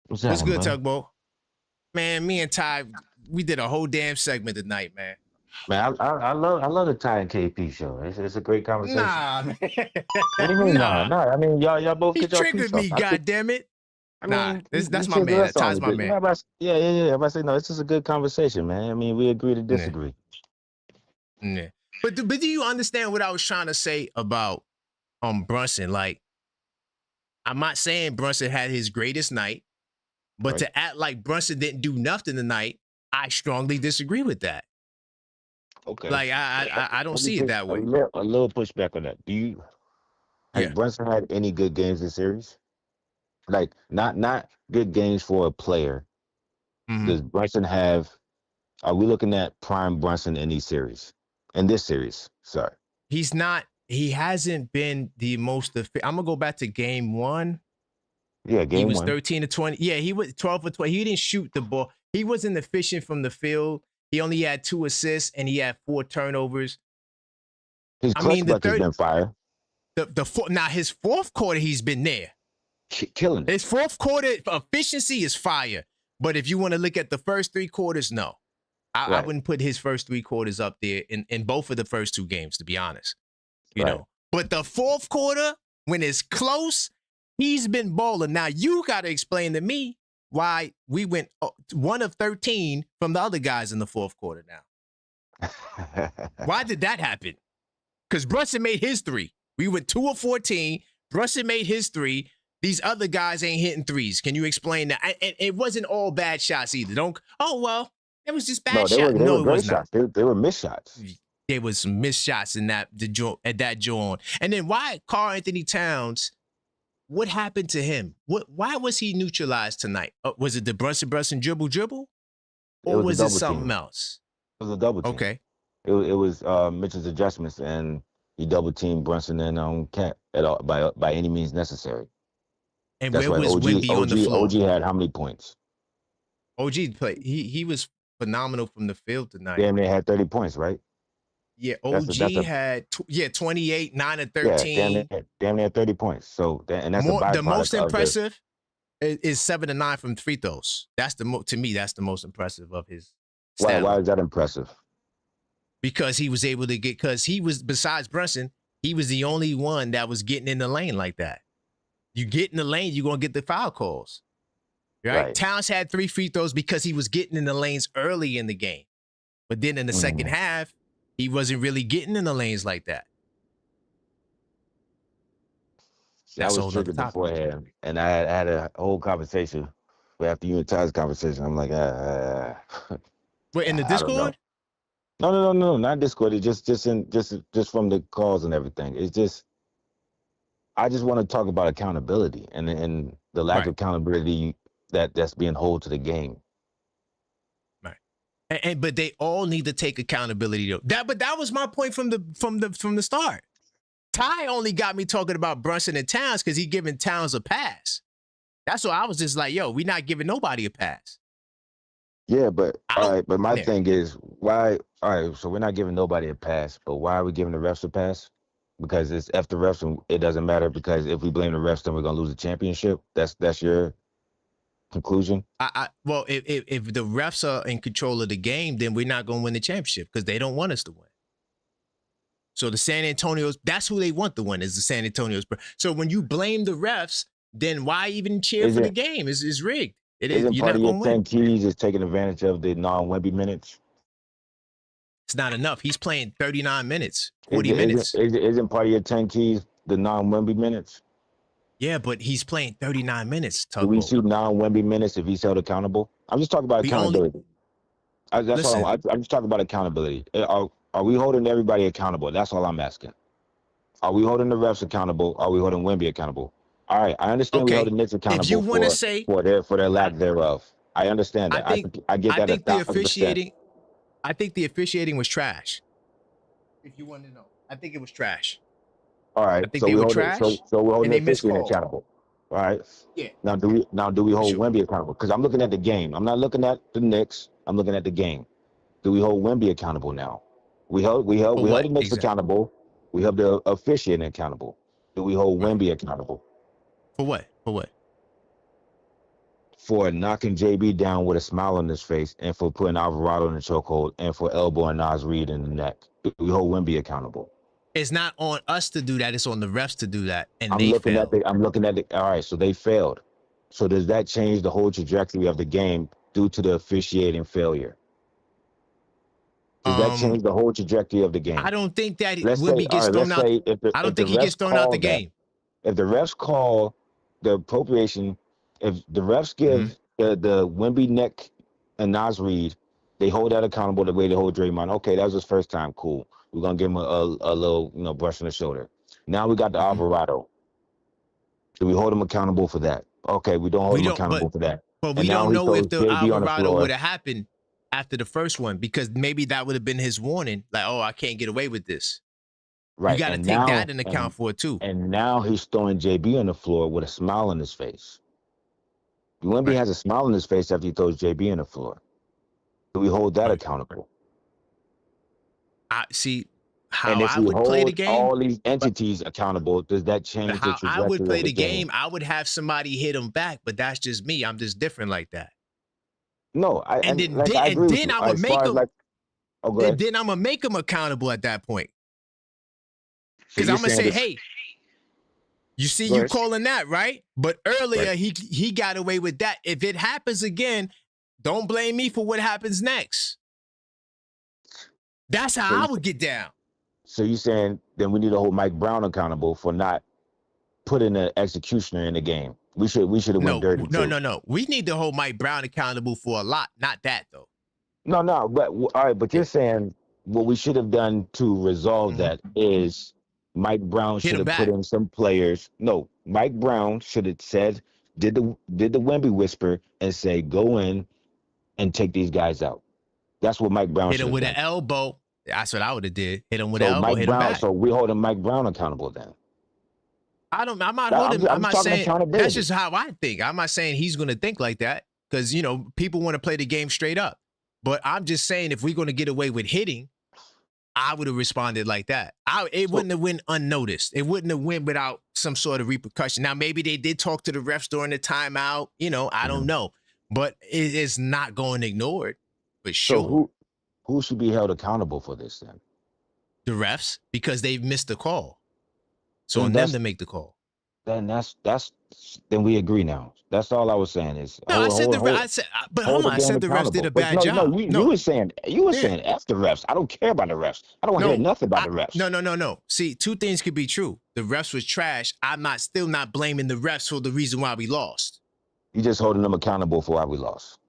What's good, Tugboat? Man, me and Ty, we did a whole damn segment tonight, man. Man, I love the Ty and KP show. It's a great conversation. Nah, man. What do you mean, nah? I mean, y'all both get your piece triggered me, goddammit. Nah, that's my man. Ty's my man. Yeah. I say no. It's just a good conversation, man. I mean, we agree to disagree. Yeah. But do you understand what I was trying to say about Brunson? Like, I'm not saying Brunson had his greatest night, but to act like Brunson didn't do nothing tonight, I strongly disagree with that. Okay. Like I don't see it that way. A little pushback on that. Do you? Has Brunson had any good games this series? Like not good games for a player. Mm-hmm. Does Brunson have? Are we looking at prime Brunson in these series? In this series, sorry. He's not. He hasn't been the most. I'm gonna go back to game 1. Yeah, game 1. He was 13 to 20. Yeah, he was 12 for 20. He didn't shoot the ball. He wasn't efficient from the field. He only had 2 assists and he had 4 turnovers. His clutch bucket's been fire. Now his fourth quarter, he's been there. Killing it. His fourth quarter efficiency is fire. But if you want to look at the first 3 quarters, no. I wouldn't put his first 3 quarters up there in both of the first 2 games, to be honest. You know. But the fourth quarter, when it's close, he's been balling. Now, you got to explain to me why we went 1 of 13 from the other guys in the fourth quarter now. Why did that happen? Because Brunson made his 3. We went 2 of 14. Brunson made his 3. These other guys ain't hitting threes. Can you explain that? And it wasn't all bad shots either. It was just bad shots. They were great shots. They were missed shots. There was some missed shots in at that joint. And then why Karl-Anthony Towns? What happened to him? Why was he neutralized tonight? Was it the Brunson dribble? Or was it something else? It was a double team. Okay. It was Mitchell's adjustments, and he double teamed Brunson and Cat by any means necessary. And that's where was Wemby on the floor? OG had how many points? OG played. He was phenomenal from the field tonight. Damn, they had 30 points, right? Yeah, OG had 28, 9 of 13. Yeah, damn near 30 points. So and that's the most impressive is 7 of 9 from free throws. That's to me, that's the most impressive of his. Why is that impressive? Because he was able to besides Brunson, he was the only one that was getting in the lane like that. You get in the lane, you're gonna get the foul calls. Right? Towns had 3 free throws because he was getting in the lanes early in the game. But then in the second half, he wasn't really getting in the lanes like that. That's all triggered beforehand. And I had a whole conversation after you and Ty's conversation. I'm like, Wait, in the Discord? No, not Discord. It's just from the calls and everything. It's just I just want to talk about accountability and the lack of accountability that's being held to the game. Right. But they all need to take accountability though. That was my point from the start. Ty only got me talking about Brunson and Towns because he giving Towns a pass. That's why I was just like, yo, we're not giving nobody a pass. Yeah, but all right, but my thing is why all right, so we're not giving nobody a pass, but why are we giving the refs a pass? Because it's F the refs and it doesn't matter because if we blame the refs, then we're gonna lose the championship. That's your conclusion? Well, if the refs are in control of the game, then we're not gonna win the championship because they don't want us to win. So the San Antonio's, that's who they want to win, is the San Antonio's. So when you blame the refs, then why even cheer for the game? It's rigged. Isn't part of your 10 keys is taking advantage of the non-Wemby minutes? It's not enough. He's playing 39 minutes, 40 minutes. Isn't part of your 10 keys the non-Wemby minutes? Yeah, but he's playing 39 minutes, Tugboat. Do we see non-Wemby minutes if he's held accountable? I'm just talking about accountability. I'm just talking about accountability. Are we holding everybody accountable? That's all I'm asking. Are we holding the refs accountable? Are we holding Wemby accountable? All right, I understand we hold the Knicks accountable if you want to say for their lack thereof. I understand that. I get that. I think the officiating was trash. If you want to know, I think it was trash. All right, I think they were trash. So we're holding the officiating accountable. All right. Yeah. Now do we hold Wemby accountable? Because I'm looking at the game. I'm not looking at the Knicks. I'm looking at the game. Do we hold Wemby accountable now? We held the Knicks accountable. We held the officiating accountable. Do we hold Wemby accountable? For what? For knocking JB down with a smile on his face and for putting Alvarado in the chokehold and for elbowing Naz Reid in the neck. Do we hold Wemby accountable? It's not on us to do that. It's on the refs to do that. And I'm looking at the. All right, so they failed. So does that change the whole trajectory of the game due to the officiating failure? Does that change the whole trajectory of the game? I don't think that Wemby gets thrown out. I don't think he gets thrown out the game. If the refs call the appropriation, if the refs give the Wemby neck and Naz Reid, they hold that accountable the way they hold Draymond. Okay, that was his first time. Cool. We're gonna give him a little, brush on the shoulder. Now we got the Alvarado. Do we hold him accountable for that? Okay, we don't hold him accountable for that. But we don't know if the Alvarado would have happened after the first one because maybe that would have been his warning. Like, oh, I can't get away with this. Right. You got to take that into account for it too. And now he's throwing JB on the floor with a smile on his face. Wemby has a smile on his face after he throws JB on the floor. Do we hold that accountable? I see how I would play the game. All these entities accountable, does that change the trajectory I would play of the game? I would have somebody hit him back, but that's just me. I'm just different like that. No, and then I agree with then you. I'm gonna As make far as him. go ahead. Then I'm gonna make him accountable at that point. So Because you're I'm gonna saying say, this, hey, you see, go you ahead. calling that right? But earlier Right. he got away with that. If it happens again, don't blame me for what happens next. That's how I would get down. So you're saying then we need to hold Mike Brown accountable for not putting an executioner in the game. We should have went dirty too. No. We need to hold Mike Brown accountable for a lot, not that though. No, but all right, but you're saying what we should have done to resolve that is Mike Brown should have put in some players. No, Mike Brown should have said, did the Wemby whisper and say, go in and take these guys out. That's what Mike Brown hit should him have with done. an elbow. That's what I would have did. Hit him with an elbow, Mike hit Brown, him back. So we holding Mike Brown accountable then. I'm not holding. I'm not saying accountability. that's just how I think. I'm not saying he's going to think like that because people want to play the game straight up. But I'm just saying if we're going to get away with hitting, I would have responded like that. It wouldn't have went unnoticed. It wouldn't have went without some sort of repercussion. Now maybe they did talk to the refs during the timeout. I don't know, but it is not going ignored. For sure. So who should be held accountable for this then? The refs, because they've missed the call. So on them to make the call. Then then we agree now. That's all I was saying is. No, I said the refs did a bad job. No, you were saying F the refs. I don't care about the refs. I don't want to hear nothing about the refs. No. See, two things could be true. The refs was trash. I'm still not blaming the refs for the reason why we lost. You just holding them accountable for why we lost.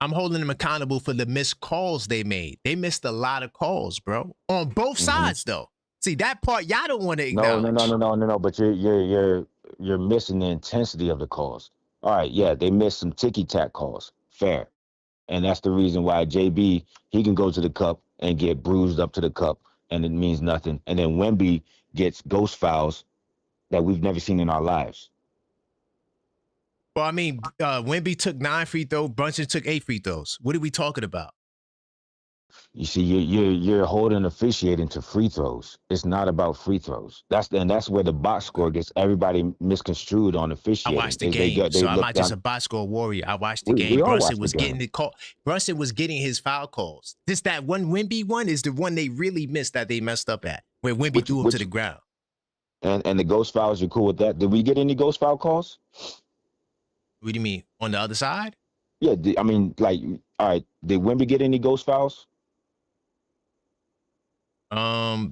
I'm holding them accountable for the missed calls they made. They missed a lot of calls, bro. On both sides, though. See, that part y'all don't want to acknowledge. No. But you're missing the intensity of the calls. All right, yeah, they missed some ticky-tack calls. Fair. And that's the reason why JB, he can go to the cup and get bruised up to the cup, and it means nothing. And then Wemby gets ghost fouls that we've never seen in our lives. Well, I mean, Wemby took 9 free throws. Brunson took 8 free throws. What are we talking about? You see, you're holding officiating to free throws. It's not about free throws. That's where the box score gets everybody misconstrued on officiating. I watched the game, so I'm not just a box score warrior. I watched the game. Brunson was getting the call. Brunson was getting his foul calls. That one Wemby one is the one they really missed that they messed up at, where Wemby threw him to the ground. And the ghost fouls, you're cool with that? Did we get any ghost foul calls? What do you mean? On the other side? Yeah, all right, did Wemby get any ghost fouls?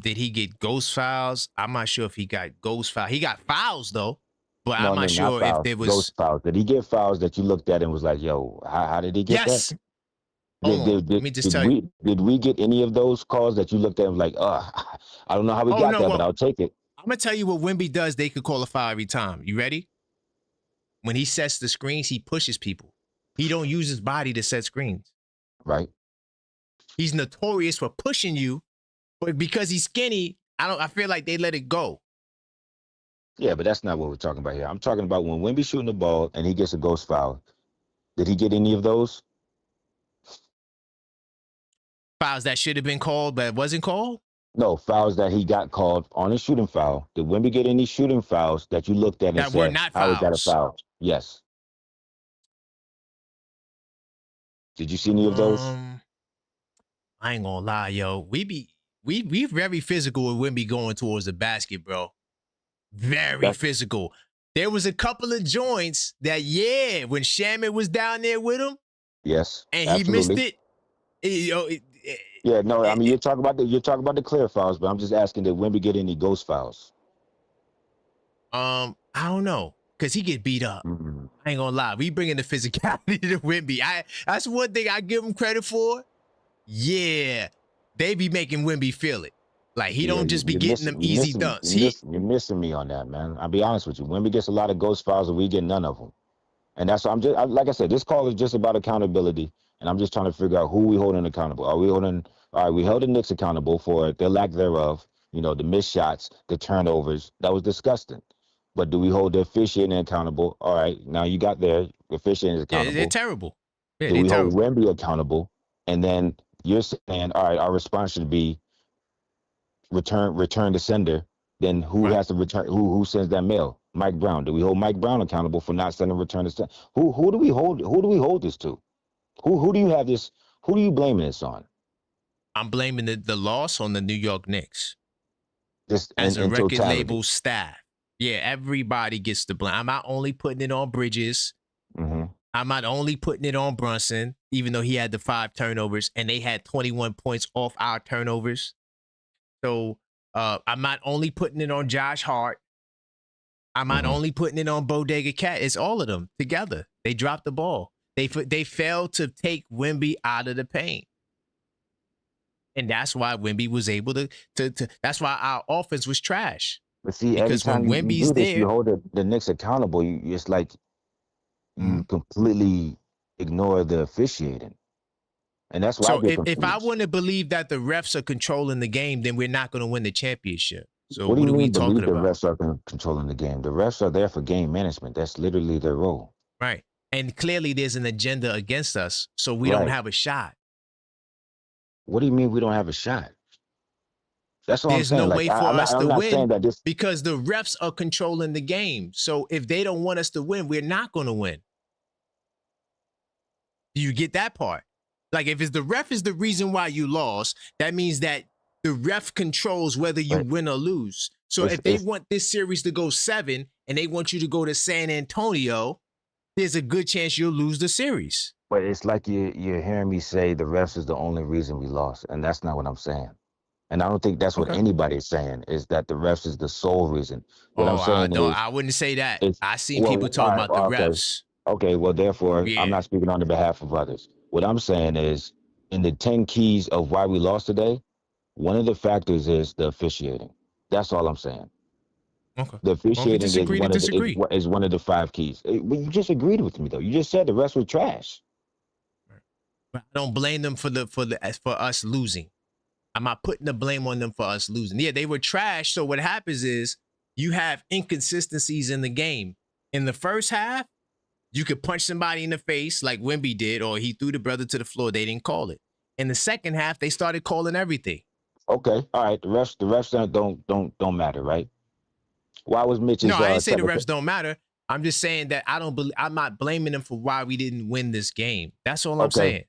Did he get ghost fouls? I'm not sure if he got ghost fouls. He got fouls though, but I'm not sure if there was ghost fouls. Did he get fouls that you looked at and was like, "Yo, how did he get that?" Let me just tell you. Did we get any of those calls that you looked at and was like, I don't know how we got that, but I'll take it. I'm gonna tell you what Wemby does. They could call a foul every time. You ready? When he sets the screens, he pushes people. He don't use his body to set screens. Right. He's notorious for pushing you. But because he's skinny, I feel like they let it go. Yeah, but that's not what we're talking about here. I'm talking about when Wemby's shooting the ball and he gets a ghost foul. Did he get any of those? Fouls that should have been called but wasn't called? No, fouls that he got called on a shooting foul. Did Wemby get any shooting fouls that you looked at and that said, were not fouls? How is that a foul? Yes. Did you see any of those? I ain't gonna lie, yo. We very physical when Wemby going towards the basket, bro. Very physical. There was a couple of joints that, when Shaman was down there with him. Yes. And absolutely. He missed it. You're talking about the clear fouls, but I'm just asking, did Wemby get any ghost fouls? I don't know. Cause he get beat up. Mm-hmm. I ain't gonna lie. We bringing the physicality to Wemby. That's one thing I give him credit for. Yeah. They be making Wemby feel it. Like he don't just be getting them easy dunks. You're missing me on that, man. I'll be honest with you. Wemby gets a lot of ghost fouls and we get none of them. And that's what like I said, this call is just about accountability. And I'm just trying to figure out who we holding accountable. We held the Knicks accountable for their lack thereof, the missed shots, the turnovers. That was disgusting. But do we hold the officiating accountable? All right, now you got there. The officiating is accountable. Yeah, they're terrible. Yeah, do we hold Wemby accountable? And then you're saying, all right, our response should be return the sender. Then who has to return? Who sends that mail? Mike Brown. Do we hold Mike Brown accountable for not sending return to sender? Who do we hold? Who do we hold this to? Who do you have this? Who do you blaming this on? I'm blaming the loss on the New York Knicks. Just as a in record totality. label staff. Yeah, everybody gets the blame. I'm not only putting it on Bridges. Mm-hmm. I'm not only putting it on Brunson, even though he had the 5 turnovers and they had 21 points off our turnovers. So I'm not only putting it on Josh Hart. I'm not only putting it on Bodega Cat. It's all of them together. They dropped the ball. They failed to take Wemby out of the paint. And that's why Wemby was able to that's why our offense was trash. But see, because every time when Wemby's you do this, there, you hold the Knicks accountable. It's like you completely ignore the officiating. And that's why so if I want to believe that the refs are controlling the game, then we're not going to win the championship. So what do you are we mean talking believe about? The refs are controlling the game? The refs are there for game management. That's literally their role. Right. And clearly there's an agenda against us, so we don't have a shot. What do you mean we don't have a shot? That's all There's I'm saying. no Like, way for us to win that because the refs are controlling the game. So if they don't want us to win, we're not going to win. Do you get that part? Like if it's the ref is the reason why you lost, that means that the ref controls whether you win or lose. So if they want this series to go 7 and they want you to go to San Antonio, there's a good chance you'll lose the series. But it's like you're hearing me say the refs is the only reason we lost, and that's not what I'm saying. And I don't think that's what anybody's saying, is that the refs is the sole reason. What I'm saying is... I wouldn't say that. I've seen people talk about the refs. Okay, well, therefore, I'm not speaking on the behalf of others. What I'm saying is, in the 10 keys of why we lost today, one of the factors is the officiating. That's all I'm saying. Okay. The officiating is one of the 5 keys. You just agreed with me, though. You just said the refs were trash. I don't blame them for us losing. I'm not putting the blame on them for us losing. Yeah, they were trash. So what happens is you have inconsistencies in the game. In the first half, you could punch somebody in the face like Wemby did, or he threw the brother to the floor. They didn't call it. In the second half, they started calling everything. Okay, all right. The refs don't matter, right? Why was Mitch's? No, I didn't say the refs don't matter. I'm just saying that I'm not blaming them for why we didn't win this game. That's all I'm saying.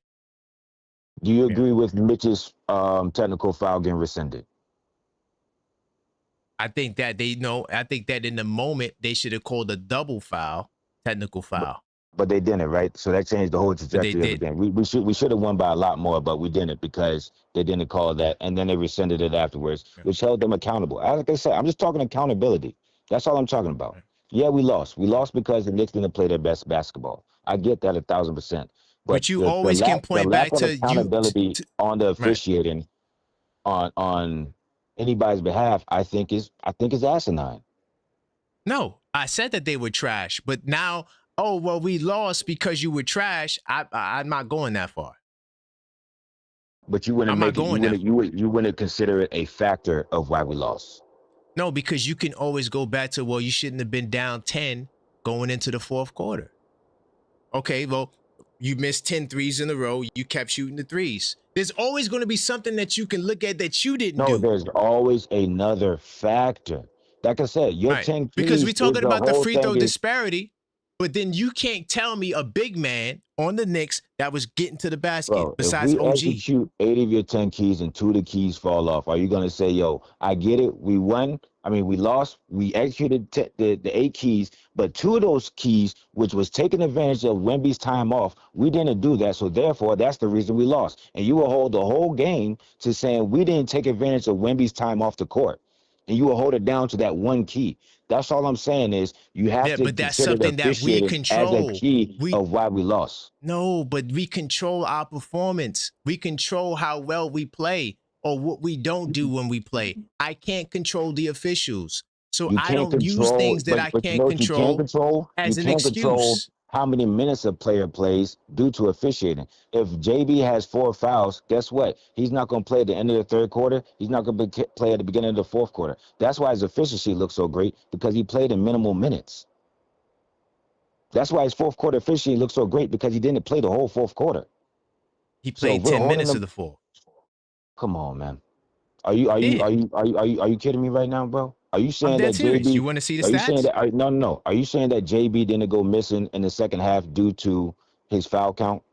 Do you agree with Mitch's technical foul getting rescinded? I think that I think that in the moment they should have called a double foul, technical foul. But they didn't, right? So that changed the whole trajectory of the game. We should have won by a lot more, but we didn't because they didn't call that, and then they rescinded it afterwards, which held them accountable. Like I said, I'm just talking accountability. That's all I'm talking about. Yeah, we lost. We lost because the Knicks didn't play their best basketball. I get that 1,000%. But you always can point back to accountability on the officiating on anybody's behalf. I think is asinine. No, I said that they were trash, but now, we lost because you were trash. I'm not going that far. But you wouldn't you wouldn't consider it a factor of why we lost. No, because you can always go back to, well, you shouldn't have been down 10 going into the fourth quarter. Okay, well, you missed 10 threes in a row. You kept shooting the threes. There's always going to be something that you can look at that you didn't do. No, there's always another factor. Like I said, your 10 keys because we're talking about the free throw disparity, but then you can't tell me a big man on the Knicks that was getting to the basket besides if we OG. Execute 8 of your 10 keys and 2 of the keys fall off, are you going to say, yo, I get it, we won? I mean, we lost, we executed the 8 keys, but 2 of those keys, which was taking advantage of Wemby's time off, we didn't do that, so therefore, that's the reason we lost. And you will hold the whole game to saying we didn't take advantage of Wemby's time off the court. And you will hold it down to that 1 key. That's all I'm saying is you have to but that's consider something the that we control. as a key of why we lost. No, but we control our performance. We control how well we play or what we don't do when we play. I can't control the officials. So I don't use things that I can't control as an excuse. How many minutes a player plays due to officiating. If JB has 4 fouls, guess what? He's not going to play at the end of the third quarter. He's not going to play at the beginning of the fourth quarter. That's why his efficiency looks so great, because he played in minimal minutes. That's why his fourth quarter efficiency looks so great, because he didn't play the whole fourth quarter. He played 10 minutes of the fourth. Come on, man. Are you kidding me right now, bro? Are you saying that serious. JB? You want to see the stats? You saying that? No. Are you saying that JB didn't go missing in the second half due to his foul count?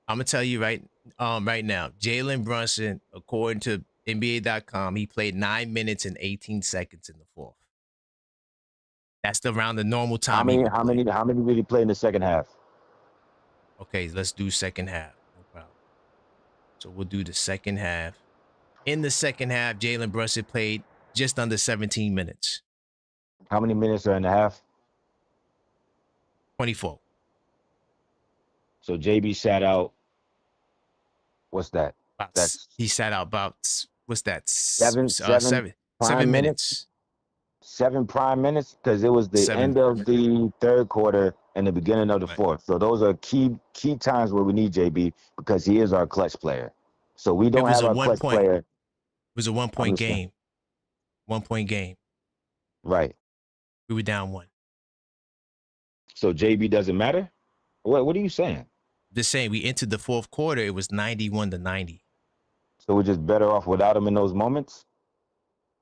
I'm gonna tell you right now. Jalen Brunson, according to NBA.com, he played 9 minutes and 18 seconds in the fourth. That's around the normal time. How many did he play in the second half? Okay, let's do second half. No problem. So we'll do the second half. In the second half, Jalen Brunson played just under 17 minutes. How many minutes are in the half? 24. So JB sat out. What's that? He sat out about, what's that? Seven minutes. 7 prime minutes, because it was the end of the third quarter and the beginning of the fourth. So those are key times where we need JB, because he is our clutch player. So we don't have our clutch player. It was a 1 point game. 1 point game. Right. We were down 1. So JB doesn't matter? What are you saying? Just saying, we entered the fourth quarter, it was 91-90. So we're just better off without him in those moments?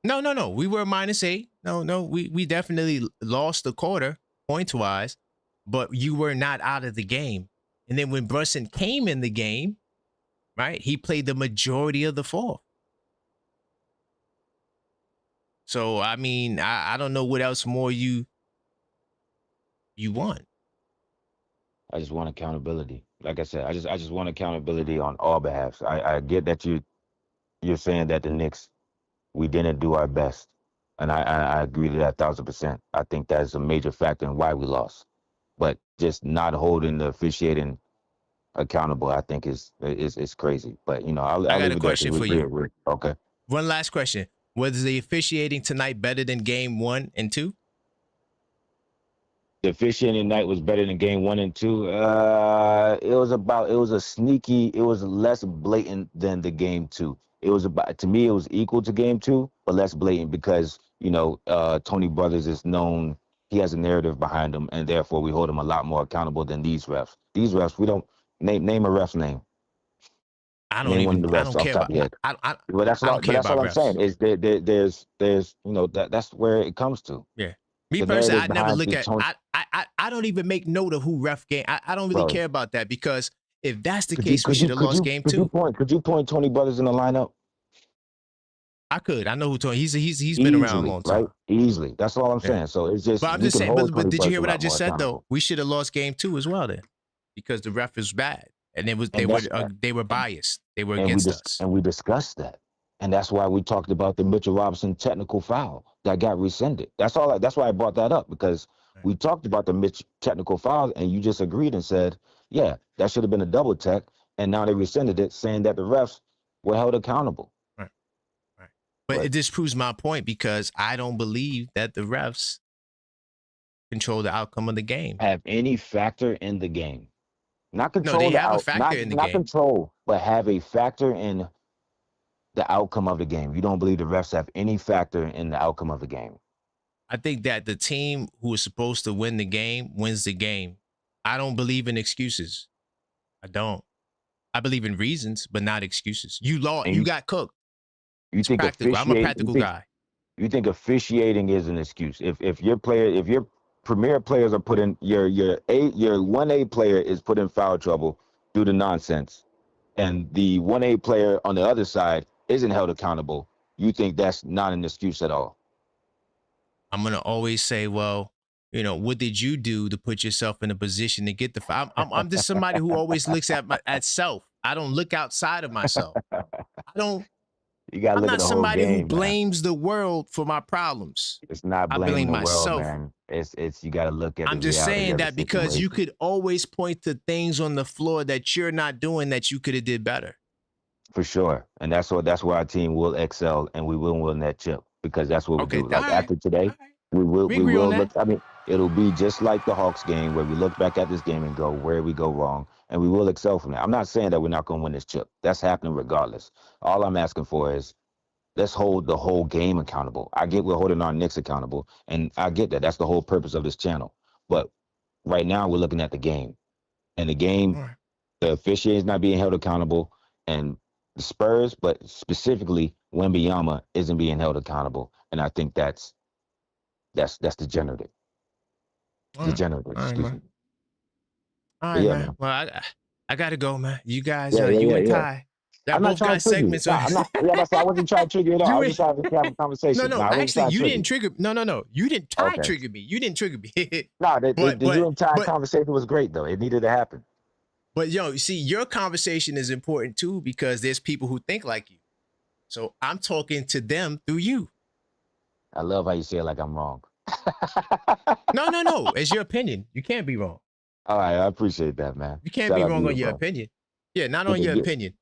No. We were -8. No. We definitely lost the quarter points-wise, but you were not out of the game. And then when Brunson came in the game, right, he played the majority of the fourth. So, I mean, I don't know what else more you want. I just want accountability. Like I said, I just want accountability on all behalves. I get that you're saying that the Knicks, we didn't do our best, and I agree to that 1,000%. I think that's a major factor in why we lost. But just not holding the officiating accountable, I think is crazy. But I'll I got leave a it question for you. Okay. One last question: was the officiating tonight better than game 1 and 2? The officiating night was better than game 1 and 2. It was less blatant than the game 2. To me, it was equal to game 2, but less blatant because, Tony Brothers is known, he has a narrative behind him, and therefore we hold him a lot more accountable than these refs. These refs, we don't name a ref's name. I don't care about refs. But that's all I'm saying is there's that's where it comes to. Yeah. Me personally, I never look at. I don't even make note of who ref game. I don't really care about that, because if that's the case, we should have lost game 2. Could you point Tony Brothers in the lineup? I could. I know who Tony. He's been around a long time. Right? Easily. That's all I'm saying. So it's just. But I'm just saying. But did you hear what I just said though? We should have lost game 2 as well then, because the ref is bad, and they were biased. They were against us, and we discussed that. And that's why we talked about the Mitchell Robinson technical foul that got rescinded. That's why I brought that up, because we talked about the Mitch technical foul, and you just agreed and said, yeah, that should have been a double tech. And now they rescinded it, saying that the refs were held accountable. Right. But it just proves my point, because I don't believe that the refs control the outcome of the game. Have any factor in the game. Not control. No, they have a factor in the game. Not control, but have a factor in the outcome of the game. You don't believe the refs have any factor in the outcome of the game? I think that the team who is supposed to win the game wins the game. I don't believe in excuses. I don't. I believe in reasons, but not excuses. You lost. You got cooked. You think practical. I'm a practical guy. You think officiating is an excuse? If your premier players are put in, your 1A player is put in foul trouble due to nonsense, and the 1A player on the other side isn't held accountable, you think that's not an excuse at all? I'm going to always say, well, what did you do to put yourself in a position to get the foul? I'm just somebody who always looks at self. I don't look outside of myself. I'm not somebody who blames the world for my problems. It's not blaming the world, man. It's you got to look at. I'm just saying that because you could always point to things on the floor that you're not doing that you could have did better. For sure, and that's where our team will excel, and we will win that chip, because that's what we do. Like after today, we will look. I mean, it'll be just like the Hawks game, where we look back at this game and go, where did we go wrong, and we will excel from that. I'm not saying that we're not going to win this chip. That's happening regardless. All I'm asking for is, let's hold the whole game accountable. I get we're holding our Knicks accountable, and I get that. That's the whole purpose of this channel. But right now, we're looking at the game, and the game, the officiating is not being held accountable, and the Spurs, but specifically Wembanyama, isn't being held accountable, and I think that's degenerative. Degenerative. All right, man. Well, I gotta go, man. You guys, Yeah, you and yeah. Ty. Y'all I'm not both trying got to trigger you. segments No, on. I'm not. Yeah, that's why I wasn't trying to trigger you at all. I was You just having a conversation. no. I wasn't Actually, trying to you trigger didn't trigger. No. You didn't. you. Ty Okay. trigger me. You didn't trigger me. No, the you and Ty but conversation was great though. It needed to happen. But yo, you see, your conversation is important too because there's people who think like you. So I'm talking to them through you. I love how you say it like I'm wrong. No. It's your opinion. You can't be wrong. All right, I appreciate that, man. You can't Shout be out to wrong you, on your bro. opinion. Yeah, not Get on the- your get- opinion.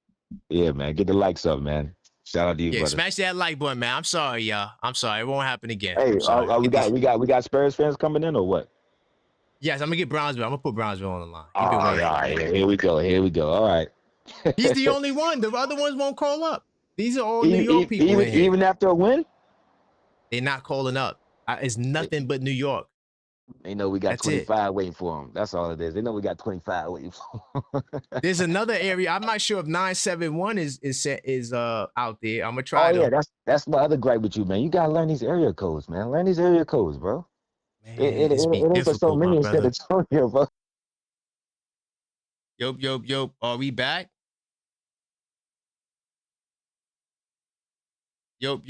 Yeah, man. Get the likes up, man. Shout out to you, Yeah, brother. smash that like button, man. I'm sorry, y'all. I'm sorry. It won't happen again. Hey, I'm sorry. we got Spurs fans coming in or what? Yes, I'm gonna get Brownsville. I'm gonna put Brownsville on the line. All right. Here we go. All right. He's the only one. The other ones won't call up. These are all New York people in here. Even after a win? They're not calling up. It's nothing but New York. They know we got That's 25 waiting for them. That's all it is. They know we got 25 waiting for them. There's another area. I'm not sure if 971 is out there. I'm gonna try. Oh yeah, that's my other gripe with you, man. You gotta learn these area codes, man. Learn these area codes, bro. Man, It ain't for so many instead of Antonio, bro. Yo. Are we back? Yo.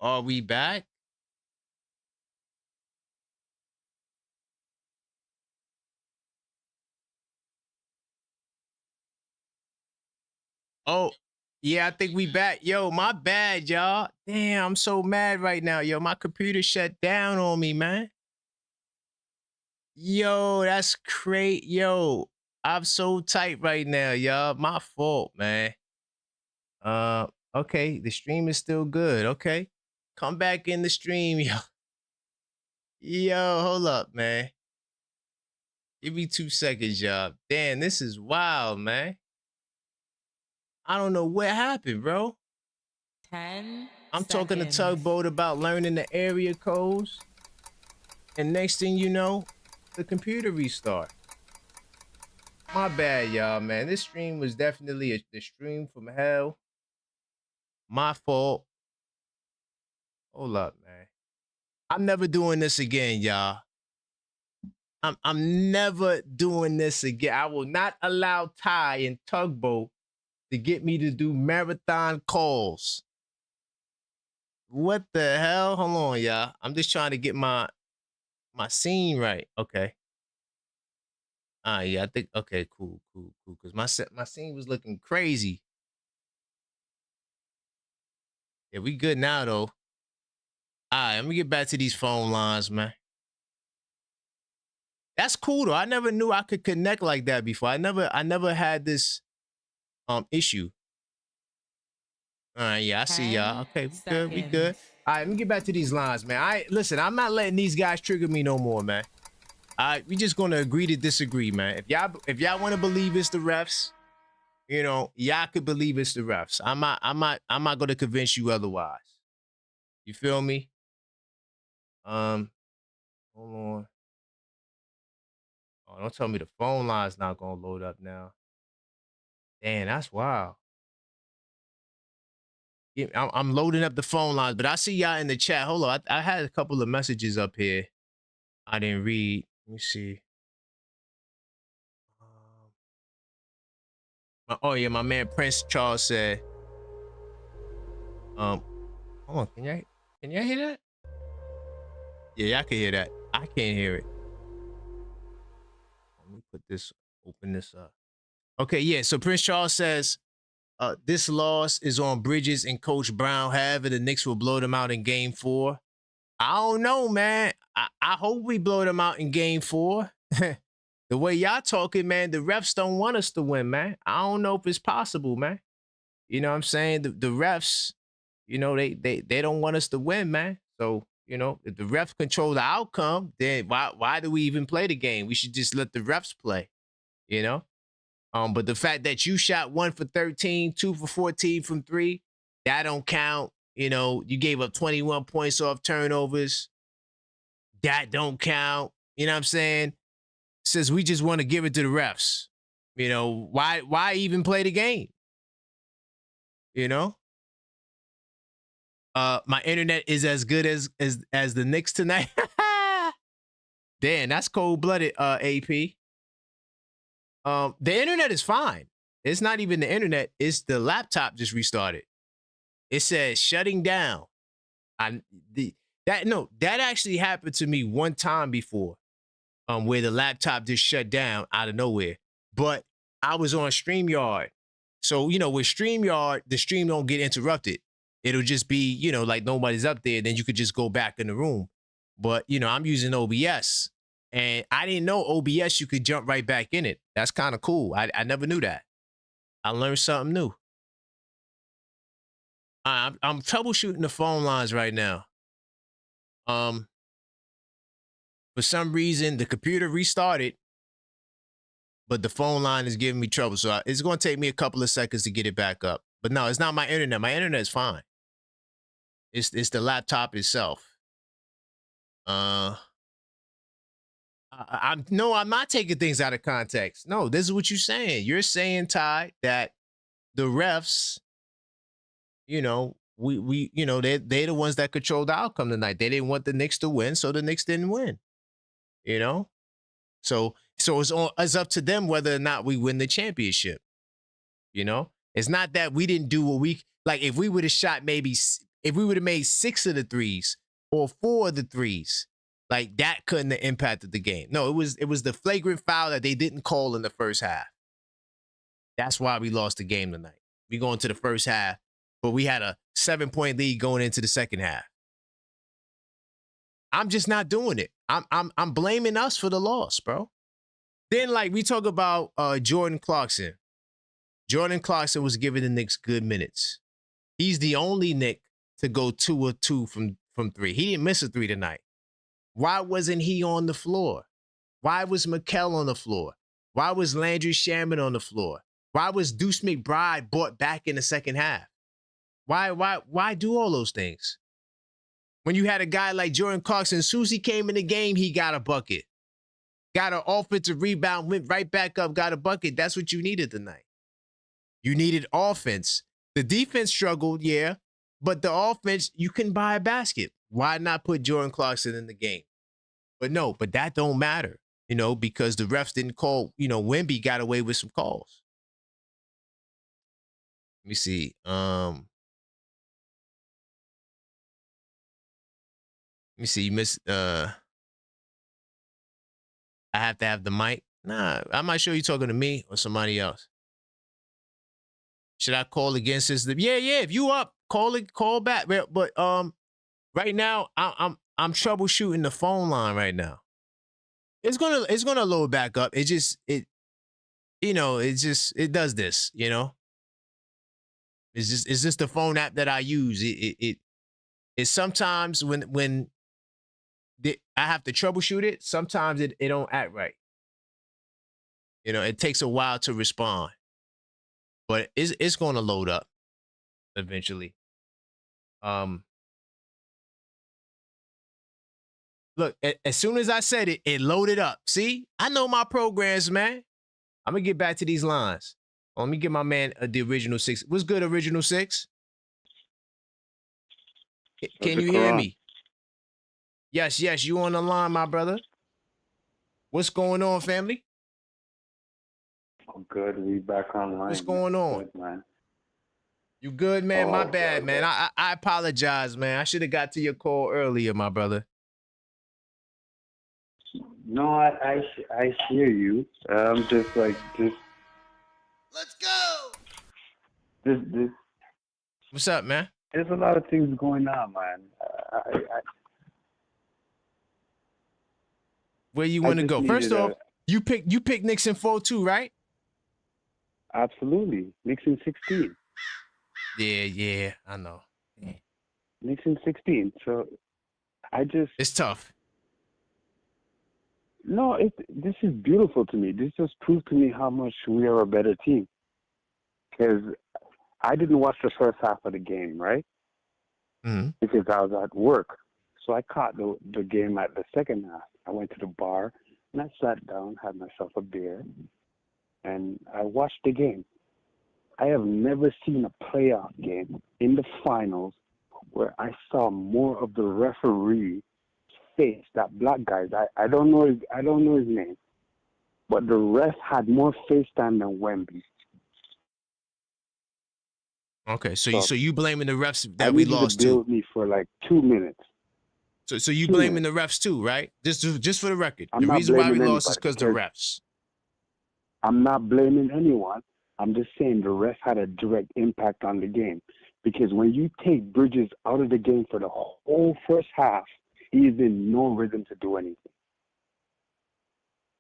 Are we back? Oh, yeah, I think we back. Yo, my bad, y'all. Damn, I'm so mad right now. Yo, my computer shut down on me, man. Yo, that's great. Yo, I'm so tight right now, y'all. My fault, man. Okay, the stream is still good. Okay. Come back in the stream, yo. Yo, hold up, man. Give me 2 seconds, y'all. Damn, this is wild, man. I don't know what happened, bro. 10 I'm talking to Tugboat about learning the area codes. And next thing you know, the computer restart. My bad, y'all, man. This stream was definitely the stream from hell. My fault. Hold up, man. I'm never doing this again, y'all. I'm never doing this again. I will not allow Ty and Tugboat to get me to do marathon calls. What the hell? Hold on, y'all. I'm just trying to get my scene right. Okay. Yeah, I think okay, cool. Cause my scene was looking crazy. Yeah, we good now though. All right, let me get back to these phone lines, man. That's cool though. I never knew I could connect like that before. I never had this issue. All right, yeah, I see y'all. Okay, we good. All right, let me get back to these lines, man. Listen, I'm not letting these guys trigger me no more, man. All right, we just gonna agree to disagree, man. If y'all want to believe it's the refs, you know, y'all could believe it's the refs. I'm not gonna convince you otherwise. You feel me? Hold on. Oh, don't tell me the phone line's not gonna load up now. Damn, that's wild. Yeah, I'm loading up the phone lines, but I see y'all in the chat. Hold on, I had a couple of messages up here I didn't read. Let me see. Oh yeah, my man Prince Charles said. Hold on, can y'all hear that? Yeah, y'all can hear that. I can't hear it. Let me open this up. Okay, yeah. So Prince Charles says, this loss is on Bridges and Coach Brown. However, the Knicks will blow them out in Game 4. I don't know, man. I hope we blow them out in Game 4. The way y'all talking, man, the refs don't want us to win, man. I don't know if it's possible, man. You know what I'm saying? The refs, you know, they don't want us to win, man. So, you know, if the refs control the outcome, then why do we even play the game? We should just let the refs play, you know? But the fact that you shot 1 for 13, 2 for 14 from 3, that don't count. You know, you gave up 21 points off turnovers. That don't count. You know what I'm saying? Says we just want to give it to the refs. You know, why even play the game? You know? My internet is as good as the Knicks tonight. Damn, that's cold-blooded, AP. The internet is fine. It's not even the internet. It's the laptop just restarted. It says shutting down. That actually happened to me one time before, where the laptop just shut down out of nowhere. But I was on StreamYard. So, you know, with StreamYard, the stream don't get interrupted. It'll just be, you know, like nobody's up there. Then you could just go back in the room. But, you know, I'm using OBS. And I didn't know OBS, you could jump right back in it. That's kind of cool. I never knew that. I learned something new. I'm troubleshooting the phone lines right now. For some reason, the computer restarted, but the phone line is giving me trouble. So it's going to take me a couple of seconds to get it back up. But no, it's not my internet. My internet is fine. It's the laptop itself. I'm not taking things out of context. No, this is what you're saying. You're saying, Ty, that the refs, you know, we you know, they're the ones that controlled the outcome tonight. They didn't want the Knicks to win, so the Knicks didn't win. You know? So it's up to them whether or not we win the championship. You know? It's not that we didn't do what we like. If we would have shot if we would have made 6 of the threes or 4 of the threes, like that couldn't have impacted the game. No, it was the flagrant foul that they didn't call in the first half. That's why we lost the game tonight. We go into the first half, but we had a 7-point lead going into the second half. I'm just not doing it. I'm blaming us for the loss, bro. Then, like, we talk about Jordan Clarkson. Jordan Clarkson was giving the Knicks good minutes. He's the only Knick to go 2 or 2 from 3. He didn't miss a 3 tonight. Why wasn't he on the floor? Why was Mikal on the floor? Why was Landry Shaman on the floor? Why was Deuce McBride brought back in the second half? Why do all those things? When you had a guy like Jordan Clarkson, as soon as he came in the game, he got a bucket. Got an offensive rebound, went right back up, got a bucket. That's what you needed tonight. You needed offense. The defense struggled, yeah, but the offense, you can buy a basket. Why not put Jordan Clarkson in the game? But no, but that don't matter, you know, because the refs didn't call, you know, Wemby got away with some calls. Let me see. Let me see. You missed. I have to have the mic. Nah, I'm not sure you're talking to me or somebody else. Should I call against this? Yeah. If you up, call back. But right now I'm troubleshooting the phone line right now. It's gonna load back up. It does this. You know, it's just the phone app that I use. It's sometimes when I have to troubleshoot it, sometimes it don't act right. You know, it takes a while to respond, but it's going to load up eventually. Look, as soon as I said it, it loaded up. See, I know my programs, man. I'm gonna get back to these lines. Let me get my man the original 6. What's good, original 6? Can you hear me? Yes, you on the line, my brother. What's going on, family? Oh, good. We back online. What's going on? Good, man. You good, man? My bad, man. I apologize, man. I should have got to your call earlier, my brother. No, I hear you. I'm just like, let's go. This. What's up, man? There's a lot of things going on, man. Where you want to go? First off, you pick Knicks in 4-2, right? Absolutely. Knicks in 16. Yeah, I know. Knicks in 16. So it's tough. No, this is beautiful to me. This just proves to me how much we are a better team. Because I didn't watch the first half of the game, right? Mm-hmm. Because I was at work. So I caught the game at the second half. I went to the bar and I sat down, had myself a beer, and I watched the game. I have never seen a playoff game in the finals where I saw more of the referee face, that black guy. I don't know his name. but the refs had more face time than Wemby. Okay, so you blaming the refs that I we need you lost to deal too? with me for like 2 minutes. So you blaming the refs too, right? Just for the record, I'm the not reason why we blaming lost is anybody because the refs. I'm not blaming anyone. I'm just saying the refs had a direct impact on the game. Because when you take Bridges out of the game for the whole first half, he is in no rhythm to do anything.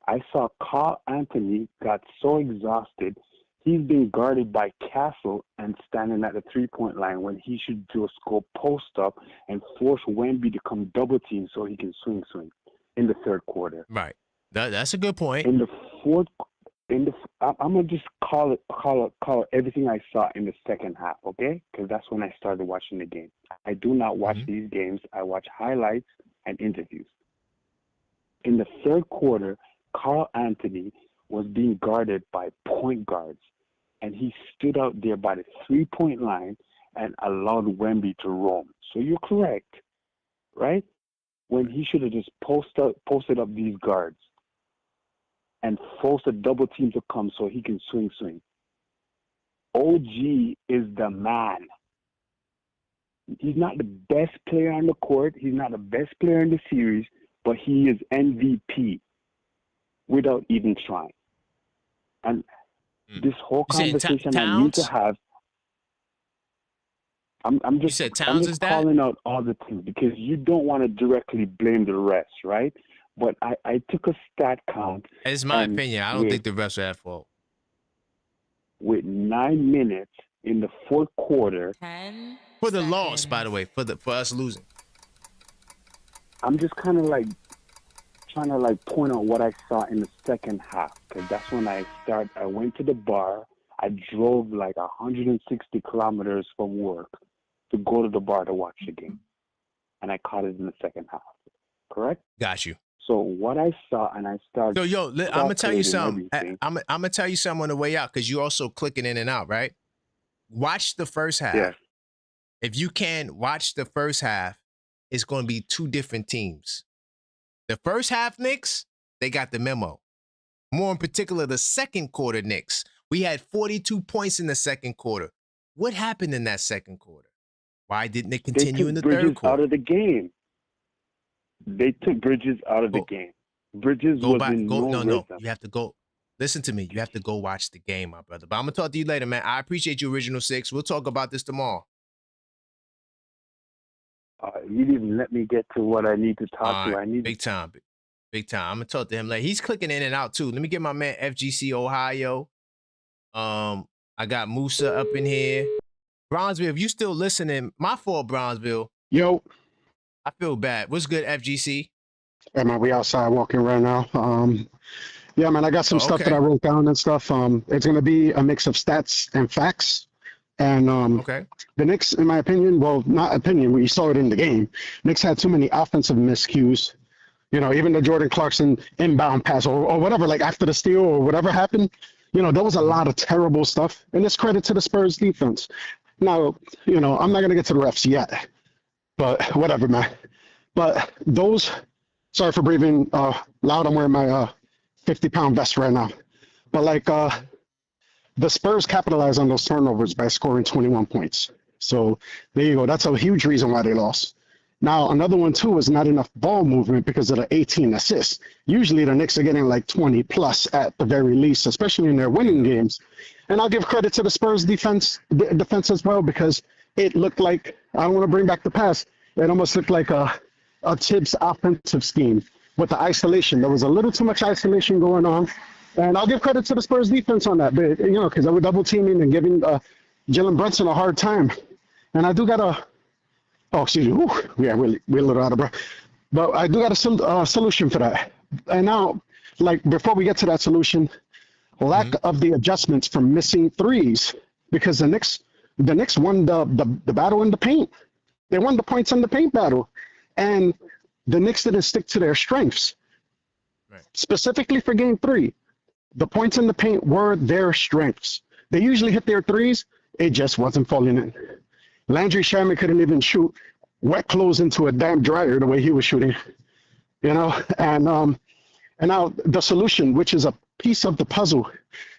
I saw Carl Anthony got so exhausted, he's been guarded by Castle and standing at the three-point line when he should just go post up and force Wemby to come double team so he can swing in the third quarter. Right. That's a good point. In the fourth, I'm gonna just call it everything I saw in the second half, okay? Because that's when I started watching the game. I do not watch these games. I watch highlights and interviews. In the third quarter, Carl Anthony was being guarded by point guards, and he stood out there by the three-point line and allowed Wemby to roam. So you're correct, right? When he should have just posted up these guards and forced a double team to come so he can swing. OG is the man. He's not the best player on the court. He's not the best player in the series, but he is MVP without even trying. And this whole conversation I need to have, I'm just calling out all the things because you don't want to directly blame the refs, right? But I took a stat count. It's my opinion. I don't think the refs are at fault. With 9 minutes in the fourth quarter. 10 for the seconds. loss, by the way, for us losing. I'm just kind of like trying to like point out what I saw in the second half because that's when I went to the bar. I drove like 160 kilometers from work to go to the bar to watch the game, and I caught it in the second half. Correct? Got you. So what I saw, and I started. I'm gonna tell you something. I'm gonna tell you something on the way out because you also clicking in and out, right? Watch the first half. Yeah. If you can watch the first half, it's going to be two different teams. The first half Knicks, they got the memo. More in particular, the second quarter Knicks. We had 42 points in the second quarter. What happened in that second quarter? Why didn't it continue in the third quarter? Out of the game. They took Bridges out of the game. Bridges was in no rhythm. You have to go. Listen to me. You have to go watch the game, my brother. But I'm going to talk to you later, man. I appreciate you, Original Six. We'll talk about this tomorrow. You didn't even let me get to what I need to talk to. Big time. I'm going to talk to him later. He's clicking in and out, too. Let me get my man FGC Ohio. I got Musa up in here. Bronzeville, if you still listening, my fault, Bronzeville. Yo. I feel bad. What's good, FGC? Hey, man, we outside walking right now. Yeah, man, I got some stuff that I wrote down and stuff. It's going to be a mix of stats and facts. And the Knicks, in my opinion, well, not opinion, we saw it in the game. Knicks had too many offensive miscues. You know, even the Jordan Clarkson inbound pass or whatever, like after the steal or whatever happened, you know, there was a lot of terrible stuff. And it's credit to the Spurs defense. Now, you know, I'm not going to get to the refs yet. But whatever, man. But those, sorry for breathing loud. I'm wearing my 50-pound vest right now. But like the Spurs capitalized on those turnovers by scoring 21 points. So there you go. That's a huge reason why they lost. Now, another one, too, is not enough ball movement because of the 18 assists. Usually the Knicks are getting like 20 plus at the very least, especially in their winning games. And I'll give credit to the Spurs defense as well because it looked like, I don't want to bring back the past, it almost looked like a Tibbs offensive scheme with the isolation. There was a little too much isolation going on. And I'll give credit to the Spurs defense on that, but, you know, because they were double teaming and giving Jalen Brunson a hard time. And I do got we're a little out of breath. But I do got a solution for that. And now, like, before we get to that solution, lack of the adjustments from missing threes, because the Knicks won the battle in the paint. They won the points in the paint battle. And the Knicks didn't stick to their strengths. Right. Specifically for game 3, the points in the paint were their strengths. They usually hit their threes. It just wasn't falling in. Landry Shamet couldn't even shoot wet clothes into a damn dryer the way he was shooting, you know. And now the solution, which is a piece of the puzzle,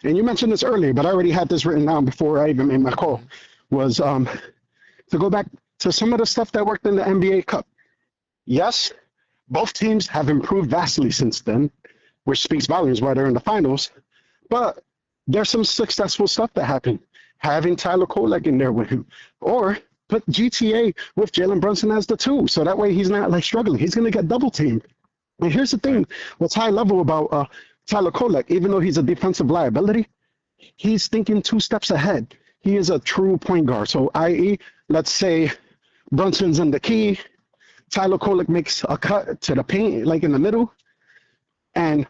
and you mentioned this earlier, but I already had this written down before I even made my call, was to go back to some of the stuff that worked in the NBA Cup. Yes, both teams have improved vastly since then, which speaks volumes why they're in the finals. But there's some successful stuff that happened. Having Tyler Kolek in there with him, or put GTA with Jalen Brunson as the 2, so that way he's not like struggling. He's going to get double teamed. And here's the thing: what's high level about Tyler Kolek? Even though he's a defensive liability, he's thinking 2 steps ahead. He is a true point guard. So, i.e., let's say Brunson's in the key, Tyler Kolek makes a cut to the paint, like in the middle, and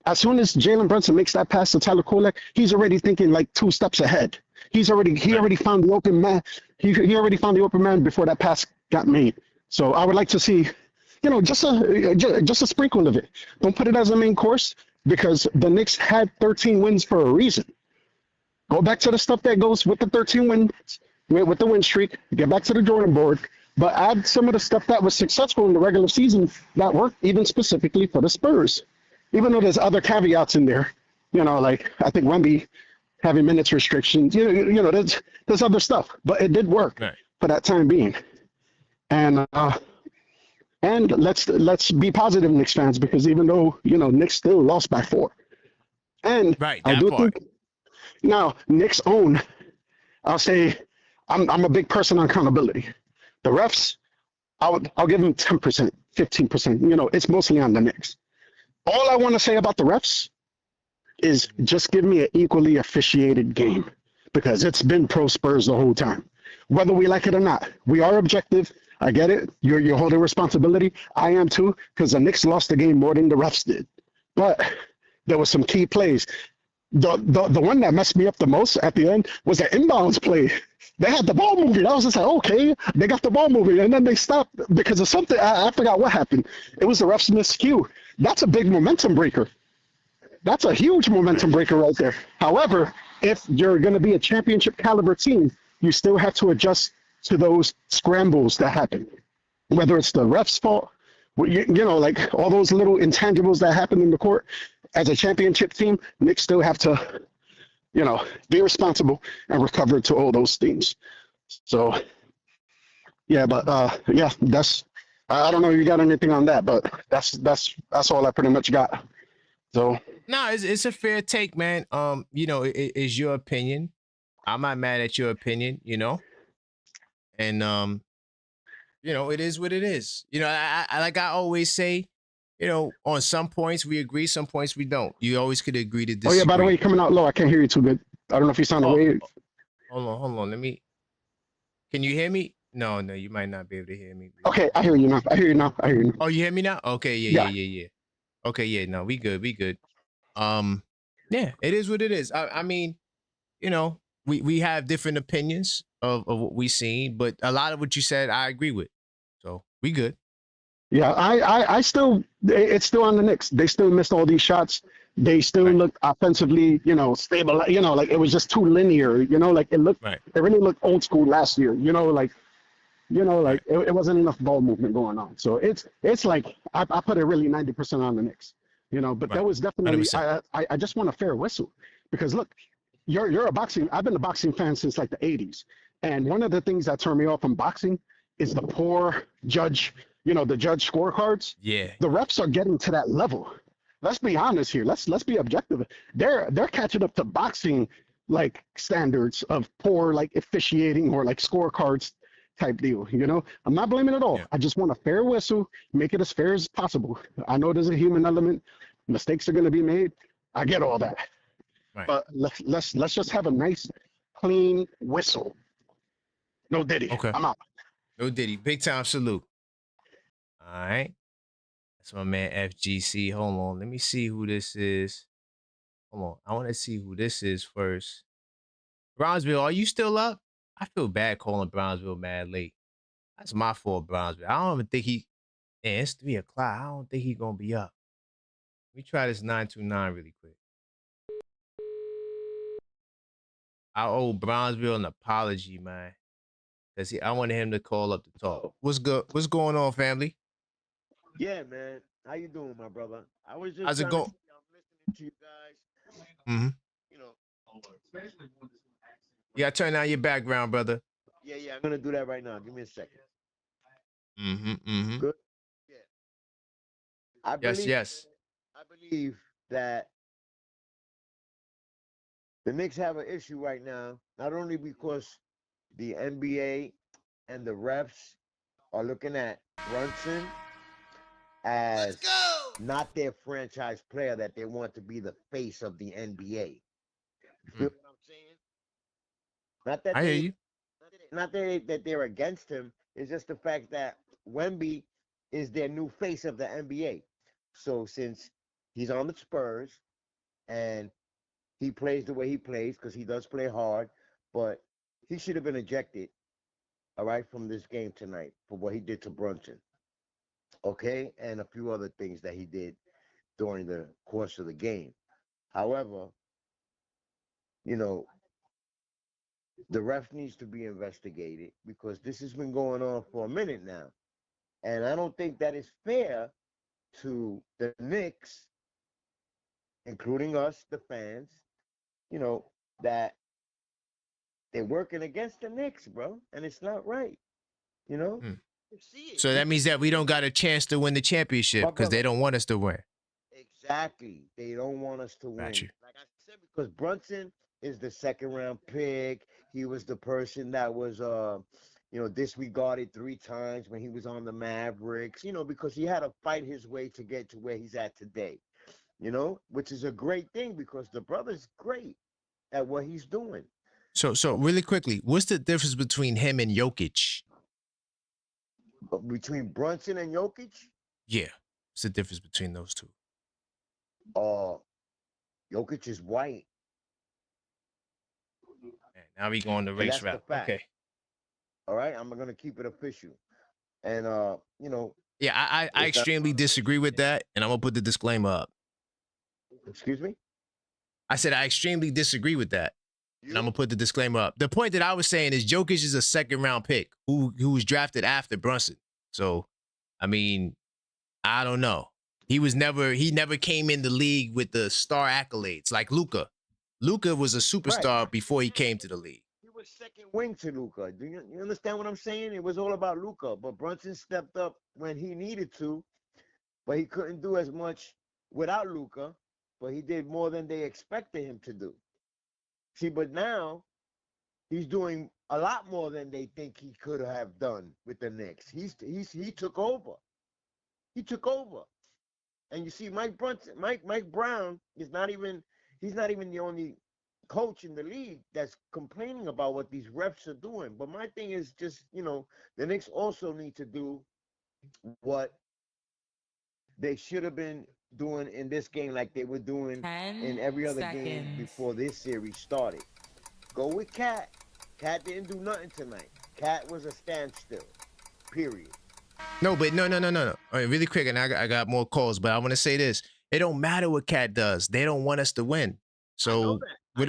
as soon as Jalen Brunson makes that pass to Tyler Kolek, he's already thinking like 2 steps ahead. He already found the open man. He already found the open man before that pass got made. So I would like to see, just a sprinkle of it. Don't put it as a main course, because the Knicks had 13 wins for a reason. Go back to the stuff that goes with the 13 wins, with the win streak. Get back to the Jordan board, but add some of the stuff that was successful in the regular season that worked even specifically for the Spurs. Even though there's other caveats in there, like I think Wemby having minutes restrictions, there's other stuff, but it did work for that time being. And let's be positive, Knicks fans, because even though Knicks still lost by 4, and I do think now Knicks own. I'll say I'm a big person on accountability. The refs, I'll give them 10%, 15%. It's mostly on the Knicks. All I want to say about the refs is just give me an equally officiated game, because it's been pro Spurs the whole time. Whether we like it or not, we are objective. I get it. You're holding responsibility. I am too, because the Knicks lost the game more than the refs did. But there were some key plays. The one that messed me up the most at the end was the inbounds play. They had the ball moving. I was just like, okay, they got the ball moving, and then they stopped because of something. I forgot what happened. It was the refs miscue. That's a big momentum breaker. That's a huge momentum breaker right there. However, if you're going to be a championship caliber team, you still have to adjust to those scrambles that happen. Whether it's the refs' fault, like all those little intangibles that happen in the court. As a championship team, Knicks still have to, be responsible and recover to all those things. So, yeah, but that's. I don't know if you got anything on that, but that's all I pretty much got. So no, it's a fair take, man. It's your opinion. I'm not mad at your opinion, and it is what it is. I like I always say, on some points we agree, some points we don't. You always could agree to disagree. Oh yeah, by the way, you're coming out low. I can't hear you too good. I don't know if you sound away. Hold on. Can you hear me? No, you might not be able to hear me. Okay, I hear you now. Oh, you hear me now? Okay, yeah. Okay, yeah, no, we good. Yeah, it is what it is. I mean, we have different opinions of what we seen, but a lot of what you said, I agree with. So we good. Yeah, I still, it's still on the Knicks. They still missed all these shots. They still looked offensively, stable. Like it was just too linear. Like it looked, it really looked old school last year. It wasn't enough ball movement going on. So it's like I put it really 90% on the Knicks. But that was definitely I just want a fair whistle, because look, you're a boxing. I've been a boxing fan since like the 80s, and one of the things that turned me off from boxing is the poor judge. The judge scorecards. Yeah, the refs are getting to that level. Let's be honest here. Let's be objective. They're catching up to boxing like standards of poor like officiating or like scorecards type deal. I'm not blaming it all. I just want a fair whistle, make it as fair as possible. I know there's a human element. Mistakes are going to be made. I get all that. But let's just have a nice, clean whistle. No Diddy. Okay. I'm out. No Diddy. Big time salute. All right. That's my man FGC. Hold on. Let me see who this is. Hold on. I want to see who this is first. Brownsville, are you still up? I feel bad calling Brownsville mad late. That's my fault, Brownsville. I don't even think it's 3 o'clock. I don't think he's going to be up. Let me try this 929 really quick. I owe Brownsville an apology, man. Because I wanted him to call up to talk. What's good? What's going on, family? Yeah, man. How you doing, my brother? I was just How's it going? to you guys. Mm-hmm. You know. You gotta turn down your background, brother. Yeah, I'm gonna do that right now. Give me a second. Mm-hmm. Good. Yeah. I believe that the Knicks have an issue right now, not only because the NBA and the refs are looking at Brunson as not their franchise player that they want to be the face of the NBA. You feel what I'm saying? Not that I hear you. Not that they're against him. It's just the fact that Wemby is their new face of the NBA. So since he's on the Spurs and he plays the way he plays, because he does play hard, but he should have been ejected, all right, from this game tonight for what he did to Brunson. Okay, and a few other things that he did during the course of the game. However, you know, the ref needs to be investigated because this has been going on for a minute now. And I don't think that is fair to the Knicks, including us, the fans, you know, that they're working against the Knicks, bro. And it's not right, you know? So that means that we don't got a chance to win the championship because they don't want us to win. Exactly. They don't want us to win. Like I said, because Brunson is the second round pick. He was the person that was disregarded 3 times when he was on the Mavericks, because he had to fight his way to get to where he's at today, which is a great thing because the brother's great at what he's doing. So really quickly, what's the difference between him and Jokic? Between Brunson and Jokic? Yeah. What's the difference between those two? Jokic is white. Man, now we going to race route. Okay. All right, I'm gonna keep it official. And yeah, I extremely disagree with that, and I'm gonna put the disclaimer up. Excuse me? I said I extremely disagree with that. And I'm gonna put the disclaimer up. The point that I was saying is Jokic is a second round pick who was drafted after Brunson. So, I mean, I don't know. He never came in the league with the star accolades like Luka. Luka was a superstar before he came to the league. He was second wing to Luka. Do you understand what I'm saying? It was all about Luka, but Brunson stepped up when he needed to, but he couldn't do as much without Luka, but he did more than they expected him to do. See, but now he's doing a lot more than they think he could have done with the Knicks. He took over. He took over. And you see, Mike Brown is not even the only coach in the league that's complaining about what these refs are doing. But my thing is just, the Knicks also need to do what they should have been doing in this game like they were doing in every other game before this series started. Go with Cat. Cat didn't do nothing tonight. Cat was a standstill, period. No, but no. All right, really quick, and I got more calls, but I want to say this. It don't matter what Cat does. They don't want us to win. So I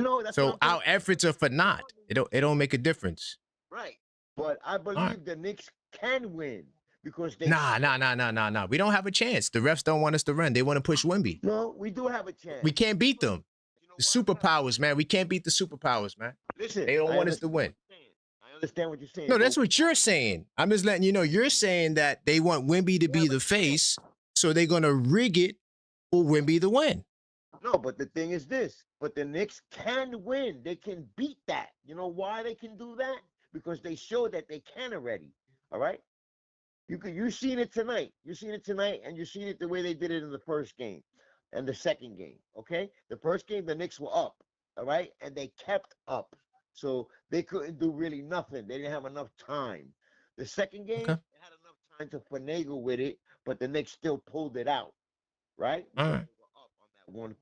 know that's so our efforts are for naught. It don't make a difference. Right. But I believe the Knicks can win because they Nah. We don't have a chance. The refs don't want us to run. They want to push Wemby. No, we do have a chance. We can't beat them. The superpowers, man. We can't beat the superpowers, man. Listen, they don't want us to win. I understand what you're saying. No, that's what you're saying. I'm just letting you know. You're saying that they want Wemby to be the face, so they're gonna rig it for Wemby to win. No, but the thing is this. But the Knicks can win. They can beat that. You know why they can do that? Because they showed that they can already. All right? You've seen it tonight. You've seen it tonight, and you've seen it the way they did it in the first game and the second game. Okay? The first game, the Knicks were up. All right? And they kept up. So they couldn't do really nothing. They didn't have enough time. The second game, they had enough time to finagle with it, but the Knicks still pulled it out. Right? All right. They were up on that 1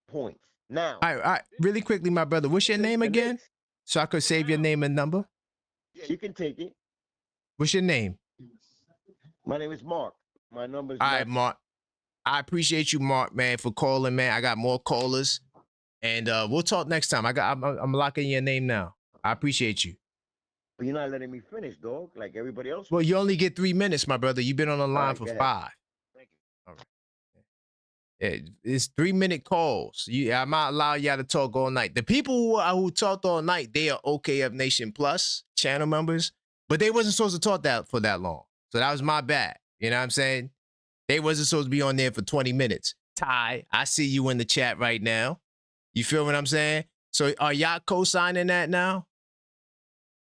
point. Now, all right. Really quickly, my brother. What's your name again? So I could save your name and number. Yeah, you can take it. What's your name? My name is Mark. My number is. All right, Mark. I appreciate you, Mark, man, for calling, man. I got more callers, and we'll talk next time. I'm locking your name now. I appreciate you. But you're not letting me finish, dog, like everybody else. Well, you only get 3 minutes, my brother. You've been on the line for 5. Thank you. All right. It's 3-minute calls. I'm not allowing y'all to talk all night. The people who talked all night, they are OKF Nation Plus channel members, but they wasn't supposed to talk that for that long. So that was my bad. You know what I'm saying? They wasn't supposed to be on there for 20 minutes. Ty, I see you in the chat right now. You feel what I'm saying? So are y'all co-signing that now?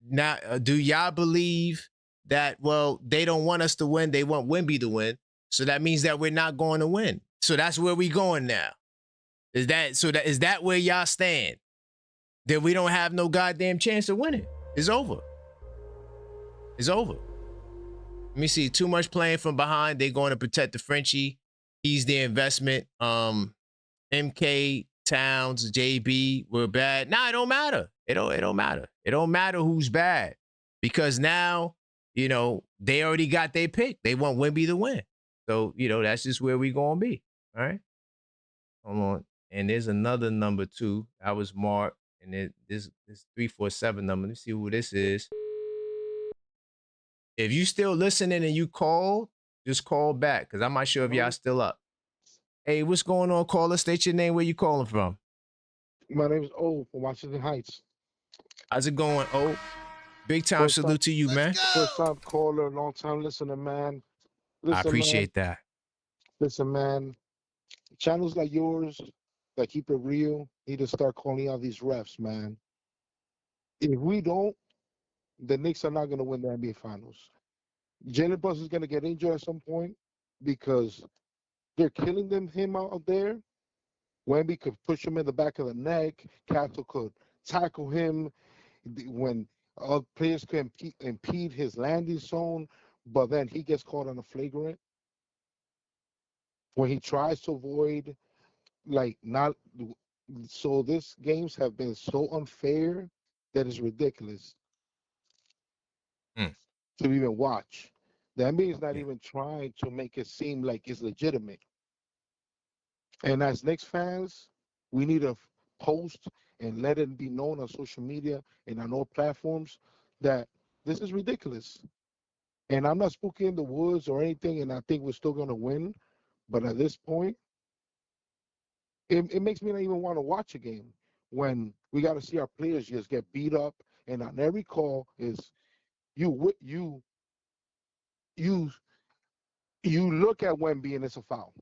Now, do y'all believe that, well, they don't want us to win, they want Wemby to win, so that means that we're not going to win? So that's where we going now. Is that where y'all stand? That we don't have no goddamn chance of winning? It's over. It's over. Let me see. Too much playing from behind. They're going to protect the Frenchie. He's the investment. MK, Towns, JB were bad. Nah, it don't matter. It don't matter. It don't matter who's bad, because now, you know, they already got their pick. They want Wemby to win. So, you know, that's just where we gonna be. All right. Hold on. And there's another number too. That was Mark. And then this 347 number. Let's see who this is. If you still listening and you call, just call back, because I'm not sure if y'all still up. Hey, what's going on, caller? State your name. Where you calling from? My name is O from Washington Heights. How's it going, O? Big time salute to you, man. First time caller, long time listener, man. Listen, I appreciate that. Listen, man. Channels like yours that keep it real need to start calling out these refs, man. If we don't, the Knicks are not going to win the NBA Finals. Jalen Brunson is going to get injured at some point because they're killing him out there. Wemby could push him in the back of the neck. Cato could tackle him when other players can impede his landing zone, but then he gets caught on a flagrant. When he tries to avoid, so these games have been so unfair that it's ridiculous to even watch. The NBA is not even trying to make it seem like it's legitimate. And as Knicks fans, we need to post and let it be known on social media and on all platforms that this is ridiculous. And I'm not spooking the woods or anything, and I think we're still going to win. But at this point, it makes me not even want to watch a game when we got to see our players just get beat up, and on every call is you look at Wemby and it's a foul.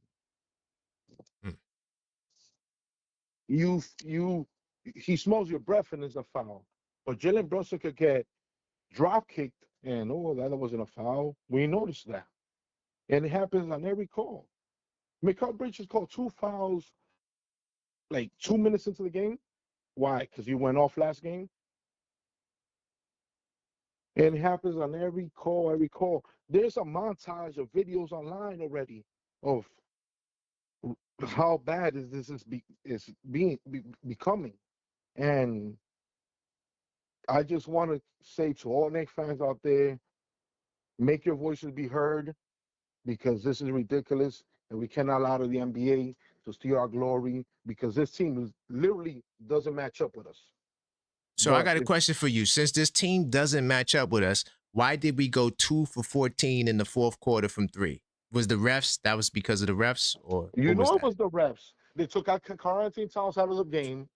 He smells your breath and it's a foul. But Jalen Brunson could get drop kicked and that wasn't a foul. We noticed that. And it happens on every call. Mikal Bridges called 2 fouls like 2 minutes into the game. Why? Because you went off last game. And it happens on every call. There's a montage of videos online already of how bad is becoming. And I just want to say to all Knicks fans out there, make your voices be heard, because this is ridiculous, and we cannot allow the NBA to steal our glory, because this team literally doesn't match up with us. So I got a question for you. Since this team doesn't match up with us, why did we go 2 for 14 in the fourth quarter from 3? Was the refs? That was because of the refs, or it was the refs. They took out Karl-Anthony Towns out of the game.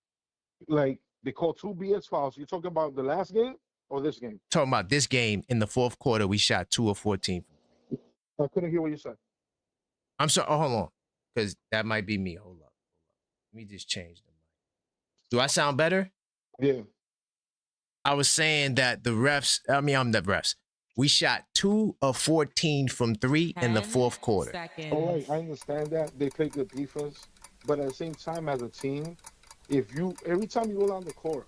Like, they called 2 BS fouls. You talking about the last game or this game? Talking about this game. In the fourth quarter, we shot 2 of 14. I couldn't hear what you said. I'm sorry. Oh, hold on, because that might be me. Hold up. Let me just change the mic. Do I sound better? Yeah. I was saying that I'm the refs. We shot 2 of 14 from 3 in the fourth quarter. All right, I understand that. They play good defense. But at the same time, as a team, every time you go down the court,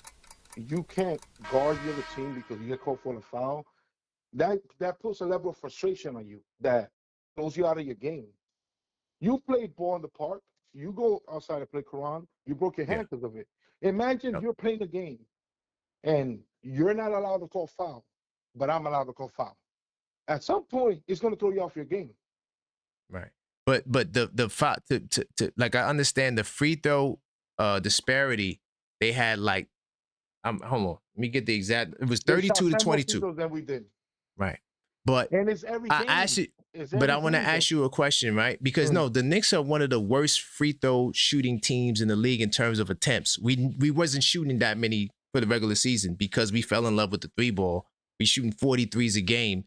you can't guard the other team because you get called for a foul. That puts a level of frustration on you that throws you out of your game. You played ball in the park. You go outside to play Quran. You broke your hand because of it. Imagine you're playing a game and you're not allowed to call foul, but I'm allowed to call foul. At some point, it's going to throw you off your game. Right. But the foul, to like, I understand the free throw disparity. They had like, hold on, let me get the exact. It was 32 to 22. Than we did. Right. But and it's every game. But I want to ask you a question, right? Because no, the Knicks are one of the worst free throw shooting teams in the league in terms of attempts. We wasn't shooting that many for the regular season because we fell in love with the 3-ball. We shooting 43s a game.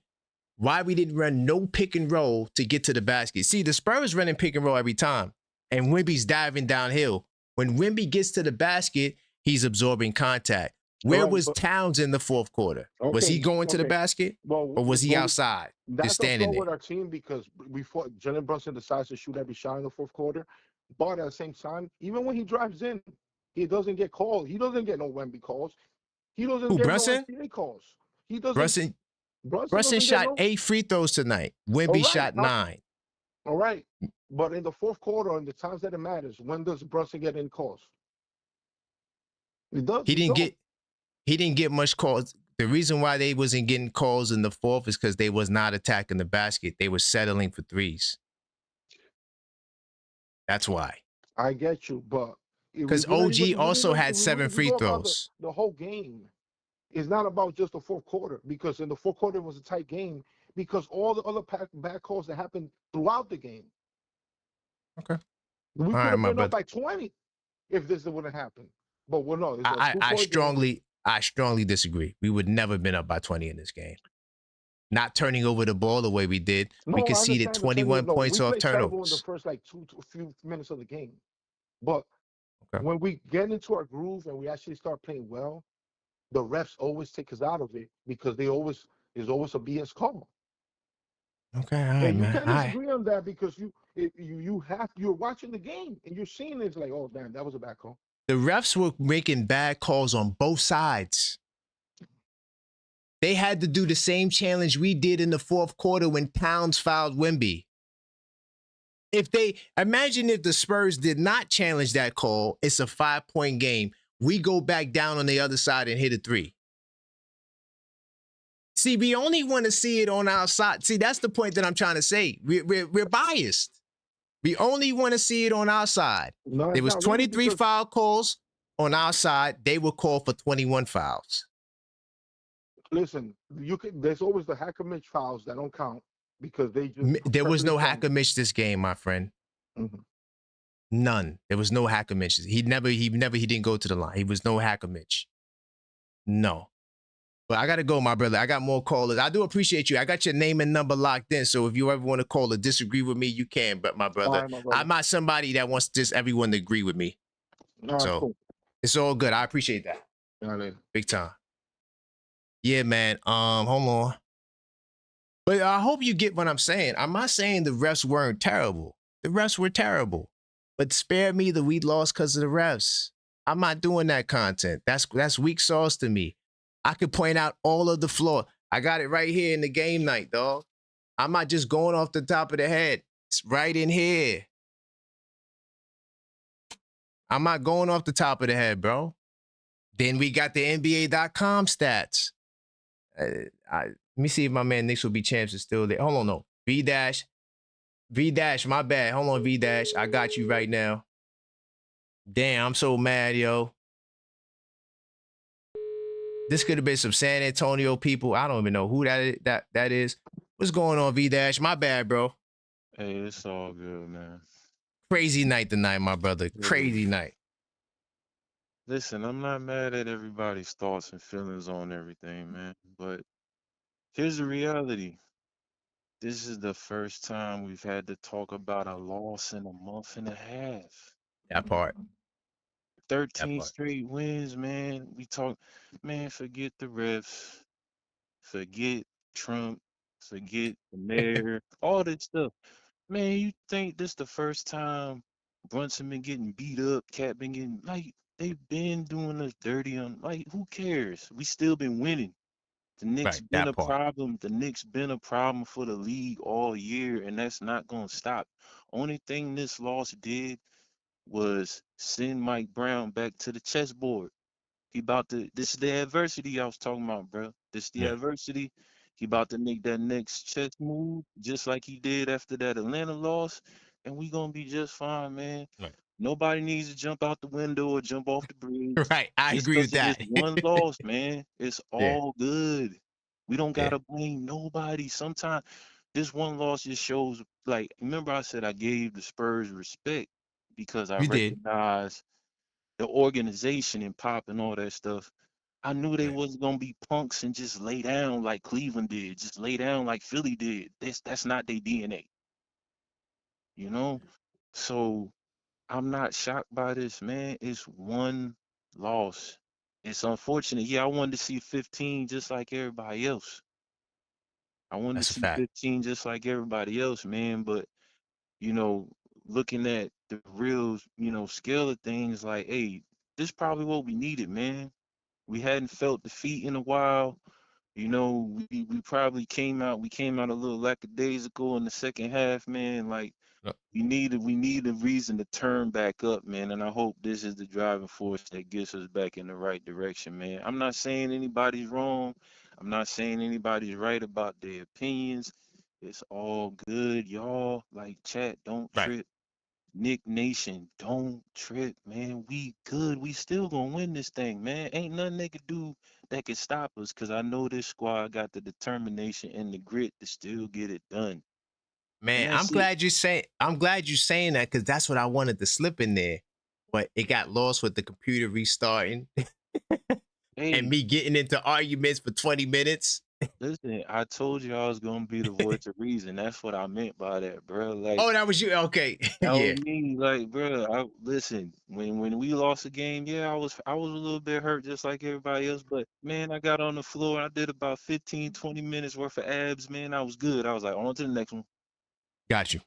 Why we didn't run no pick and roll to get to the basket? See, the Spurs running pick and roll every time, and Wemby's diving downhill. When Wemby gets to the basket, he's absorbing contact. Where was Towns in the fourth quarter? Was he going to the basket, or was he outside just standing there? That's with our team because we fought. Jalen Brunson decides to shoot every shot in the fourth quarter, but at the same time, even when he drives in, he doesn't get called. He doesn't get no Wemby calls. He doesn't get Brunson? no NBA calls. He doesn't. Brunson shot 8 free throws tonight. Wemby shot 9. All right, but in the fourth quarter, in the times that it matters, when does Brunson get any calls? He does. He didn't get much calls. The reason why they wasn't getting calls in the fourth is because they was not attacking the basket. They were settling for threes. That's why. I get you, but because OG also had 7 free throws. The whole game is not about just the fourth quarter, because in the fourth quarter it was a tight game because all the other bad calls that happened throughout the game. Okay. We could have been up by 20 if this wouldn't happen. But we're not. I strongly disagree. We would never have been up by 20 in this game. Not turning over the ball the way we did. We conceded 21 points off turnovers. In the first few minutes of the game. But when we get into our groove and we actually start playing well, the refs always take us out of it because there's always a BS call. Okay, all right, and you man. can't disagree on that because you're watching the game and you're seeing it's like, oh damn, that was a bad call. The refs were making bad calls on both sides. They had to do the same challenge we did in the fourth quarter when Towns fouled Wemby. Imagine if the Spurs did not challenge that call, it's a 5-point game. We go back down on the other side and hit a 3. See, we only want to see it on our side. See, that's the point that I'm trying to say. We're biased. We only want to see it on our side. There was 23 foul calls on our side. They were called for 21 fouls. Listen, there's always the hacker Mitch fouls that don't count because they just. There was no hacker Mitch this game, my friend. Mm-hmm. None. There was no hacker Mitch. He didn't go to the line. He was no hacker Mitch. No. But I got to go, my brother. I got more callers. I do appreciate you. I got your name and number locked in. So if you ever want to call or disagree with me, you can. But my brother, I'm not somebody that wants just everyone to agree with me. So cool. It's all good. I appreciate that. Big time. Yeah, man. Hold on. But I hope you get what I'm saying. I'm not saying the refs weren't terrible. The refs were terrible. But spare me the we lost because of the refs. I'm not doing that content. That's weak sauce to me. I could point out all of the flaws. I got it right here in the game night, dog. I'm not just going off the top of the head. It's right in here. I'm not going off the top of the head, bro. Then we got the NBA.com stats. Let me see if my man Knicks will be champs is still there. Hold on, no. V-Dash, my bad. Hold on, V-Dash. I got you right now. Damn, I'm so mad, yo. This could have been some San Antonio people. I don't even know who that is. What's going on, V-Dash? My bad, bro. Hey, it's all good, man. Crazy night tonight, my brother. Crazy night. Listen, I'm not mad at everybody's thoughts and feelings on everything, man. But here's the reality. This is the first time we've had to talk about a loss in a month and a half. That part. 13 straight wins, man. Man, forget the refs. Forget Trump. Forget the mayor. All that stuff. Man, you think this the first time Brunson been getting beat up, Cat been getting, they've been doing us dirty on, who cares? We still been winning. The Knicks been a problem. The Knicks been a problem for the league all year, and that's not gonna stop. Only thing this loss did was send Mike Brown back to the chessboard. This is the adversity I was talking about, bro. This is the adversity. He about to make that next chess move, just like he did after that Atlanta loss, and we gonna be just fine, man. Right. Nobody needs to jump out the window or jump off the bridge. Right, I agree with that. One loss, man. It's all good. We don't gotta blame nobody. Sometimes this one loss just shows, like, remember I said I gave the Spurs respect because I You did. recognize the organization and Pop and all that stuff. I knew they wasn't gonna be punks and just lay down like Cleveland did, just lay down like Philly did. That's not their DNA, you know? So I'm not shocked by this, man. It's one loss. It's unfortunate. Yeah, I wanted to see 15 just like everybody else. I wanted to That's a see fact. 15 just like everybody else, man. But, you know, looking at the real, scale of things, like, hey, this probably what we needed, man. We hadn't felt defeat in a while. We probably came out a little lackadaisical in the second half, man. Like, we need a reason to turn back up, man. And I hope this is the driving force that gets us back in the right direction, man. I'm not saying anybody's wrong. I'm not saying anybody's right about their opinions. It's all good, y'all. Like, chat, don't trip. Nick Nation, don't trip, man. We good. We still gonna win this thing, man. Ain't nothing they could do that could stop us, because I know this squad got the determination and the grit to still get it done. And Man, I'm that's it. glad you're saying that, because that's what I wanted to slip in there. But it got lost with the computer restarting and me getting into arguments for 20 minutes. Listen, I told you I was gonna be the voice of reason. That's what I meant by that, bro. Like, Oh, that was you. Okay. that Yeah. was me. Like, bro, listen. When we lost the game, yeah, I was a little bit hurt, just like everybody else. But man, I got on the floor. I did about 15, 20 minutes worth of abs. Man, I was good. I was like, on to the next one. Got you.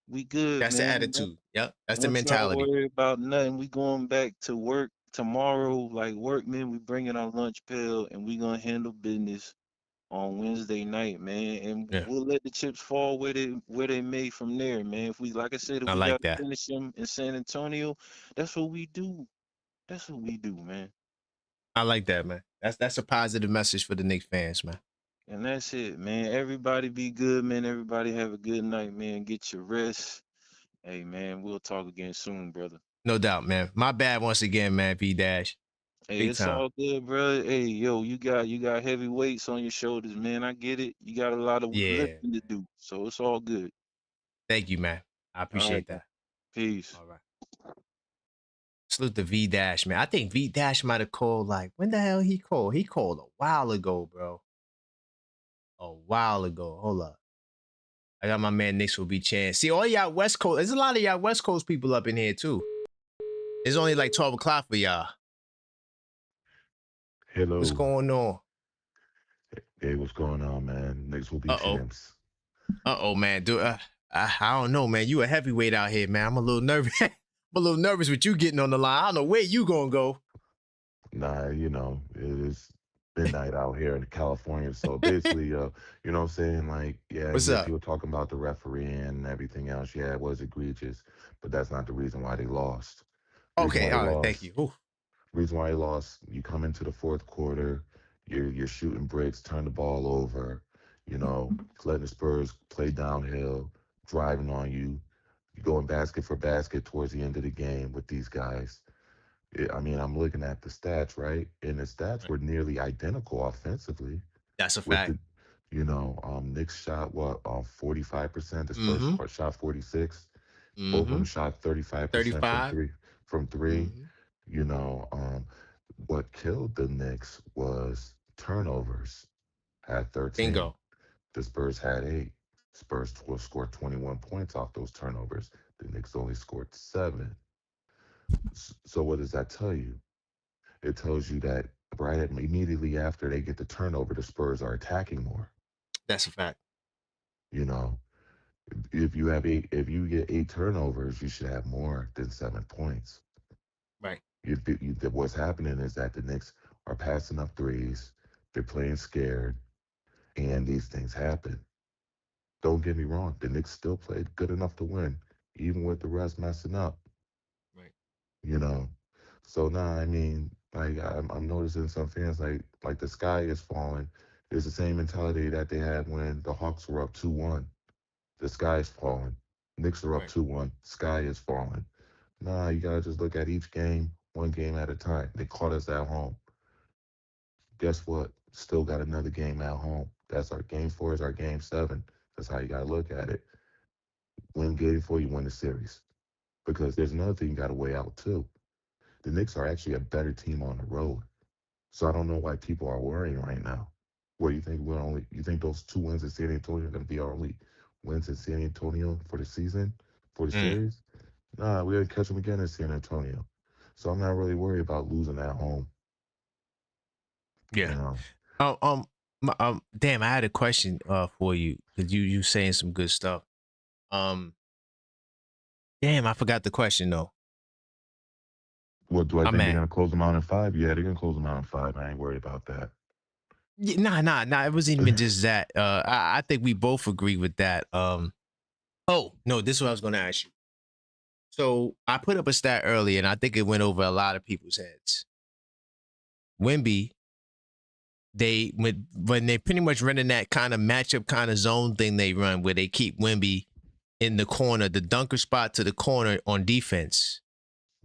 We good, That's the man. attitude. Yep. That's the Don't y'all mentality. worry about nothing. We going back to work tomorrow, like workmen. We bringing our lunch pail and we gonna handle business on Wednesday night, man. And Yeah. we'll let the chips fall where they may from there, man. If we, like I said, if I we like gotta that. finish them in San Antonio, that's what we do. That's what we do, man. I like that, man. That's a positive message for the Knicks fans, man. And that's it, man. Everybody be good, man. Everybody have a good night, man. Get your rest. Hey, man, we'll talk again soon, brother. No doubt, man. My bad once again, man. V Dash. Hey, Big it's time. all good, bro. Hey, yo, you got heavy weights on your shoulders, man. I get it. You got a lot of lifting to do, so it's all good. Thank you, man. I appreciate man. that. Peace. All right. Salute to V Dash, man. I think V Dash might have called, like, when the hell he called? He called a while ago, bro. A while ago. Hold up. I got my man Knicks will be chance. See, all y'all West Coast, there's a lot of y'all West Coast people up in here too. It's only like 12 o'clock for y'all. Hello. What's going on? Hey, what's going on, man? Knicks will be champs. Uh-oh, man. I don't know, man. You a heavyweight out here, man. I'm a little nervous. I'm a little nervous with you getting on the line. I don't know where you gonna go. Nah, it is midnight out here in California. So basically, you know what I'm saying? Like, yeah, What's you get up? people talking about the referee and everything else. Yeah, it was egregious, but that's not the reason why they lost. Okay, all right, thank you. Ooh. Reason why they lost, you come into the fourth quarter, you're shooting bricks, turn the ball over, letting the Spurs play downhill, driving on you. You're going basket for basket towards the end of the game with these guys. I'm looking at the stats, right? And the stats were nearly identical offensively. That's a fact. Knicks shot 45%. The Spurs shot 46. Both of them shot 35% from three. What killed the Knicks was turnovers. Had 13. Bingo. The Spurs had 8. Spurs scored 21 points off those turnovers. The Knicks only scored 7. So what does that tell you? It tells you that immediately after they get the turnover, the Spurs are attacking more. That's a fact. If you get 8 turnovers, you should have more than 7 points. Right. What's happening is that the Knicks are passing up threes. They're playing scared, and these things happen. Don't get me wrong. The Knicks still played good enough to win, even with the rest messing up. Right. So now, I'm noticing some fans like the sky is falling. It's the same mentality that they had when the Hawks were up 2-1. The sky is falling. Knicks are up 2-1. Sky is falling. Nah, you gotta just look at each game, one game at a time. They caught us at home. Guess what? Still got another game at home. That's our game 4 is our game 7. That's how you got to look at it. Win game 4, you win the series. Because there's another thing you got to weigh out too. The Knicks are actually a better team on the road. So I don't know why people are worrying right now. What do you think? You think those 2 wins in San Antonio are going to be our only wins in San Antonio for the season, for the series? Nah, we're going to catch them again in San Antonio. So I'm not really worried about losing at home. Yeah. You know? Damn, I had a question for you because you saying some good stuff. Damn, I forgot the question though. What do I think they're gonna close them out in 5? Yeah, they're gonna close them out in 5. I ain't worried about that. Yeah, nah. It wasn't even just that. I think we both agree with that. Oh no, this is what I was gonna ask you. So I put up a stat earlier, and I think it went over a lot of people's heads. Wemby, when they pretty much running that kind of matchup kind of zone thing they run, where they keep Wemby in the corner, the dunker spot to the corner on defense.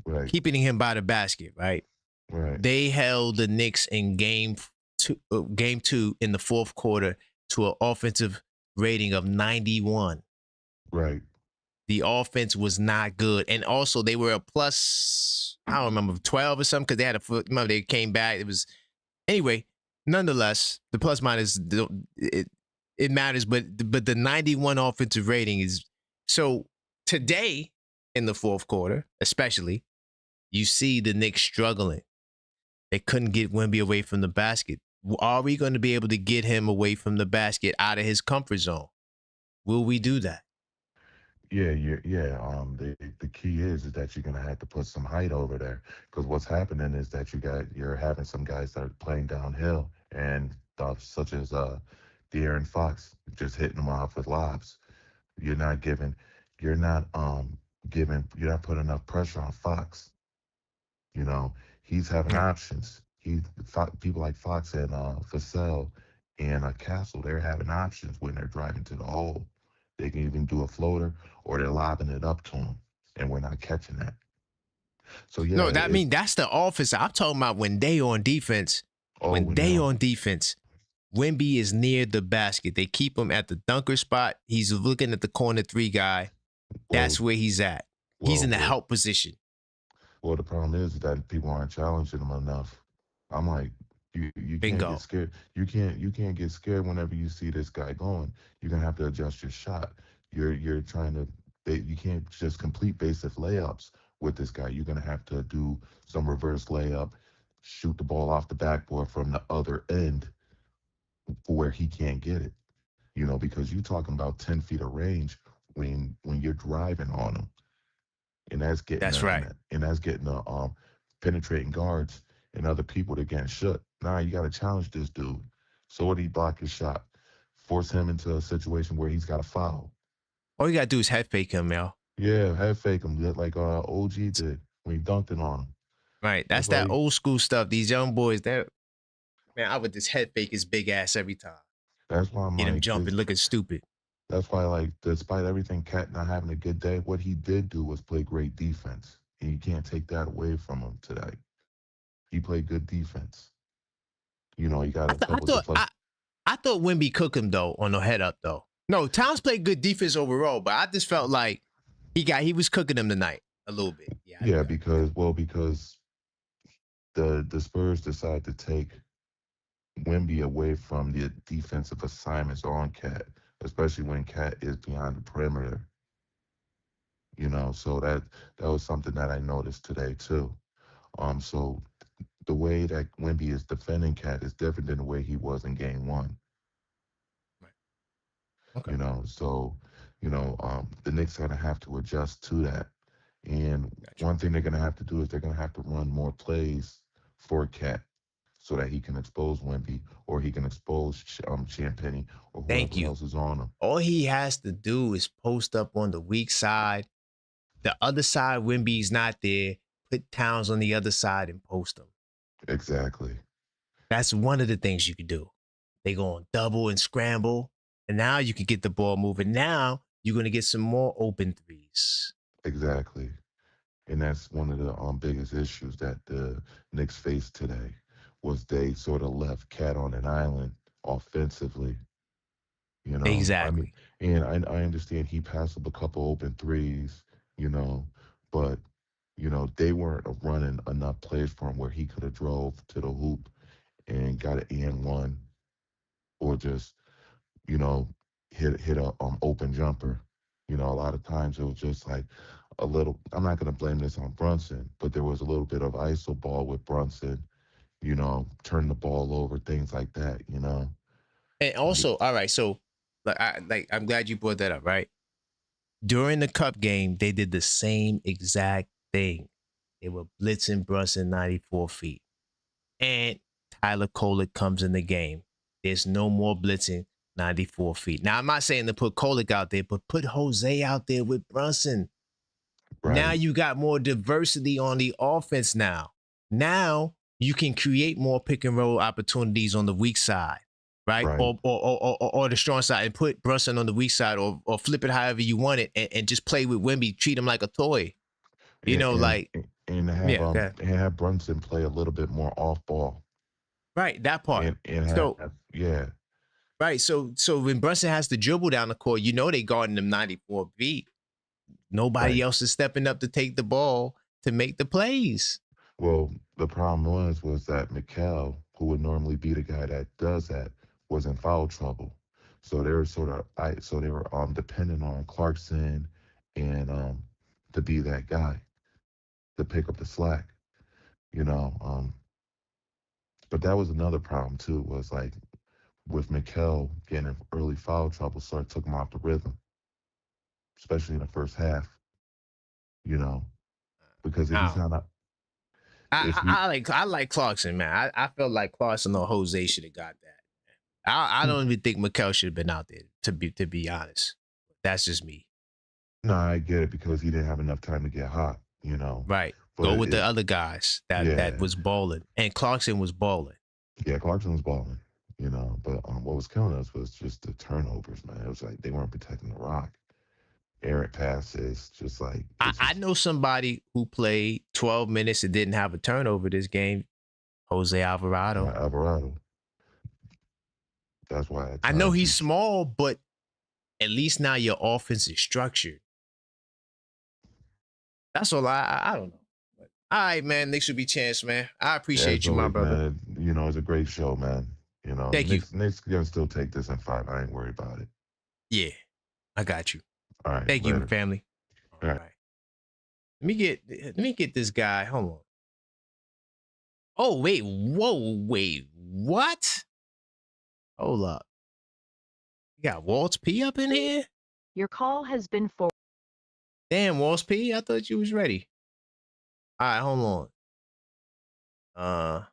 Right. Keeping him by the basket, right? Right. They held the Knicks in game 2 in the fourth quarter to an offensive rating of 91. Right. The offense was not good. And also they were a plus, I don't remember, 12 or something, because they had remember they came back. It was, anyway, nonetheless, the plus minus, it matters, but the 91 offensive rating is, so today in the fourth quarter, especially, you see the Knicks struggling. They couldn't get Wemby away from the basket. Are we going to be able to get him away from the basket, out of his comfort zone? Will we do that? Yeah. The key is that you're gonna have to put some height over there, because what's happening is that you're having some guys that are playing downhill, and such as De'Aaron Fox just hitting them off with lobs. You're not putting enough pressure on Fox. You know, he's having options. People like Fox and Vassell and Castle, they're having options when they're driving to the hole. They can even do a floater, or they're lobbing it up to him, and we're not catching that. So yeah, no, that's the offense. I'm talking about when they on defense. On defense, Wemby is near the basket. They keep him at the dunker spot. He's looking at the corner 3 guy. That's where he's at. He's in the help position. Well, the problem is that people aren't challenging him enough. I'm like, you can't get scared. You can't get scared whenever you see this guy going. You're gonna have to adjust your shot. You can't just complete basic layups with this guy. You're gonna have to do some reverse layup, shoot the ball off the backboard from the other end where he can't get it. You know, because you're talking about 10 feet of range when you're driving on him. And that's getting the penetrating guards and other people to get shut. Nah, you got to challenge this dude. So what, he block his shot, force him into a situation where he's got to foul. All you got to do is head fake him, yo. Yeah, head fake him, like OG did when he dunked it on him. Right, that's that old school stuff. These young boys, man, I would just head fake his big ass every time. That's why I'm get him jumping, looking stupid. That's why, like, despite everything, Cat not having a good day, what he did do was play great defense. And you can't take that away from him today. He played good defense. You know, he got a couple of I thought Wemby cooked him, though, on the head up, though. No, Towns played good defense overall, but I just felt like he was cooking him tonight a little bit. Yeah, because the Spurs decided to take Wemby away from the defensive assignments on Cat, especially when Cat is behind the perimeter. You know, so that was something that I noticed today too. So the way that Wemby is defending Cat is different than the way he was in game 1. Right. Okay. You know, so the Knicks are gonna have to adjust to that. And one thing they're gonna have to do is they're gonna have to run more plays for Cat, so that he can expose Wemby, or he can expose Champagnie, or whoever else is on him. All he has to do is post up on the weak side. The other side, Wemby's not there. Put Towns on the other side and post him. Exactly. That's one of the things you can do. They go on double and scramble, and now you can get the ball moving. Now you're going to get some more open threes. Exactly. And that's one of the biggest issues that the Knicks faced today, was they sort of left Cat on an island offensively. You know, exactly. And I understand he passed up a couple open threes, you know, but they weren't running enough plays for him where he could have drove to the hoop and got an and one, or just you know hit a open jumper. A lot of times it was just like a little. I'm not gonna blame this on Brunson, but there was a little bit of iso ball with Brunson. Turn the ball over, things like that. And also, all right, so I'm glad you brought that up, right? During the cup game, they did the same exact thing. They were blitzing Brunson 94 feet. And Tyler Kolek comes in the game. There's no more blitzing 94 feet. Now, I'm not saying to put Kolek out there, but put Jose out there with Brunson. Right. Now you got more diversity on the offense now. Now you can create more pick and roll opportunities on the weak side, right? Or the strong side, and put Brunson on the weak side, or flip it however you want it, and just play with Wemby, treat him like a toy. And have Brunson play a little bit more off ball. Right, that part. Yeah. Right, so when Brunson has to dribble down the court, they guarding them 94 feet. Nobody else is stepping up to take the ball to make the plays. Well, the problem was that Mikal, who would normally be the guy that does that, was in foul trouble. So they were dependent on Clarkson and to be that guy to pick up the slack. But that was another problem too, was like with Mikal getting in early foul trouble, sort of took him off the rhythm, especially in the first half. Because if he's not, I like Clarkson, man. I felt like Clarkson or Jose should have got that. I don't even think Mikal should have been out there, to be honest. That's just me. No, I get it, because he didn't have enough time to get hot. Right. But go with the other guys that was balling, and Clarkson was balling. Yeah, Clarkson was balling. But what was killing us was just the turnovers, man. It was like they weren't protecting the rock. Errant passes, just like I know somebody who played 12 minutes and didn't have a turnover this game. Jose Alvarado. That's why I know he's small, but at least now your offense is structured. That's all. I don't know. But, all right, man. Knicks should be chance, man. I appreciate you, my brother. Man, it's a great show, man. Thank you. Knicks gonna still take this in 5. I ain't worried about it. Yeah, I got you. All right. Thank you, family. All right. Let me get this guy. Hold on. Oh, wait. Whoa, wait. What? Hold up. You got Waltz P up in here? Your call has been forwarded. Damn, Waltz P. I thought you was ready. All right, hold on.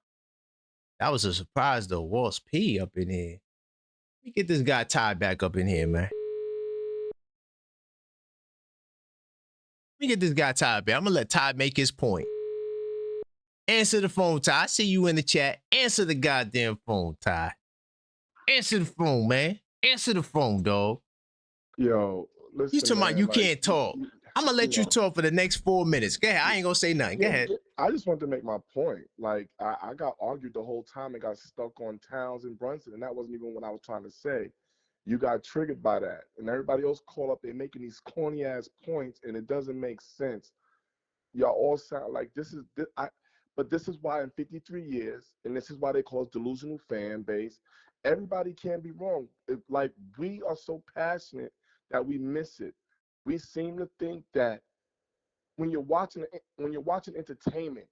That was a surprise though. Waltz P up in here. Let me get this guy Ty back up in here, man. Let me get this guy Ty back. I'm gonna let Ty make his point. Answer the phone, Ty. I see you in the chat. Answer the goddamn phone, Ty. Answer the phone, man. Answer the phone, dog. Yo, listen. You talking about you can't talk. I'm gonna let you talk for the next 4 minutes. Go ahead. I ain't gonna say nothing. Go ahead. I just wanted to make my point. Like, I got argued the whole time and got stuck on Towns and Brunson, and that wasn't even what I was trying to say. You got triggered by that, and everybody else call up. They're making these corny ass points, and it doesn't make sense. Y'all all sound like but this is why in 53 years, and this is why they call us delusional fan base. Everybody can be wrong. Like, we are so passionate that we miss it. We seem to think that when you're watching entertainment,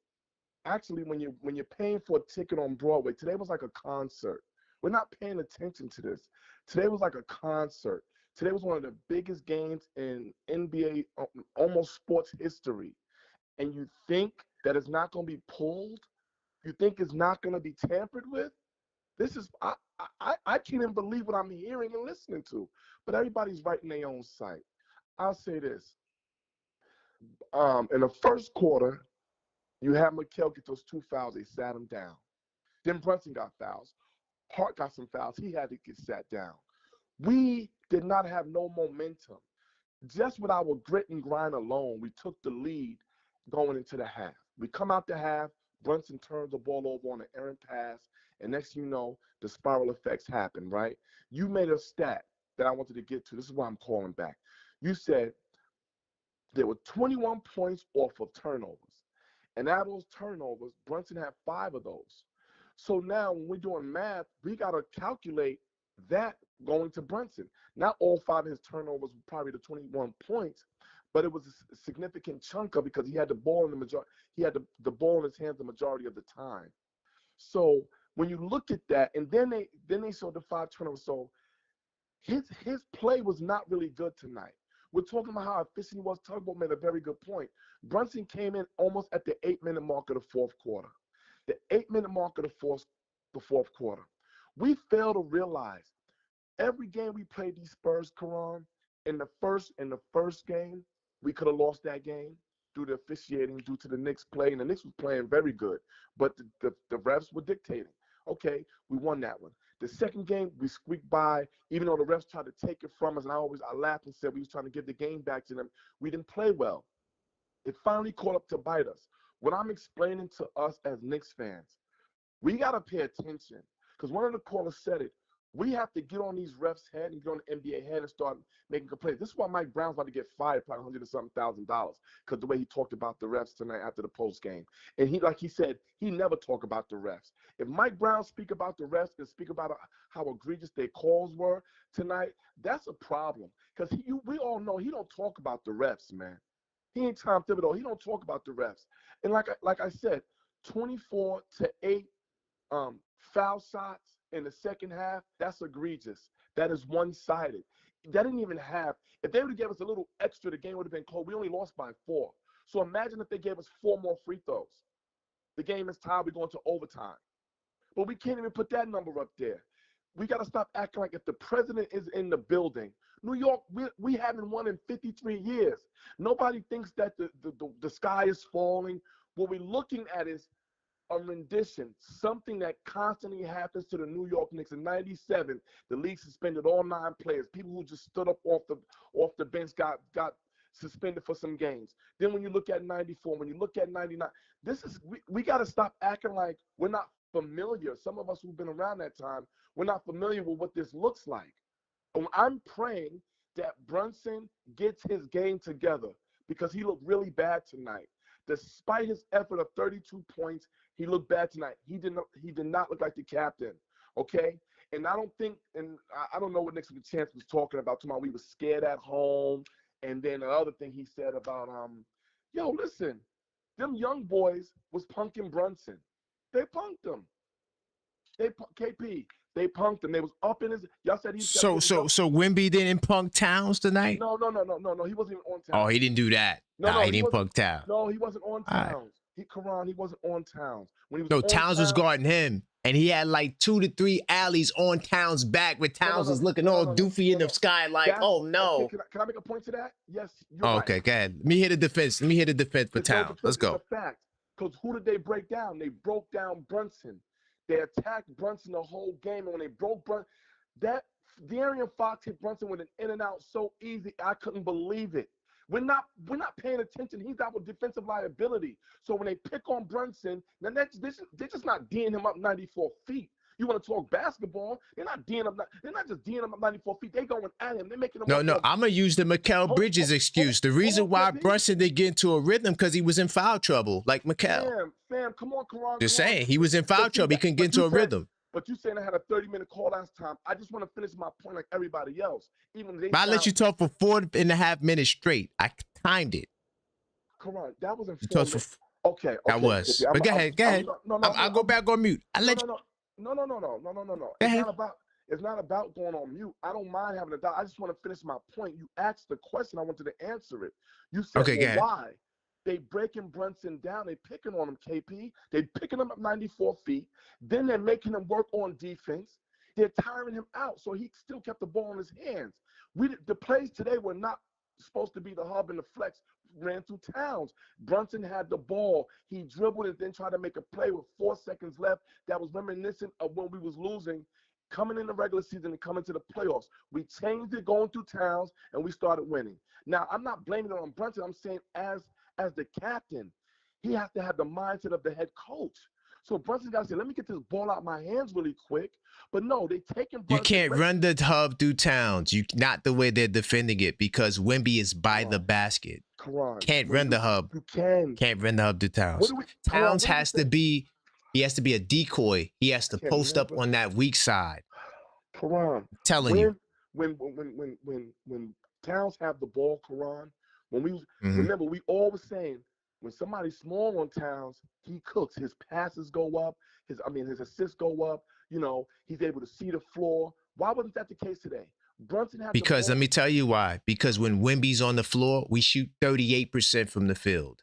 actually when you're paying for a ticket on Broadway, today was like a concert. We're not paying attention to this. Today was like a concert. Today was one of the biggest games in NBA, almost sports history. And you think that it's not going to be pulled? You think it's not going to be tampered with? This is I can't even believe what I'm hearing and listening to. But everybody's writing their own site. I'll say this. In the first quarter, you had Mikal get those 2 fouls. They sat him down. Then Brunson got fouls. Hart got some fouls. He had to get sat down. We did not have no momentum. Just with our grit and grind alone, we took the lead going into the half. We come out the half, Brunson turns the ball over on an errant pass, and next thing you know, the spiral effects happen, right? You made a stat. that I wanted to get to. This is why I'm calling back. You said there were 21 points off of turnovers. And out of those turnovers, Brunson had 5 of those. So now when we're doing math, we got to calculate that going to Brunson. Not all 5 of his turnovers were probably the 21 points, but it was a significant chunk of it because he had the ball in the majority. He had the ball in his hands the majority of the time. So when you look at that, and then they showed the 5 turnovers. So his play was not really good tonight. We're talking about how efficient he was. Tugboat made a very good point. Brunson came in almost at the 8-minute mark of the fourth quarter. The 8-minute mark of the fourth quarter. We fail to realize every game we played these Spurs, Karan, in the first game, we could have lost that game due to officiating, due to the Knicks play. And the Knicks was playing very good, but the refs were dictating. Okay, we won that one. The second game, we squeaked by, even though the refs tried to take it from us. And I laughed and said we was trying to give the game back to them. We didn't play well. It finally caught up to bite us. What I'm explaining to us as Knicks fans, we got to pay attention because one of the callers said it. We have to get on these refs' head and get on the NBA head and start making complaints. This is why Mike Brown's about to get fired probably $100,000 because the way he talked about the refs tonight after the post game. And like he said, he never talk about the refs. If Mike Brown speak about the refs and speak about how egregious their calls were tonight, that's a problem because we all know he don't talk about the refs, man. He ain't Tom Thibodeau. He don't talk about the refs. And like I said, 24-8 foul shots in the second half, that's egregious. That is one-sided. That didn't even have, if they would have given us a little extra, the game would have been close. We only lost by 4. So imagine if they gave us 4 more free throws. The game is tied, we're going to overtime. But we can't even put that number up there. We got to stop acting like if the president is in the building. New York, we haven't won in 53 years. Nobody thinks that the sky is falling. What we're looking at is a rendition, something that constantly happens to the New York Knicks. In '97, the league suspended all 9 players. People who just stood up off the bench got suspended for some games. Then when you look at '94, when you look at '99, we got to stop acting like we're not familiar. Some of us who've been around that time, we're not familiar with what this looks like. And I'm praying that Brunson gets his game together because he looked really bad tonight. Despite his effort of 32 points, he looked bad tonight. He did not look like the captain, okay? And I don't know what Nick Chance was talking about. Tomorrow we were scared at home. And then the other thing he said about, yo, listen, them young boys was punking Brunson. They punked him. KP, they punked him. They was up in his. Y'all said he. So Wemby didn't punk Towns tonight? No. He wasn't even on Towns. Oh, he didn't do that. No, he didn't punk Towns. No, he wasn't on Towns. He wasn't on Towns. When he was no, on Towns was guarding him, and he had like 2 to 3 alleys on Towns' back, where Towns was looking all doofy in the sky, like, oh no. Okay, can I make a point to that? Yes. Okay, right. go ahead. Let me hit a defense. For Towns. Let's go. It's a fact. Because who did they break down? They broke down Brunson. They attacked Brunson the whole game, and when they broke Brunson, that De'Aaron Fox hit Brunson with an in and out so easy, I couldn't believe it. We're not paying attention. He's our defensive liability. So when they pick on Brunson, then they're just not D'ing him up 94 feet. You want to talk basketball? They're not just D'ing him up 94 feet. They're going at him. They're making him. No. I'm gonna use the Mikal Bridges excuse. The reason why Brunson didn't get into a rhythm because he was in foul trouble, like Mikal. Fam, come on, Karan. Just saying, he was in foul trouble. He couldn't get into a rhythm. But you saying I had a 30-minute call last time. I just want to finish my point like everybody else. I let you talk for 4.5 minutes straight. I timed it. Karan, that was in 4 minutes. Okay. That was. But go ahead. I'll go back on mute. No. It's not about going on mute. I don't mind having a doubt. I just want to finish my point. You asked the question. I wanted to answer it. You said, why? They breaking Brunson down. They picking on him, KP. They picking him up 94 feet. Then they're making him work on defense. They're tiring him out, so he still kept the ball in his hands. The plays today were not supposed to be the hub and the flex. Ran through Towns. Brunson had the ball. He dribbled and then tried to make a play with 4 seconds left. That was reminiscent of when we was losing, coming in the regular season and coming to the playoffs. We changed it going through Towns, and we started winning. Now, I'm not blaming it on Brunson. I'm saying as the captain, he has to have the mindset of the head coach. So Brunson got to say, let me get this ball out my hands really quick. But no, they taking Brunson. You can't run the hub through Towns. Not the way they're defending it because Wemby is by the basket. Can't run the hub. You can. Can't run the hub to Towns. Towns has to be. He has to be a decoy. He has to post up on that weak side. Karan, telling you. When Towns have the ball, Karan, when we remember we always saying when somebody's small on Towns, he cooks. His passes go up. His assists go up. You know, he's able to see the floor. Why wasn't that the case today? Brunson had because let me tell you why. Because when Wemby's on the floor, we shoot 38% from the field.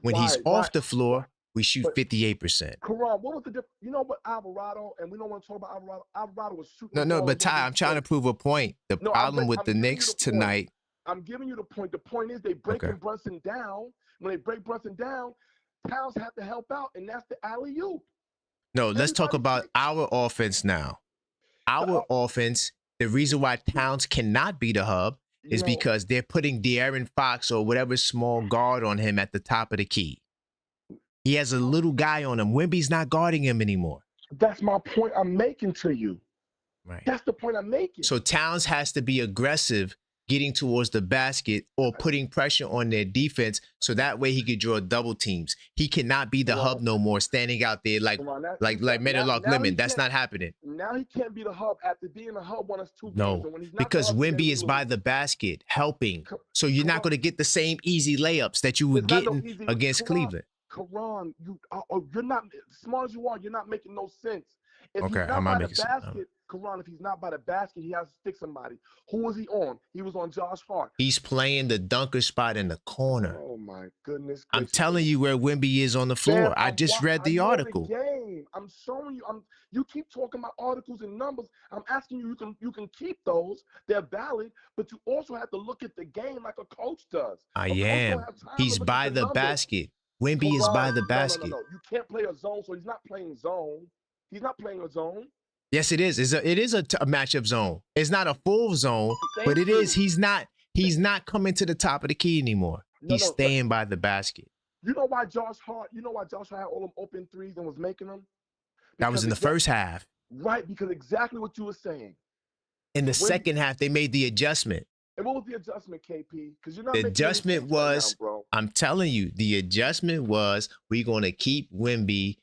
When he's off the floor, we shoot 58%. Karan, what was the difference? You know what, Alvarado, and we don't want to talk about Alvarado. Alvarado was shooting. No, but Ty, I'm trying to prove a point. The problem with the Knicks tonight. I'm giving you the point. The point is they breaking Brunson down. When they break Brunson down, Towns have to help out, and that's the alley-oop. No, let's talk about our offense now. Our offense, the reason why Towns cannot be the hub is because they're putting De'Aaron Fox or whatever small guard on him at the top of the key. He has a little guy on him. Wemby's not guarding him anymore. That's my point I'm making to you. Right. That's the point I'm making. So Towns has to be aggressive getting towards the basket or putting pressure on their defense so that way he could draw double teams. He cannot be the hub no more, standing out there like Meadowlark Lemon. That's not happening. Now he can't be the hub after being the hub one of two games. No, because Wemby is by the basket helping. So you're not going to get the same easy layups that you were getting against Cleveland. Karan, you're not, as smart as you are, you're not making no sense. If okay, he's not by the basket, Karan, if he's not by the basket, he has to stick somebody. Who was he on? He was on Josh Hart. He's playing the dunker spot in the corner. Oh, my goodness. I'm telling you where Wemby is on the floor. Man, I just read the article. The game. I'm showing you. You keep talking about articles and numbers. I'm asking you, you can keep those. They're valid, but you also have to look at the game like a coach does. I am. He's by the basket. Wemby is by the basket. No. You can't play a zone, so he's not playing zone. He's not playing a zone. Yes, it is. It is a matchup zone. It's not a full zone, but it is. He's not coming to the top of the key anymore. He's staying by the basket. You know why Josh Hart had all them open threes and was making them? That was in the first half. Right, because exactly what you were saying. In the second half, they made the adjustment. And what was the adjustment, KP? Because you're not. The adjustment was, right now, I'm telling you, the adjustment was we're going to keep Wemby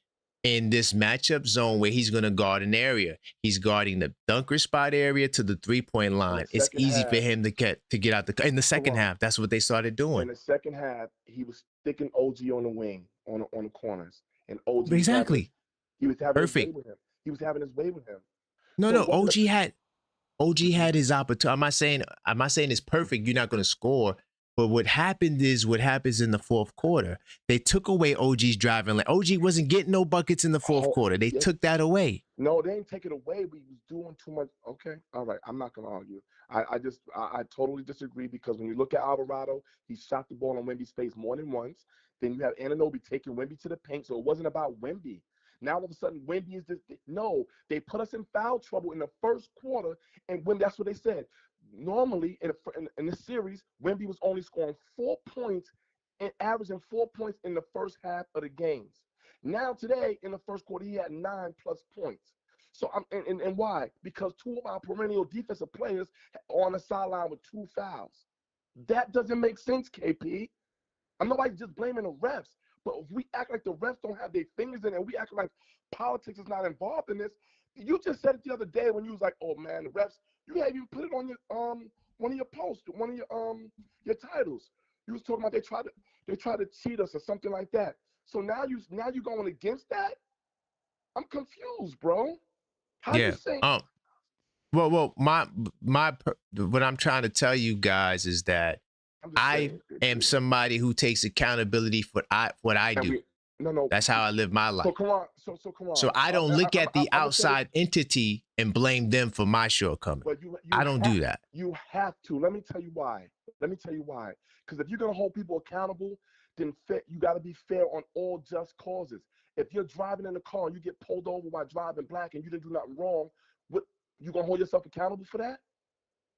in this matchup zone where he's going to guard an area. He's guarding the dunker spot area to the three-point line. It's easy for him to get out in the second half. That's what they started doing. In the second half, he was sticking OG on the wing, on the corners, and OG exactly. He was having his way with him. He was having his way with him. No. OG had his opportunity. I'm not saying it's perfect. You're not going to score. But what happens in the fourth quarter. They took away OG's driving lane. OG wasn't getting no buckets in the fourth quarter. They took that away. No, they didn't take it away. But he was doing too much. Okay, all right. I'm not going to argue. I totally disagree because when you look at Alvarado, he shot the ball on Wemby's face more than once. Then you have Anunoby taking Wemby to the paint. So it wasn't about Wemby. Now all of a sudden, Wemby is just no. They put us in foul trouble in the first quarter, and when that's what they said. Normally in this series, Wemby was only scoring 4 points and averaging 4 points in the first half of the games. Now today in the first quarter, he had 9+ points. So and why? Because two of our perennial defensive players are on the sideline with 2 fouls. That doesn't make sense, KP. I'm not like just blaming the refs. But if we act like the refs don't have their fingers in it, and we act like politics is not involved in this, you just said it the other day when you was like, "Oh man, the refs." You had even put it on your one of your posts, one of your titles. You was talking about they tried to cheat us or something like that. So now you going against that? I'm confused, bro. How you say? Well, my what I'm trying to tell you guys is that I am somebody who takes accountability for what I do. No. That's how I live my life. So come on. So I don't look at the outside entity and blame them for my shortcoming. I don't do that. You have to. Let me tell you why. Because if you're gonna hold people accountable, then you got to be fair on all just causes. If you're driving in a car and you get pulled over while driving black and you didn't do nothing wrong, what you gonna hold yourself accountable for that?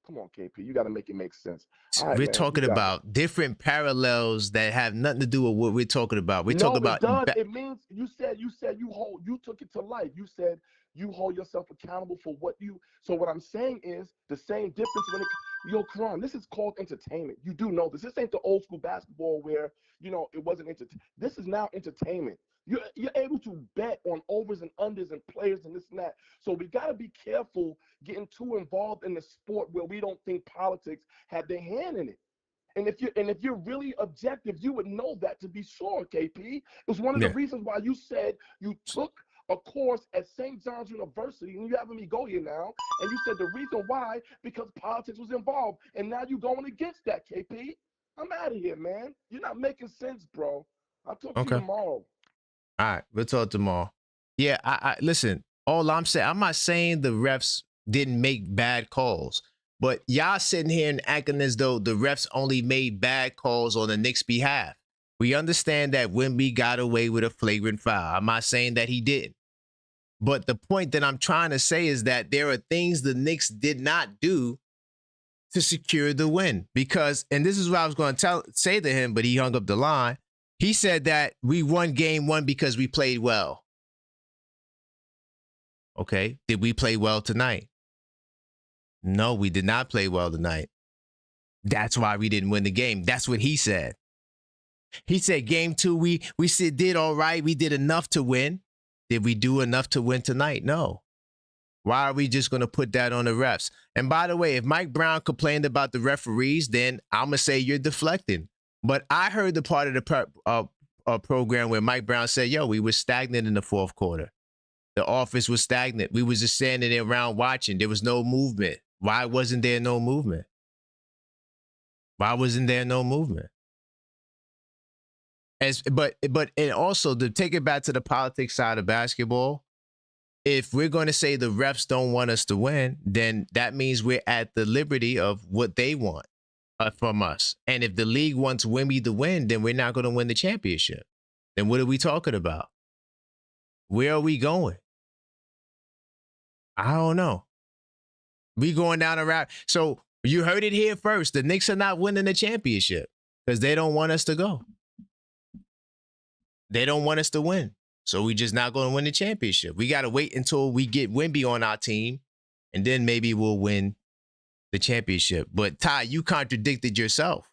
Come on, KP. You got to make it make sense. All right, we're man, talking about different parallels that have nothing to do with what we're talking about. We're talking about. No, it does. It means you said you took it to life. You said you hold yourself accountable for what you. So what I'm saying is the same difference when it. Yo, Karan, this is called entertainment. You do know this. This ain't the old school basketball where it wasn't entertainment. This is now entertainment. You're able to bet on overs and unders and players and this and that. So we got to be careful getting too involved in the sport where we don't think politics had their hand in it. And if you're really objective, you would know that to be sure, KP. It was one of the reasons why you said you took a course at St. John's University, and you having me go here now, and you said the reason why, because politics was involved, and now you're going against that, KP. I'm out of here, man. You're not making sense, bro. I'll talk to you tomorrow. All right, we'll talk tomorrow. Yeah, I listen, all I'm saying, I'm not saying the refs didn't make bad calls, but y'all sitting here and acting as though the refs only made bad calls on the Knicks' behalf. We understand that Wemby got away with a flagrant foul. I'm not saying that he didn't. But the point that I'm trying to say is that there are things the Knicks did not do to secure the win. Because, and this is what I was going to say to him, but he hung up the line. He said that we won game one because we played well. Okay, did we play well tonight? No, we did not play well tonight. That's why we didn't win the game. That's what he said. He said game two, we did all right. We did enough to win. Did we do enough to win tonight? No. Why are we just going to put that on the refs? And by the way, if Mike Brown complained about the referees, then I'm going to say you're deflecting. But I heard the part of the program where Mike Brown said, yo, we were stagnant in the fourth quarter. The offense was stagnant. We was just standing there around watching. There was no movement. Why wasn't there no movement? Why wasn't there no movement? But and also to take it back to the politics side of basketball, if we're going to say the refs don't want us to win, then that means we're at the liberty of what they want from us. And if the league wants Wemby to win, then we're not going to win the championship. Then what are we talking about? Where are we going? I don't know. We going down a route. So you heard it here first. The Knicks are not winning the championship because they don't want us to go. They don't want us to win. So we just not going to win the championship. We got to wait until we get Wemby on our team, and then maybe we'll win the championship. But Ty, you contradicted yourself.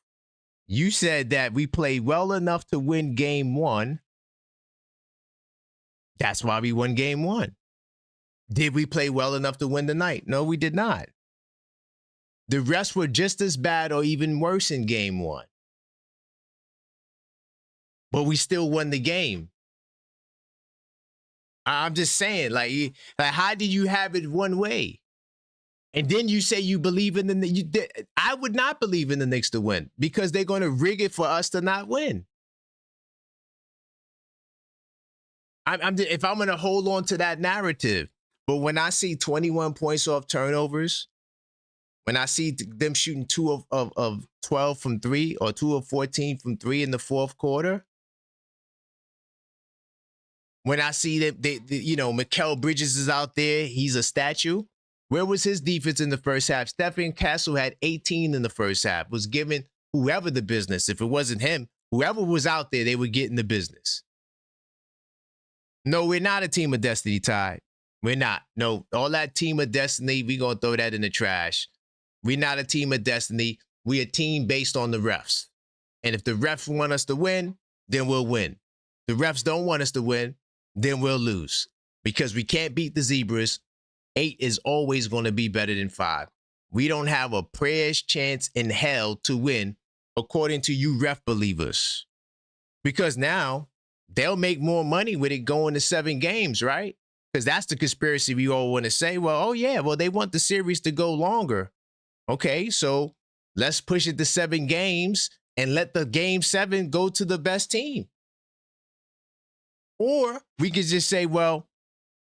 You said that we played well enough to win game one. That's why we won game one. Did we play well enough to win tonight? No, we did not. The refs were just as bad or even worse in game one. But we still won the game. I'm just saying, like how do you have it one way? And then you say you believe in I would not believe in the Knicks to win because they're going to rig it for us to not win. If I'm going to hold on to that narrative, but when I see 21 points off turnovers, when I see them shooting 2 of 12 from 3 or 2 of 14 from 3 in the fourth quarter, when I see that Mikal Bridges is out there, he's a statue. Where was his defense in the first half? Stephen Castle had 18 in the first half, was giving whoever the business. If it wasn't him, whoever was out there, they were getting the business. No, we're not a team of destiny, Ty. We're not. No, all that team of destiny, we're going to throw that in the trash. We're not a team of destiny. We're a team based on the refs. And if the refs want us to win, then we'll win. The refs don't want us to win, then we'll lose. Because we can't beat the Zebras. 8 is always going to be better than 5. We don't have a prayer's chance in hell to win, according to you ref believers. Because now they'll make more money with it going to 7 games, right? Because that's the conspiracy we all want to say. Well, oh yeah, well, they want the series to go longer. Okay, so let's push it to 7 games and let the game 7 go to the best team. Or we could just say, well,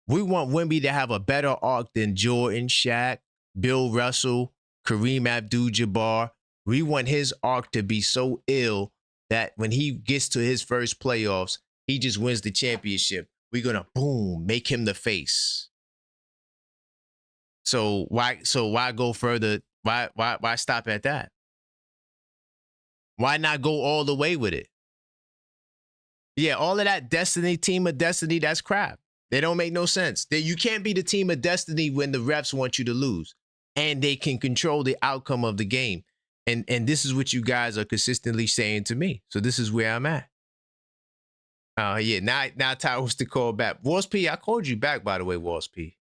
we want Wemby to have a better arc than Jordan, Shaq, Bill Russell, Kareem Abdul-Jabbar. We want his arc to be so ill that when he gets to his first playoffs, he just wins the championship. We're going to, boom, make him the face. So why go further Why stop at that? Why not go all the way with it? Yeah, all of that team of destiny, that's crap. They don't make no sense. You can't be the team of destiny when the refs want you to lose and they can control the outcome of the game. And this is what you guys are consistently saying to me. So this is where I'm at. Yeah, now Ty wants to call back. Wars P, I called you back, by the way, Wars P.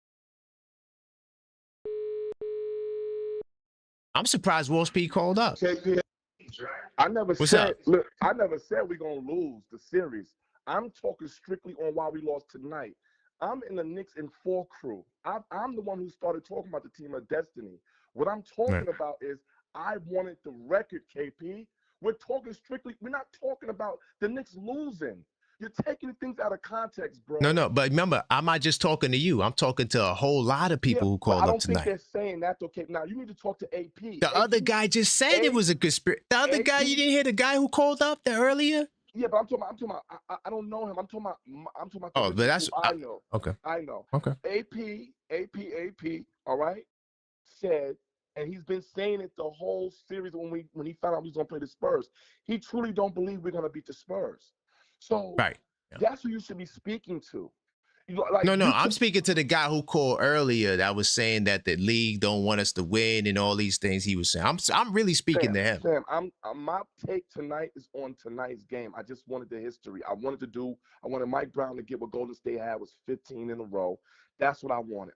I'm surprised Wars P called up. I never What's said, up? look, I never said we're going to lose the series. I'm talking strictly on why we lost tonight. I'm in the Knicks in 4 crew. I'm the one who started talking about the team of destiny. What I'm talking about is I wanted the record, KP. We're talking strictly, we're not talking about the Knicks losing. You're taking things out of context, bro. No, but remember, I'm not just talking to you. I'm talking to a whole lot of people who called up tonight. I don't think they're saying that's okay. Now, you need to talk to AP. The other guy just said it was a conspiracy. The other guy, you didn't hear the guy who called up there earlier? Yeah, but I'm talking about I don't know him. I'm talking about oh, but that's I know. Okay. I know. Okay. AP, all right, said, and he's been saying it the whole series when he found out he was gonna play the Spurs. He truly don't believe we're gonna beat the Spurs. So that's who you should be speaking to. No, I'm speaking to the guy who called earlier that was saying that the league don't want us to win and all these things he was saying. I'm really speaking to him. Sam, my take tonight is on tonight's game. I just wanted the history. I wanted Mike Brown to get what Golden State had was 15 in a row. That's what I wanted.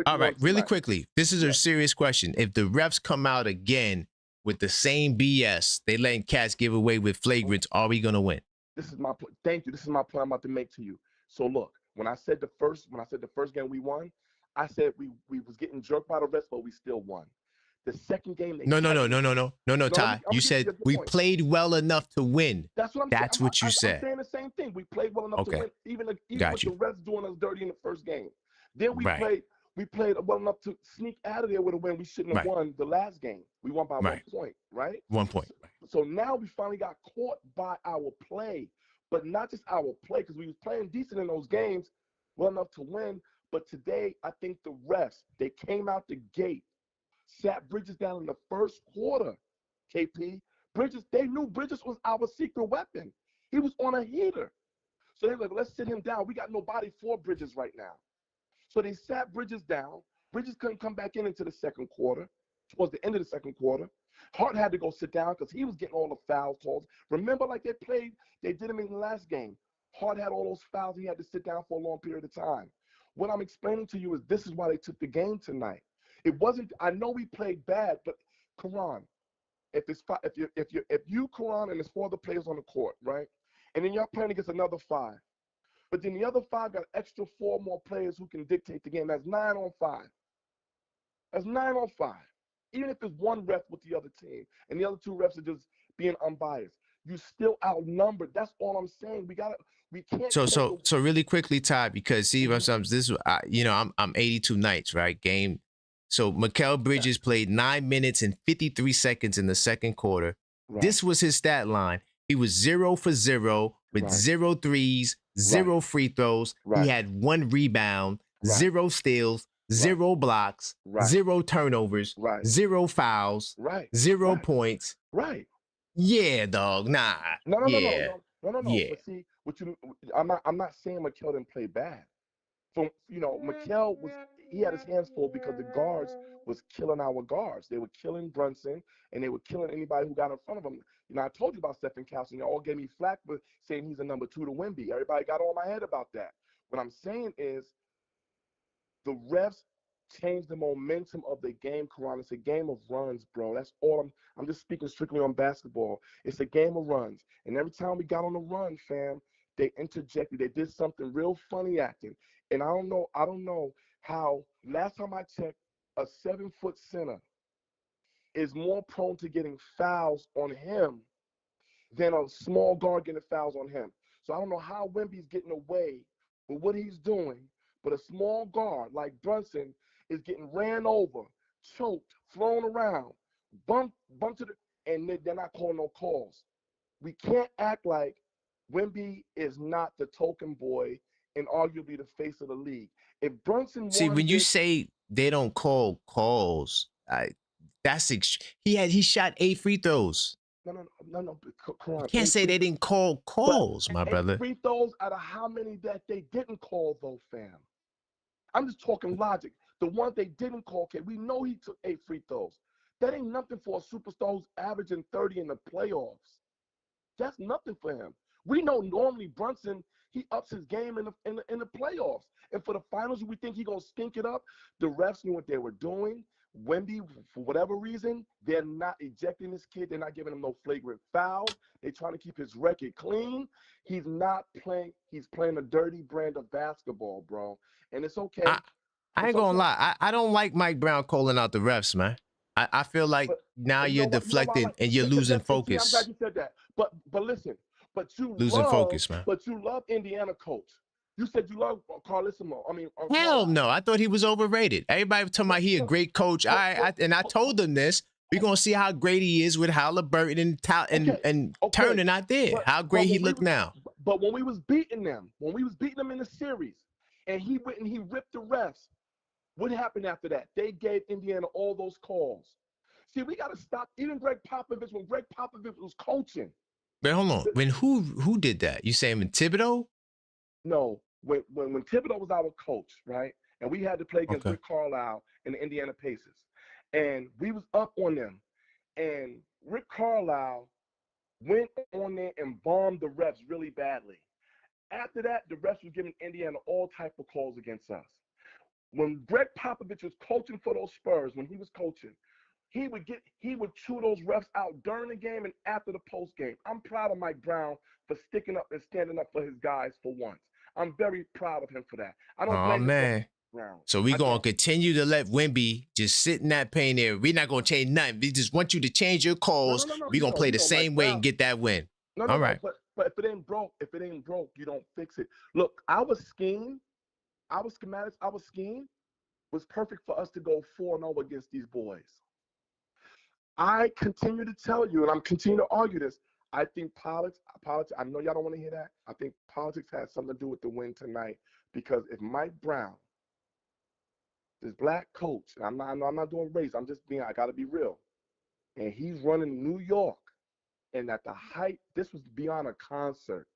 All right, really quickly, this is a serious question. If the refs come out again with the same BS, they letting cats give away with flagrants, are we gonna win? This is my thank you. This is my plan I'm about to make to you. So look, when I said the first game we won, I said we was getting jerked by the refs, but we still won. The second game, No, Ty. You said we played well enough to win. That's what I'm saying. That's what you said. I'm saying the same thing. We played well enough to win, even with the refs doing us dirty in the first game. Then we played well enough to sneak out of there with a win. We shouldn't have won the last game. We won by 1 point, right? 1 point. So now we finally got caught by our play. But not just our play, because we was playing decent in those games, well enough to win. But today, I think the refs, they came out the gate, sat Bridges down in the first quarter, KP. They knew Bridges was our secret weapon. He was on a heater. So they were like, let's sit him down. We got nobody for Bridges right now. So they sat Bridges down. Bridges couldn't come back into the second quarter, towards the end of the second quarter. Hart had to go sit down because he was getting all the foul calls. Remember, like they did him in the last game. Hart had all those fouls. He had to sit down for a long period of time. What I'm explaining to you is this is why they took the game tonight. It wasn't. I know we played bad, but Karan, if you Karan and there's 4 other players on the court, right, and then y'all playing against another 5, but then the other 5 got extra 4 more players who can dictate the game. That's 9 on 5. That's 9 on 5. Even if it's one ref with the other team and the other 2 refs are just being unbiased, you still outnumbered. That's all I'm saying. We can't. So really quickly, Ty, because see, I'm 82 nights, right? Game. So Mikal Bridges played 9 minutes and 53 seconds in the second quarter. Right. This was his stat line. He was 0 for 0 with 0 threes, 0 free throws. He had 1 rebound, 0 steals, 0 blocks, 0 turnovers, 0 fouls, 0 points. Yeah, dog. Nah. No. Yeah. But see, I'm not saying Mikal didn't play bad. Mikal he had his hands full because the guards was killing our guards. They were killing Brunson and they were killing anybody who got in front of him. I told you about Stephen Castle. Y'all all gave me flack for saying he's a number 2 to Wemby. Everybody got on my head about that. What I'm saying is the refs changed the momentum of the game, Karan. It's a game of runs, bro. That's all I'm just speaking strictly on basketball. It's a game of runs. And every time we got on the run, fam, they interjected. They did something real funny acting. And I don't know how, last time I checked, a 7-foot center is more prone to getting fouls on him than a small guard getting fouls on him. So I don't know how Wemby's getting away with what he's doing, but a small guard like Brunson is getting ran over, choked, thrown around, bumped to and they're not calling no calls. We can't act like Wemby is not the token boy and arguably the face of the league. If Brunson when you say they don't call calls, he shot 8 free throws. No. You can't say they didn't call calls, my brother. 8 free throws out of how many that they didn't call, though, fam? I'm just talking logic. The ones they didn't call, okay, we know he took 8 free throws. That ain't nothing for a superstar who's averaging 30 in the playoffs. That's nothing for him. We know normally Brunson, he ups his game in the playoffs. And for the finals, we think he's going to stink it up. The refs knew what they were doing. Wemby, for whatever reason, they're not ejecting this kid. They're not giving him no flagrant fouls. They're trying to keep his record clean. He's not playing. He's playing a dirty brand of basketball, bro. And it's okay. I ain't gonna lie. I don't like Mike Brown calling out the refs, man. I feel like now you're deflecting and you're losing focus. I'm glad you said that. But listen, losing focus, man. But you love Indiana coach. You said you love Carlissimo. I mean, hell no. I thought he was overrated. Everybody talking about he a great coach. I told them this. We're gonna see how great he is with Halliburton and Turner not there. How great he look now. But when we was beating them in the series, and he went and he ripped the refs, what happened after that? They gave Indiana all those calls. See, we got to stop. Even Greg Popovich, when Greg Popovich was coaching. But hold on. When who did that? You saying when Thibodeau? No, when Thibodeau was our coach, right? And we had to play against Rick Carlisle and the Indiana Pacers. And we was up on them. And Rick Carlisle went on there and bombed the refs really badly. After that, the refs was giving Indiana all type of calls against us. When Greg Popovich was coaching for those Spurs, when he was coaching, he would chew those refs out during the game and after the post game. I'm proud of Mike Brown for sticking up and standing up for his guys for once. I'm very proud of him for that. I don't blame man. Brown. So we're going to continue to let Wemby just sit in that paint area. We're not going to change nothing. We just want you to change your calls. We're going to play the same way and get that win. All right. But if it ain't broke, you don't fix it. Look, our scheme was perfect for us to go 4-0 against these boys. I continue to tell you, and I'm continuing to argue this, I think politics, I know y'all don't want to hear that. I think politics has something to do with the win tonight, because if Mike Brown, this black coach, I'm not doing race, I got to be real, and he's running New York, and at the height, this was beyond a concert.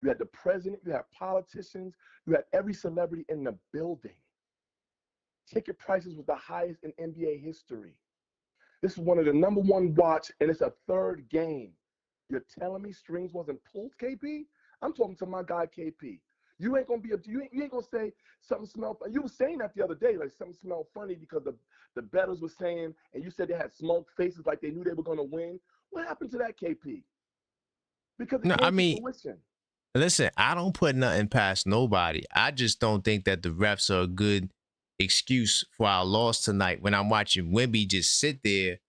You had the president, you had politicians, you had every celebrity in the building. Ticket prices was the highest in NBA history. This is one of the #1 watch, and it's a third game. You're telling me strings wasn't pulled, KP? I'm talking to my guy, KP. You ain't gonna say something smelled. You were saying that the other day, like something smelled funny because the bettors were saying, and you said they had smoked faces like they knew they were gonna win. What happened to that, KP? Because it came to fruition. Listen, I don't put nothing past nobody. I just don't think that the refs are a good excuse for our loss tonight when I'm watching Wemby just sit there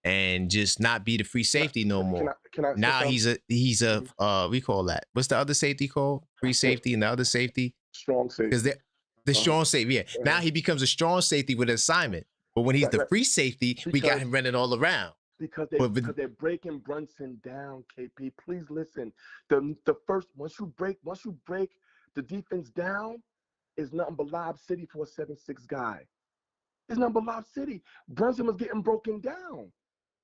and just not be the free safety no more. Now he's a we call that. What's the other safety called? Free safety and the other safety? Strong safety. Because the strong safety, yeah. Now he becomes a strong safety with an assignment. But when he's the free safety, we got him running all around. Because they're breaking Brunson down, KP. Please listen. The first once you break the defense down, is nothing but Lob City for a 7'6" guy. It's nothing but Lob City. Brunson was getting broken down.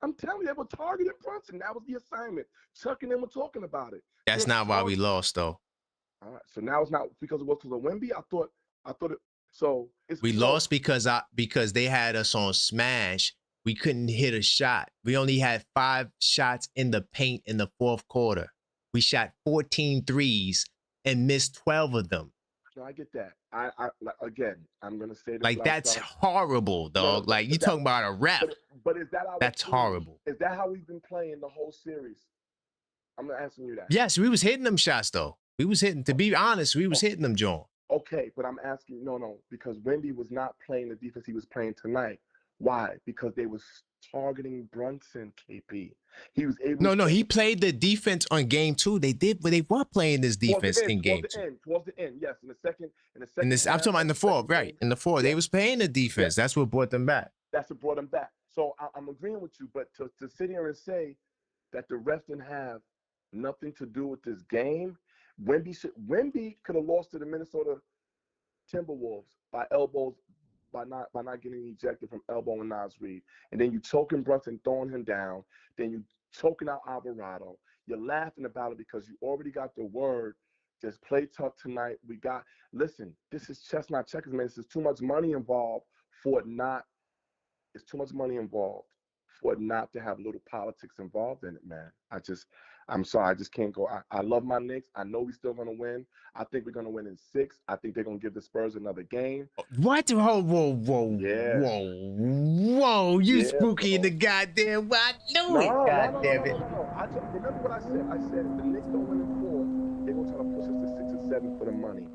I'm telling you, they were targeting Brunson. That was the assignment. Chuck and them were talking about it. That's not why we lost, though. All right. So now it's not because it was because of Wemby. I thought it. So we lost because they had us on smash. We couldn't hit a shot. We only had 5 shots in the paint in the fourth quarter. We shot 14 threes and missed 12 of them. No, I get that. Again, I'm gonna say this. Like that's horrible, dog. No, like you talking about a rep. But is that that's horrible? Is that how we've been playing the whole series? I'm not asking you that. Yes, we was hitting them shots though. We was hitting. To be honest, we was hitting them, John. Okay, but I'm asking. No, because Wemby was not playing the defense he was playing tonight. Why? Because they was targeting Brunson, KP. He was able. No, he played the defense on game 2. They did, but they were playing this defense in game 2. Towards the end, yes. In the second. I'm talking about in the 4th, right? In the 4th, they was playing the defense. Yeah. That's what brought them back. That's what brought them back. So I'm agreeing with you, but to sit here and say that the refs didn't have nothing to do with this game, Wemby could have lost to the Minnesota Timberwolves by elbows by not getting ejected from elbowing Nas Reed, and then you choking Brunson, throwing him down, then you choking out Alvarado. You're laughing about it because you already got the word. Just play tough tonight. Listen, this is chess, not checkers, man. This is too much money involved for it not. It's too much money involved for it not to have little politics involved in it, man. I'm sorry, I just can't go. I love my Knicks. I know we're still gonna win. I think we're gonna win in 6. I think they're gonna give the Spurs another game. What? Whoa! You spooky in the goddamn. I knew it. God damn it. No. Remember what I said? I said if the Knicks don't win in 4, they're gonna try to push us to 6 or 7 for the money.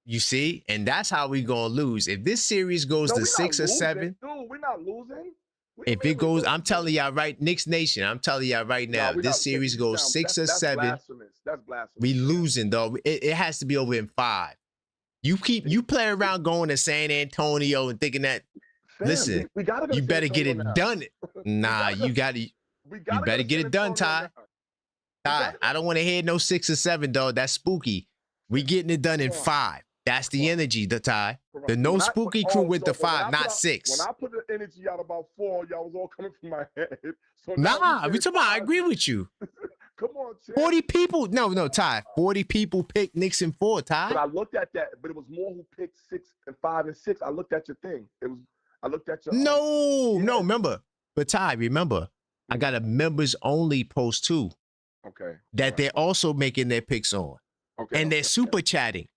You see, and that's how we gonna lose. If this series goes to 6 or 7, dude, we're not losing. If it goes, I'm telling y'all right, Knicks Nation, I'm telling y'all right now, if this series goes 6 or 7, that's blasphemous. We losing, though. It has to be over in 5. You play around going to San Antonio and thinking that, listen, you better get it done. Nah, you better get it done, Ty. Ty, I don't want to hear no 6 or 7, though. That's spooky. We getting it done in 5. That's the energy, the Ty. The no spooky crew with the 5, not 6. When I put the energy out about 4, y'all was all coming from my head. So nah, we talking about, I agree with you. Come on, champ. 40 people. No, Ty. 40 people picked Knicks in 4, Ty. But I looked at that, but it was more who picked 6 and 5 and 6. I looked at your thing. I looked at your No, remember. But Ty, remember, I got a members only post too. Okay. That they're also making their picks on. Okay. And they're super chatting.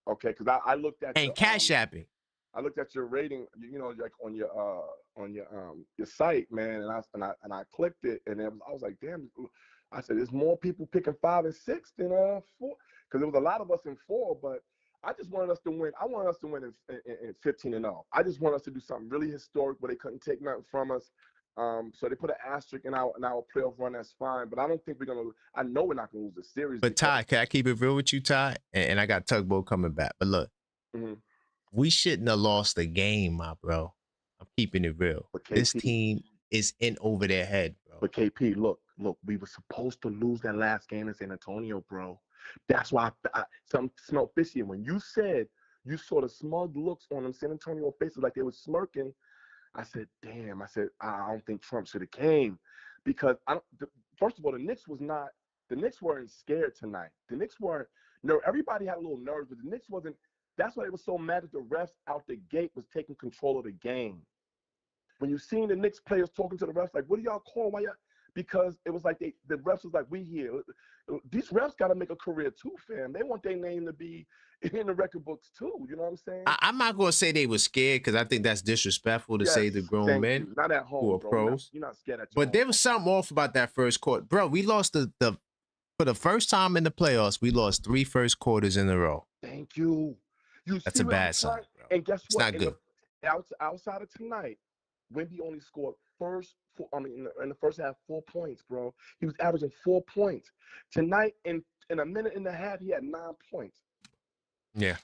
Okay, because I looked at and cash apping. I looked at your rating, like on your site, man, and I clicked it, and I was like, damn. I said, there's more people picking 5 and 6 than 4, because there was a lot of us in 4, but I just wanted us to win. I wanted us to win in 15-0. I just wanted us to do something really historic where they couldn't take nothing from us. So they put an asterisk in our playoff run. That's fine, but I don't think we're gonna. I know we're not gonna lose the series. But Ty, can I keep it real with you, Ty? And I got Tugboat coming back. But look, we shouldn't have lost the game, my bro. I'm keeping it real. This team is in over their head, bro. But KP, look, we were supposed to lose that last game in San Antonio, bro. That's why I something smelled fishy. And when you said you saw the smug looks on them San Antonio faces like they were smirking, I said, damn. I said, I don't think Trump should have came, because first of all, the Knicks weren't scared tonight. The Knicks weren't. No, everybody had a little nerves, but the Knicks wasn't. That's why they were so mad that the refs out the gate was taking control of the game. When you seen the Knicks players talking to the refs, like, what do y'all call? Why y'all? Because it was like the refs was like, we here. These refs got to make a career too, fam. They want their name to be in the record books too. You know what I'm saying? I'm not going to say they were scared, because I think that's disrespectful to say the grown men not at home, who are bro. pros. You're not scared at But there was something off about that first quarter. Bro, we lost for the first time in the playoffs, we lost 3 first quarters in a row. Thank you. That's a bad sign, bro. And guess what? It's not good. Outside of tonight, Wemby only scored in the first half 4 points, bro. He was averaging 4 points. Tonight, in a minute and a half, he had 9 points. Yeah,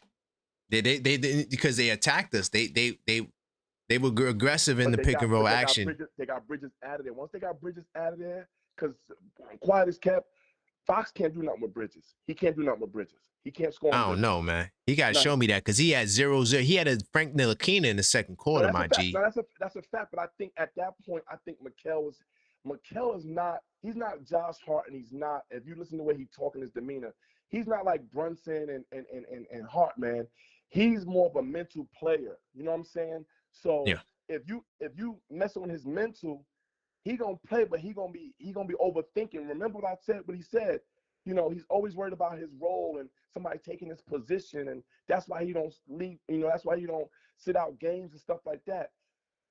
they because they attacked us. They were aggressive in the pick and roll action. They got Bridges out of there. Once they got Bridges out of there, because quiet as kept, Fox can't do nothing with Bridges. He can't do nothing with Bridges. He can't score. I don't know, man. He got to show me that, because he had 0-0. He had a Frank Ntilikina in the second quarter, my G. No, that's a fact. But I think at that point, Mikal is not. He's not Josh Hart, and he's not. If you listen to the way he talking, his demeanor, he's not like Brunson and Hart, man. He's more of a mental player. You know what I'm saying? So if you mess on his mental, he gonna play, but he gonna be overthinking. Remember what he said. You know, he's always worried about his role and somebody taking his position, and that's why he don't leave. You know, that's why he don't sit out games and stuff like that.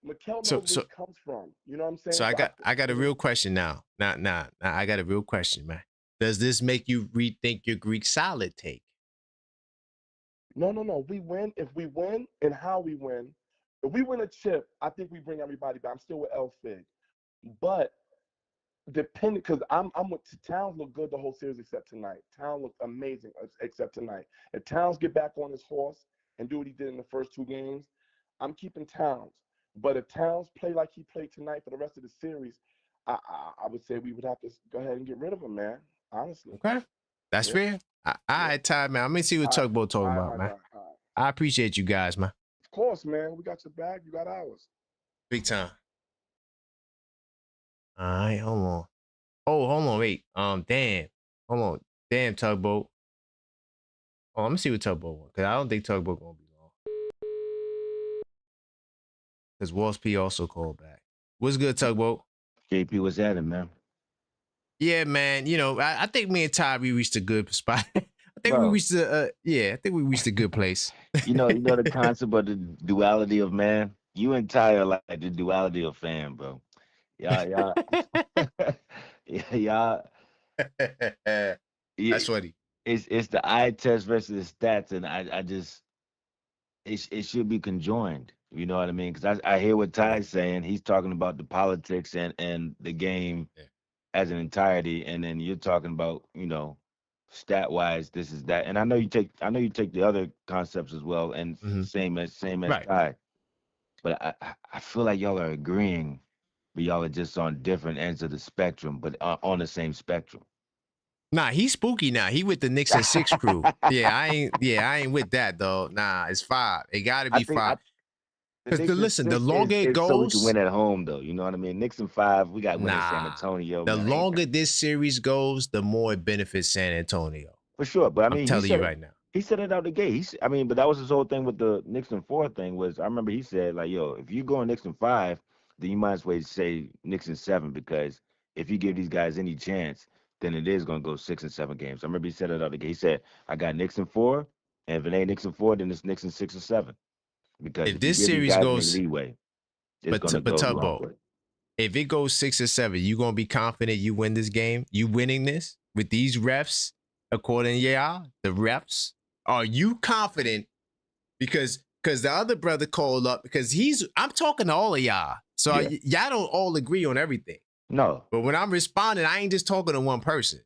Mikal knows where he comes from. You know what I'm saying? So I got a real question now. Nah, I got a real question, man. Does this make you rethink your Greek salad take? No. We win. If we win and how we win, if we win a chip, I think we bring everybody back. I'm still with Elfig, but depending, because I'm with Towns looked good the whole series except tonight. Towns looked amazing except tonight. If Towns get back on his horse and do what he did in the first 2 games, I'm keeping Towns. But if Towns play like he played tonight for the rest of the series, I would say we would have to go ahead and get rid of him, man. Honestly. Okay. That's fair. All right, Ty, man. I'm going to see what Tugboat talking about, man. I appreciate you guys, man. course, man. We got your back. You got ours. Big time. All right, hold on. Oh, hold on, wait. Damn. Hold on. Damn, Tugboat. Oh, let me see what Tugboat wants. Because I don't think Tugboat gonna be long. Because Walls P also called back. What's good, Tugboat? JP, what's happening, man? Yeah, man. You know, I think me and Ty, we reached a good spot. I think we reached a good place. you know the concept of the duality of man. You and Ty are like the duality of fan, bro. Y'all. Y'all. That's funny. It's the eye test versus the stats, and I just it should be conjoined. You know what I mean? Because I hear what Ty's saying. He's talking about the politics and the game as an entirety, and then you're talking about stat wise this is that. And I know you take the other concepts as well, and same as Ty. But I feel like y'all are agreeing, but y'all are just on different ends of the spectrum, but on the same spectrum. Nah, he's spooky now. He with the Knicks and 6 crew. I ain't with that though. Nah, it's 5. It gotta be 5. Because listen, the longer it goes, so we can win at home though. You know what I mean? Knicks and 5, we got to win in San Antonio. The longer this series goes, the more it benefits San Antonio. For sure. But I mean, I'm telling you right now. He said it out the gate. But that was his whole thing with the Knicks and 4 thing was, I remember he said, like, yo, if you go Knicks and 5, then you might as well say Knicks and 7, because if you give these guys any chance, then it is going to go 6 and 7 games. I remember he said it out the gate. He said, I got Knicks and 4, and if it ain't Knicks and 4, then it's Knicks and 6 or 7. Because if this series goes leeway, it's going to go a long way. If it goes 6 or 7, you going to be confident you win this game? You winning this with these refs, according to the refs? Are you confident? Because the other brother called up, because I'm talking to all of y'all. So y'all don't all agree on everything. No. But when I'm responding, I ain't just talking to one person.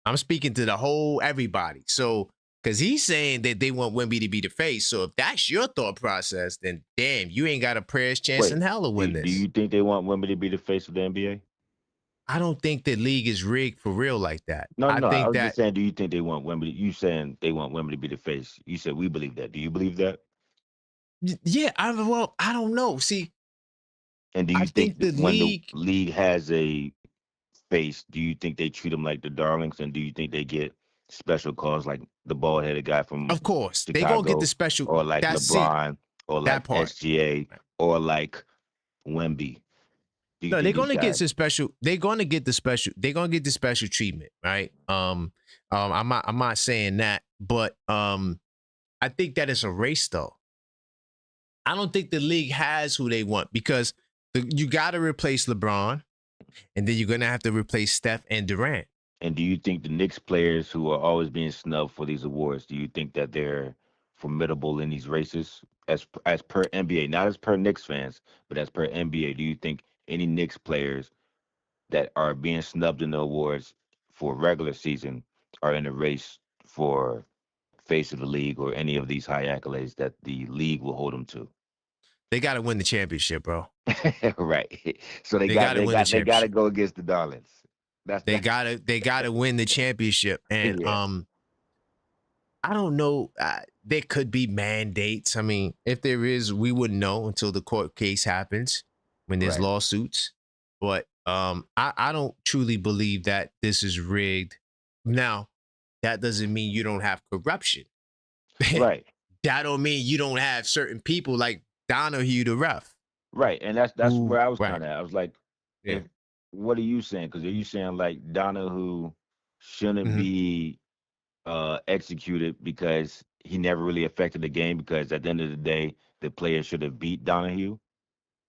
I'm speaking to the whole everybody. So, because he's saying that they want Wemby to be the face. So if that's your thought process, then damn, you ain't got a prayer's chance in hell to win this. Do you think they want Wemby to be the face of the NBA? I don't think the league is rigged for real like that. No, I was just saying, do you think they want Wemby? You saying they want Wemby to be the face. You said we believe that. Do you believe that? Yeah, I don't know. See, and do you think that when the league has a face, do you think they treat them like the darlings, and do you think they get special calls like the bald-headed guy from Of course, Chicago, they gonna get the special, or like LeBron, or like SGA, or like Wemby? No, they're gonna get some special. They're gonna get the special. They're gonna get the special treatment, right? I'm not saying that, but I think that it's a race though. I don't think the league has who they want, because you got to replace LeBron, and then you're gonna have to replace Steph and Durant. And do you think the Knicks players who are always being snubbed for these awards, do you think that they're formidable in these races as per NBA, not as per Knicks fans, but as per NBA? Do you think any Knicks players that are being snubbed in the awards for regular season are in a race for face of the league or any of these high accolades that the league will hold them to? They got to win the championship, bro. Right. So they got to go against the darlings. They gotta win the championship. And I don't know. There could be mandates. I mean, if there is, we wouldn't know until the court case happens, when there's lawsuits. But I don't truly believe that this is rigged. Now, that doesn't mean you don't have corruption. Right. That don't mean you don't have certain people like Donahue the ref. Right. And that's where I was kind of at. I was like, what are you saying? Because are you saying like Donahue shouldn't be executed because he never really affected the game, because at the end of the day, the player should have beat Donahue?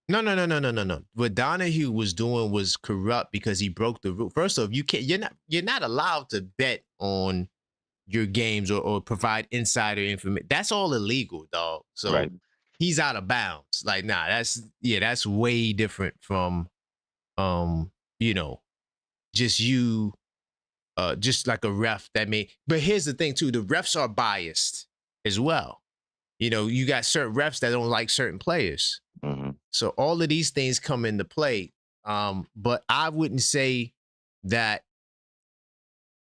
No. What Donahue was doing was corrupt because he broke the rule. First off, you're not allowed to bet on your games or provide insider information. That's all illegal, dog. So he's out of bounds. Like, nah, that's way different from just like a ref that may. But here's the thing too, the refs are biased as well. You got certain refs that don't like certain players. So all of these things come into play. But I wouldn't say that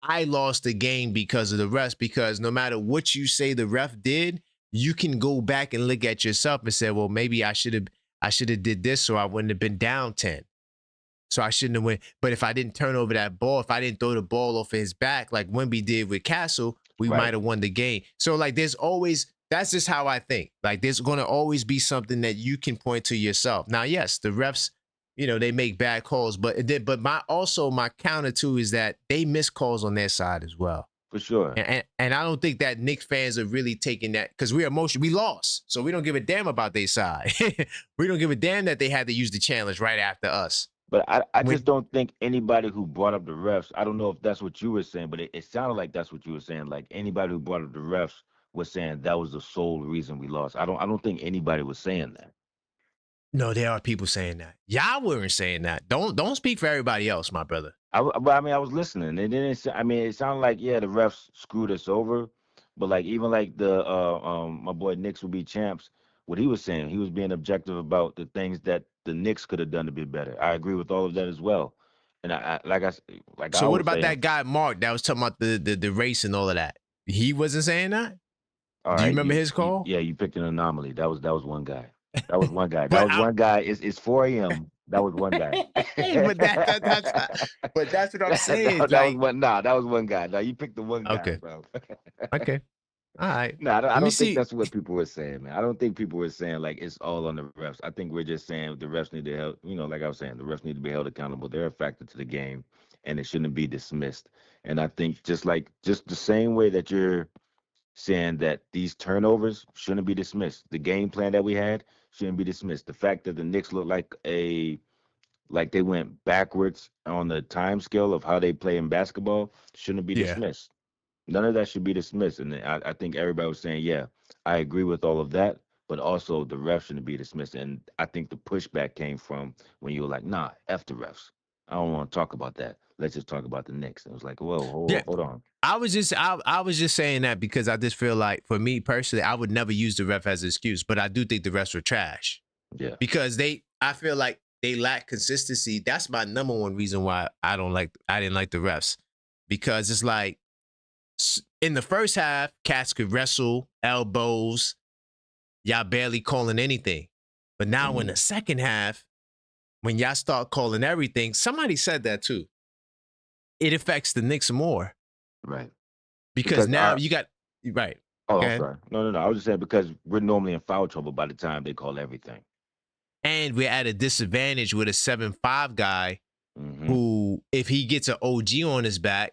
I lost the game because of the refs, because no matter what you say the ref did, you can go back and look at yourself and say, well, maybe I should have did this so I wouldn't have been down 10. So I shouldn't have went. But if I didn't turn over that ball, if I didn't throw the ball off of his back like Wemby did with Castle, we might have won the game. So like there's always, that's just how I think. Like there's going to always be something that you can point to yourself. Now, yes, the refs, they make bad calls, but my counter too is that they miss calls on their side as well. For sure. And I don't think that Knicks fans are really taking that because we're emotional. We lost. So we don't give a damn about their side. We don't give a damn that they had to use the challenge right after us. But I just don't think anybody who brought up the refs, I don't know if that's what you were saying, but it sounded like that's what you were saying. Like anybody who brought up the refs was saying that was the sole reason we lost. I don't think anybody was saying that. No, there are people saying that. Y'all weren't saying that. Don't speak for everybody else, my brother. But I mean, I was listening. It didn't. I mean, it sounded like the refs screwed us over, but like even like the my boy Knicks will be champs. What he was saying, he was being objective about the things that the Knicks could have done to be better. I agree with all of that as well. And So what about that guy Mark that was talking about the race and all of that? He wasn't saying that. Do you remember his call? Yeah, you picked an anomaly. That was one guy. That was one guy. That was one guy. It's 4 a.m. That was one guy. but that's what I'm saying. That was one guy. No, you picked the one guy, bro. Okay. All right. No, I don't think that's what people were saying, man. I don't think people were saying like it's all on the refs. I think we're just saying the refs need to help. Like I was saying, the refs need to be held accountable. They're a factor to the game, and it shouldn't be dismissed. And I think just the same way that you're saying that these turnovers shouldn't be dismissed, the game plan that we had shouldn't be dismissed. The fact that the Knicks look like they went backwards on the time scale of how they play in basketball shouldn't be dismissed. None of that should be dismissed. And I think everybody was saying, yeah, I agree with all of that, but also the refs shouldn't be dismissed. And I think the pushback came from when you were like, nah, F the refs. I don't want to talk about that. Let's just talk about the Knicks. And it was like, whoa, hold on. I was just saying that because I just feel like, for me personally, I would never use the ref as an excuse, but I do think the refs were trash. Yeah. Because I feel like they lack consistency. That's my number one reason why I didn't like the refs. Because it's like, in the first half, cats could wrestle, elbows, y'all barely calling anything. But now in the second half, when y'all start calling everything, somebody said that too. It affects the Knicks more. Right. Because now you got, right. Oh, I'm sorry. No. I was just saying because we're normally in foul trouble by the time they call everything. And we're at a disadvantage with a 7'5" guy who, if he gets an OG on his back,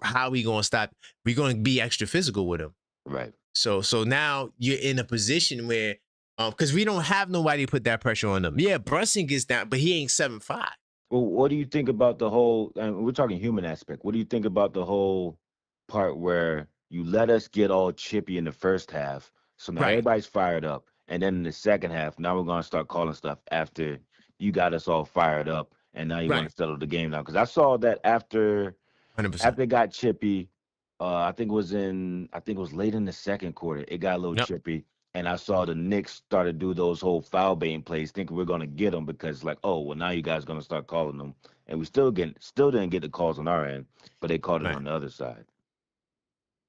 how are we going to stop? We're going to be extra physical with him. Right. So now you're in a position where, because we don't have nobody to put that pressure on them. Yeah, Brunson gets down, but he ain't 7'5". Well, what do you think about the whole, and we're talking human aspect, what do you think about the whole part where you let us get all chippy in the first half, so now everybody's fired up, and then in the second half, now we're going to start calling stuff after you got us all fired up, and now you want to settle the game now? Because I saw that after 100%. it got chippy, I think it was late in the second quarter, it got a little chippy. And I saw the Knicks start to do those whole foul baiting plays, thinking we're gonna get them because like, oh, well, now you guys gonna start calling them, and we still didn't get the calls on our end, but they called it on the other side.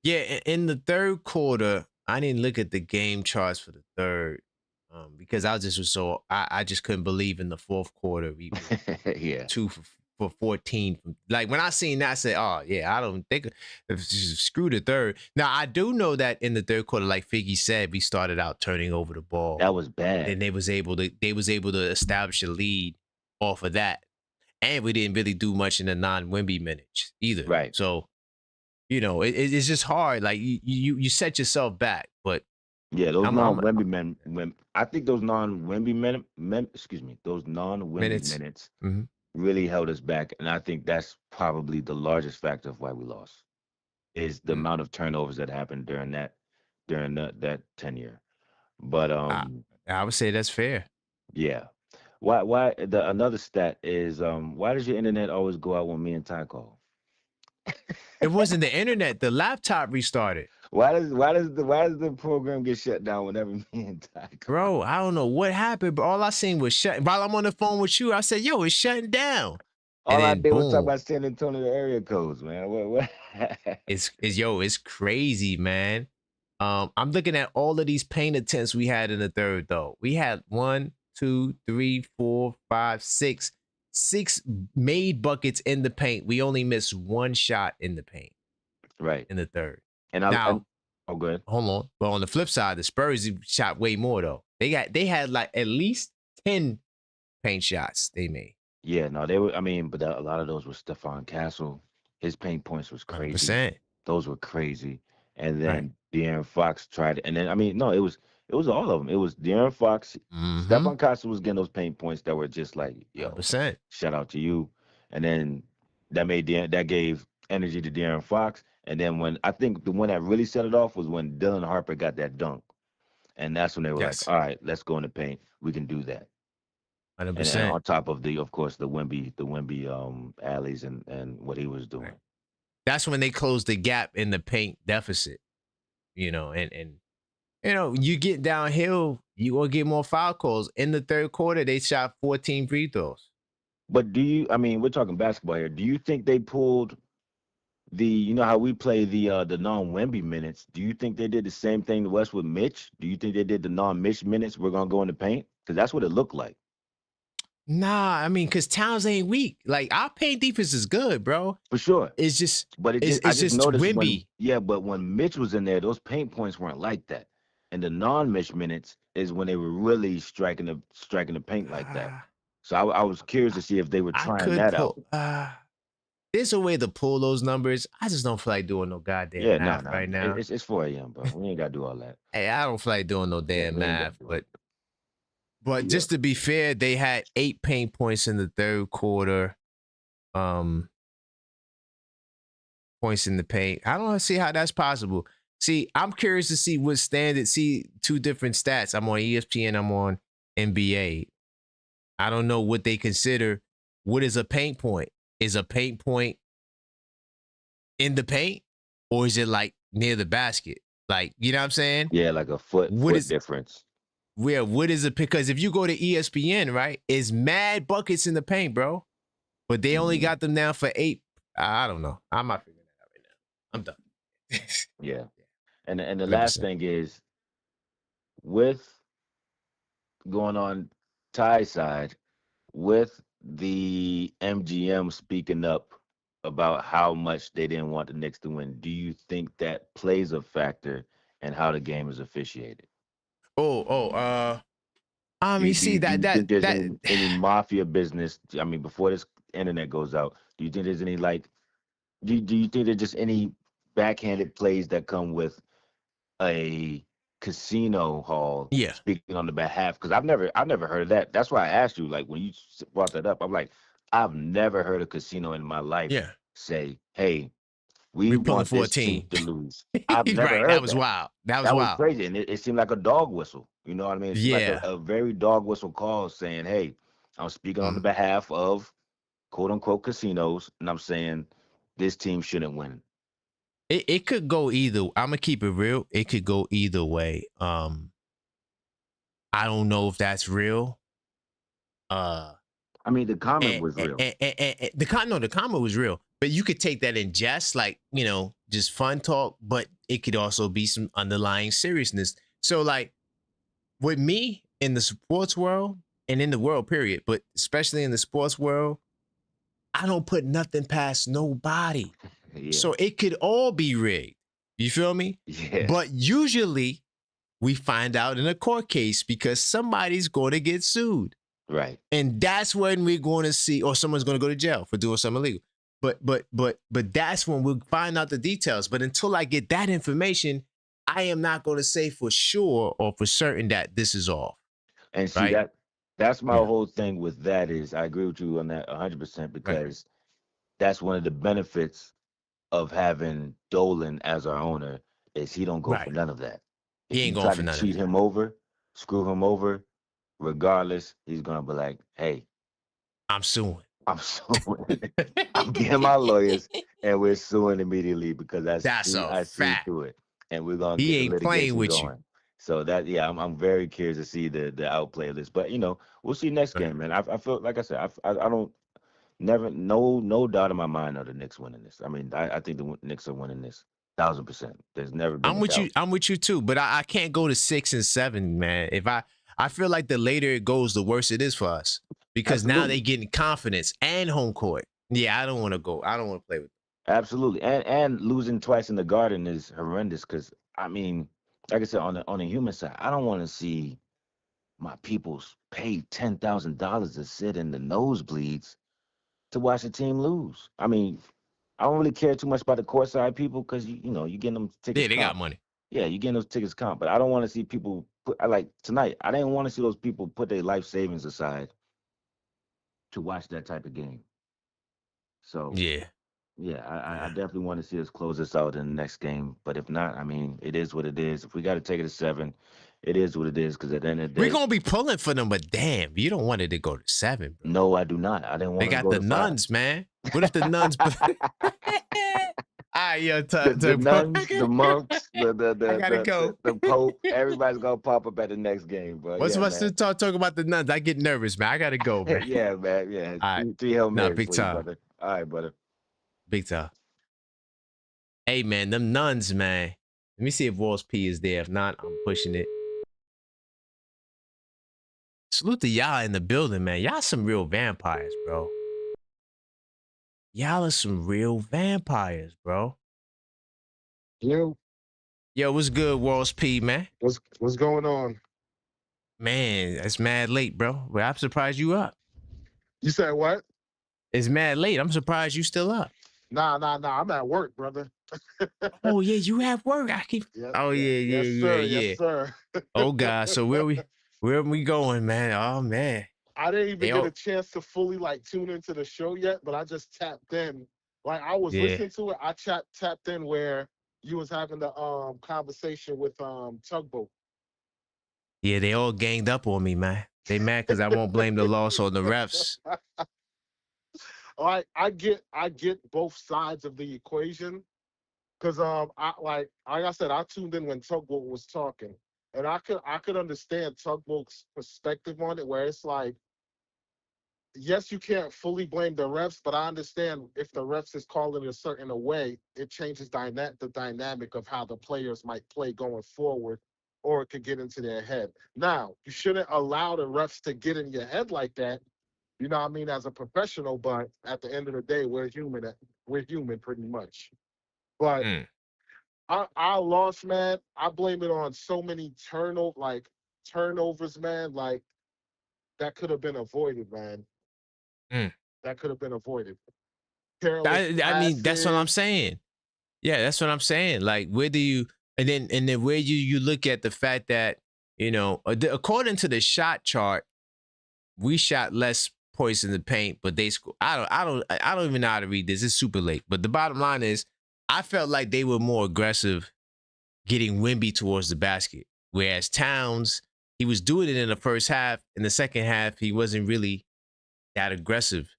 Yeah, in the third quarter, I didn't look at the game charts for the third because I just couldn't believe in the fourth quarter we were 2 for 14. Like when I seen that, I said, oh yeah, I don't think screw the third. Now I do know that in the third quarter, like Figgy said, we started out turning over the ball. That was bad. And they was able to establish a lead off of that. And we didn't really do much in the non-Wemby minutes either. Right. So, it's just hard. Like you set yourself back, but yeah, those non-Wemby men. I think those non-Wemby minutes really held us back, and I think that's probably the largest factor of why we lost is the amount of turnovers that happened during that tenure. But I would say that's fair. Yeah. Why another stat is why does your internet always go out when me and Ty call? It wasn't the internet. The laptop restarted. Why does the program get shut down whenever me and Ty call? Bro, I don't know what happened, but all I seen was shut. While I'm on the phone with you, I said, "Yo, it's shutting down." All I did was talk about San Antonio area codes, man. What? It's crazy, man. I'm looking at all of these paint attempts we had in the third, though. We had 1, 2, 3, 4, 5, 6. 6 made buckets in the paint. We only missed 1 shot in the paint. Right. In the third. And oh, good. Hold on. But on the flip side, the Spurs shot way more though. They had like at least 10 paint shots they made. Yeah, no, they were. I mean, but a lot of those were Stephon Castle. His paint points was crazy. 100%. Those were crazy. And then De'Aaron Fox tried it. And then I mean, no, it was all of them. It was De'Aaron Fox. Stephon Castle was getting those paint points that were just like, yo, 100%. Shout out to you. And then that gave energy to De'Aaron Fox. And then when I think the one that really set it off was when Dylan Harper got that dunk. And that's when they were like, all right, let's go in the paint. We can do that. 100%. And on top of of course, the Wemby alleys and what he was doing. That's when they closed the gap in the paint deficit. You know, and you get downhill, you gonna get more foul calls. In the third quarter, they shot 14 free throws. But we're talking basketball here. Do you think they pulled how we play the non-Wemby minutes? Do you think they did the same thing to West with Mitch? Do you think they did the non-Mitch minutes? We're gonna go in the paint? Because that's what it looked like. Nah, I mean, because Towns ain't weak. Like, our paint defense is good, bro. For sure. It's just, but it's just noticed Wemby. But when Mitch was in there, those paint points weren't like that. And the non-Mitch minutes is when they were really striking the paint like that. So I was curious to see if they were trying that out. There's a way to pull those numbers. I just don't feel like doing no goddamn math right now. It's 4 a.m., bro. We ain't got to do all that. Hey, I don't feel like doing no damn math. But just to be fair, they had 8 paint points in the third quarter. Points in the paint. I don't see how that's possible. See, I'm curious to see what standard. See, 2 different stats. I'm on ESPN. I'm on NBA. I don't know what they consider. What is a paint point? Is a paint point in the paint, or is it like near the basket? Like, you know what I'm saying? Yeah, like a foot difference. What is it? Because if you go to ESPN, right, it's mad buckets in the paint, bro. But they only got them down for 8. I don't know. I'm not figuring that out right now. I'm done. Yeah. And the 100%. Last thing is, with going on Ty's side, with the MGM speaking up about how much they didn't want the Knicks to win, do you think that plays a factor in how the game is officiated? You see do you think there's any mafia business? I mean, before this internet goes out, do you think there's any do you think there's just any backhanded plays that come with a casino hall speaking on the behalf? Because I've never heard of that. That's why I asked you, like, when you brought that up, I'm like, I've never heard a casino in my life say, hey, we want this team to lose. I've never heard that. Was wild. That was crazy. And it seemed like a dog whistle. You know what I mean? It seemed like a very dog whistle call saying, hey, I'm speaking on the behalf of quote unquote casinos, and I'm saying this team shouldn't win. It could go either. I'm gonna keep it real. It could go either way. I don't know if that's real. I mean, the comment was real. The comment was real. But you could take that in jest, like, just fun talk, but it could also be some underlying seriousness. So, like, with me in the sports world and in the world, period, but especially in the sports world, I don't put nothing past nobody. Yeah. So it could all be rigged. You feel me? Yeah. But usually we find out in a court case because somebody's going to get sued. Right. And that's when we're going to see, or someone's going to go to jail for doing something illegal. But that's when we'll find out the details. But until I get that information, I am not going to say for sure or for certain that this is off. And see, that's my whole thing with that is I agree with you on that 100% because that's one of the benefits of having Dolan as our owner is he don't go for none of that. He ain't going for none of that. Cheat him over, screw him over, regardless, he's going to be like, hey, I'm suing. I'm getting my lawyers, and we're suing immediately because I see through it, and we're gonna. He get ain't playing with you. So that I'm very curious to see the outplay of this, but we'll see next game, man. I feel like I said I don't no doubt in my mind of the Knicks winning this. I mean I think the Knicks are winning this. 1,000%. There's never been I'm a with you. doubt. I'm with you too. But I can't go to 6 and 7, man. If I feel like the later it goes, the worse it is for us because now they getting confidence and home court. Yeah, I don't want to go. I don't want to play with them. Absolutely, and losing twice in the Garden is horrendous. Because I mean, like I said, on the human side, I don't want to see my peoples pay $10,000 to sit in the nosebleeds to watch a team lose. I mean, I don't really care too much about the courtside people because you know you getting them tickets. Yeah, they got money. Yeah, you getting those tickets comp, but I don't want to see people put. Like tonight, I didn't want to see those people put their life savings aside to watch that type of game. So yeah, I definitely want to see us close this out in the next game. But if not, I mean, it is what it is. If we got to take it to 7, it is what it is. Because at the end of the day, we're gonna be pulling for them. But damn, you don't want it to go to 7, bro. No, I do not. I didn't want they to got go the to nuns, 5. Man. What if the nuns? Yo, the nuns, the monks, I gotta go. the Pope, everybody's gonna pop up at the next game, bro. What's Yeah, supposed to talk about the nuns? I get nervous, man. I gotta go, man. Yeah, man. Yeah. All right. Three Hail Nah, Marys big for you, time. brother. All right, brother. Big time. Hey, man, them nuns, man. Let me see if Walls P is there. If not, I'm pushing it. Salute to y'all in the building, man. Y'all some real vampires, bro. Y'all are some real vampires, bro. Yo, what's good, Walls P, man? What's going on? Man, it's mad late, bro. Well, I'm surprised you up. You said what? It's mad late. I'm surprised you still up. Nah. I'm at work, brother. Oh yeah, you have work. I keep. Yes, Oh yeah. Yes, sir. Oh God. So where are we going, man? Oh man. I didn't even get a chance to fully tune into the show yet, but I just tapped in. Like I was listening to it. I tapped in where you was having the conversation with Tugboat. Yeah, they all ganged up on me, man. They mad because I won't blame the loss on the refs. I get both sides of the equation, because like I said, I tuned in when Tugboat was talking, and I could understand Tugboat's perspective on it, where it's like, yes, you can't fully blame the refs, but I understand if the refs is calling it a certain way, it changes the dynamic of how the players might play going forward, or it could get into their head. Now, you shouldn't allow the refs to get in your head like that, you know what I mean, as a professional, but at the end of the day, we're human. We're human pretty much. But I lost, man. I blame it on so many turnovers, man, like that could have been avoided, man. That could have been avoided. I mean, that's what I'm saying. Yeah, that's what I'm saying. Like, where do you and then where you look at the fact that, you know, according to the shot chart, we shot less points in the paint, but they scored. I don't even know how to read this. It's super late. But the bottom line is, I felt like they were more aggressive getting Wemby towards the basket. Whereas Towns, he was doing it in the first half. In the second half, he wasn't really that aggressive.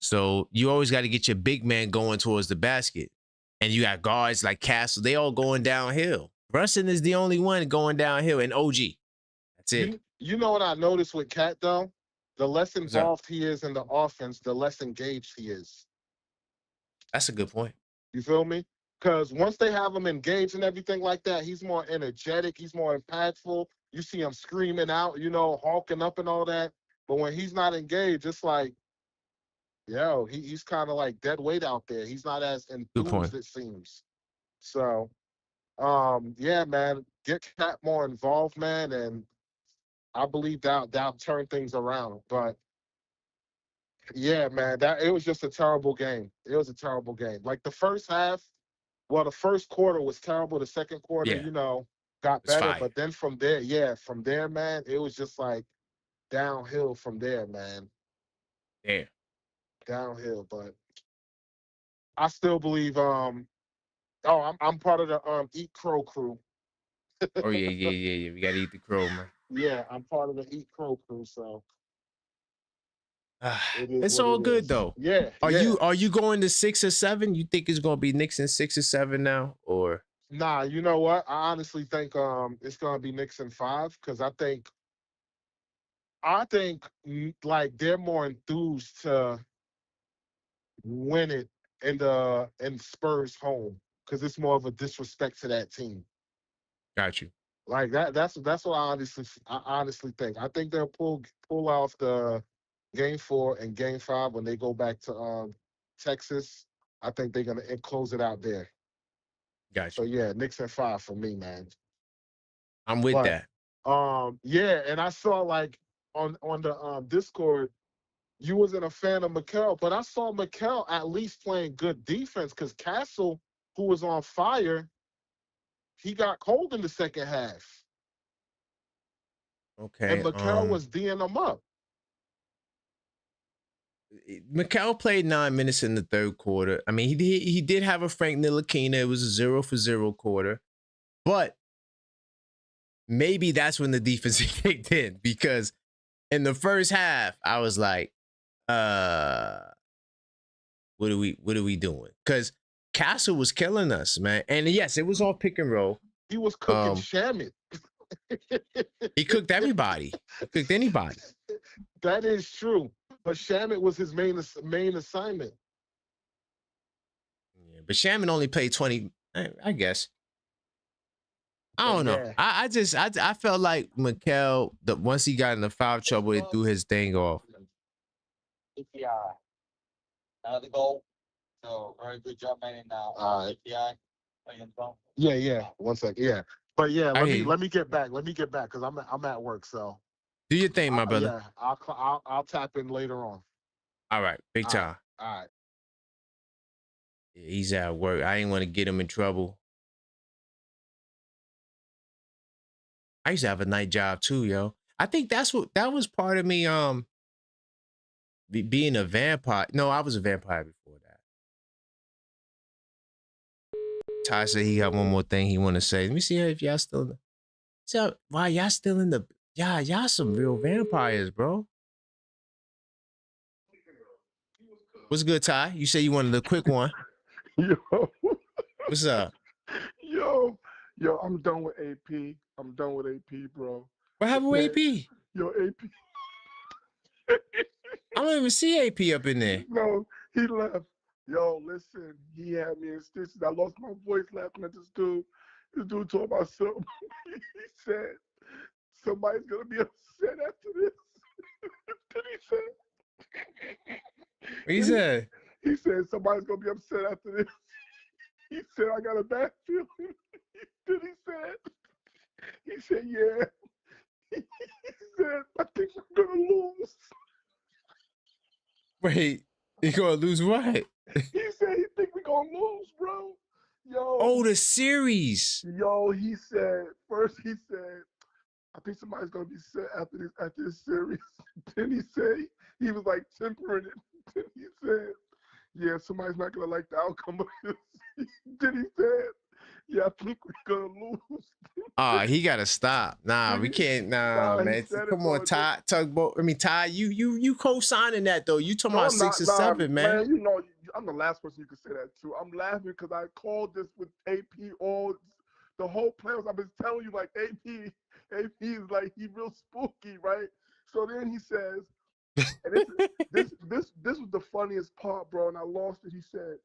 So you always got to get your big man going towards the basket. And you got guards like Castle, they all going downhill. Brunson is the only one going downhill, and OG. That's it. You know what I noticed with Cat, though? The less involved he is in the offense, the less engaged he is. That's a good point. You feel me? Because once they have him engaged and everything like that, he's more energetic, he's more impactful. You see him screaming out, you know, hawking up and all that. But when he's not engaged, it's like, yo, he's kind of like dead weight out there. He's not as enthused, it seems. So, yeah, man, get Cat more involved, man, and I believe that'll turn things around. But yeah, man, it was just a terrible game. It was a terrible game. Like the first half, well, the first quarter was terrible. The second quarter, you know, got better. But then from there, man, it was just like downhill from there, man. Yeah. Downhill, but I still believe I'm part of the Eat Crow crew. Oh yeah. We gotta eat the crow, man. Yeah, I'm part of the Eat Crow crew, so it's all good though. Yeah. Are you going to 6 or 7? You think it's gonna be Knicks in 6 or 7 now, or? Nah, you know what? I honestly think it's gonna be Knicks in 5, because I think like they're more enthused to win it in Spurs home. because it's more of a disrespect to that team. Got you. Like that's what I honestly think. I think they'll pull off the game 4 and game 5 when they go back to Texas. I think they're gonna close it out there. Got So you. yeah, Knicks at 5 for me, man. I'm with But, that. yeah, and I saw like on the Discord, you wasn't a fan of Mikal, but I saw Mikal at least playing good defense because Castle, who was on fire, he got cold in the second half. Okay. And Mikal was D'ing them up. Mikal played 9 minutes in the third quarter. I mean, he did have a Frank Ntilikina. It was a 0-for-0 quarter. But maybe that's when the defense kicked in, because in the first half, I was like, what are we doing? Because Castle was killing us, man. And yes, it was all pick and roll. He was cooking Shamit. He cooked everybody. He cooked anybody. That is true. But Shamit was his main assignment. Yeah, but Shamit only played 20, I guess. I don't know. Yeah. I felt like Mikal, once he got in the foul trouble, it threw his thing off. API. Another goal. So very good job, man. In API. Yeah. 1 second. Yeah. But yeah, let me get back. Let me get back because I'm at work. So do your thing, my brother. Yeah, I'll tap in later on. All right, big time. All right. Yeah, he's at work. I didn't want to get him in trouble. I used to have a night job too, yo. I think that was part of me being a vampire. No, I was a vampire before that. Ty said he got one more thing he want to say. Let me see if y'all still in the... So, why y'all still in the... Y'all some real vampires, bro. What's good, Ty? You say you wanted a quick one. Yo. What's up? Yo, I'm done with AP. I'm done with AP, bro. What happened with AP? Yo, AP. I don't even see AP up in there. No, he left. Yo, listen, he had me in stitches. I lost my voice laughing at this dude. This dude told about something. He said, somebody's going to be upset after this. Then What he said? He said, somebody's going to be upset after this. He said, I got a bad feeling. Then he said, yeah. He said, I think we're going to lose. Wait, you gonna lose what? He said he think we're going to lose, bro. Yo. Oh, the series. Yo, he said, I think somebody's going to be upset after this series. Then he said, he was like tempering it. Then he said, yeah, somebody's not going to like the outcome of this. Then he said, yeah, I think we're going to lose. He gotta stop. Nah, we can't. Nah, man. Come on, Ty. Tugboat. I mean, Ty. You co-signing that though? You talking about 6 or 7, man? You know, I'm the last person you could say that to. I'm laughing because I called this with AP all the whole playoffs. I've been telling you, like AP is like he real spooky, right? So then he says, and this was the funniest part, bro. And I lost it. He said,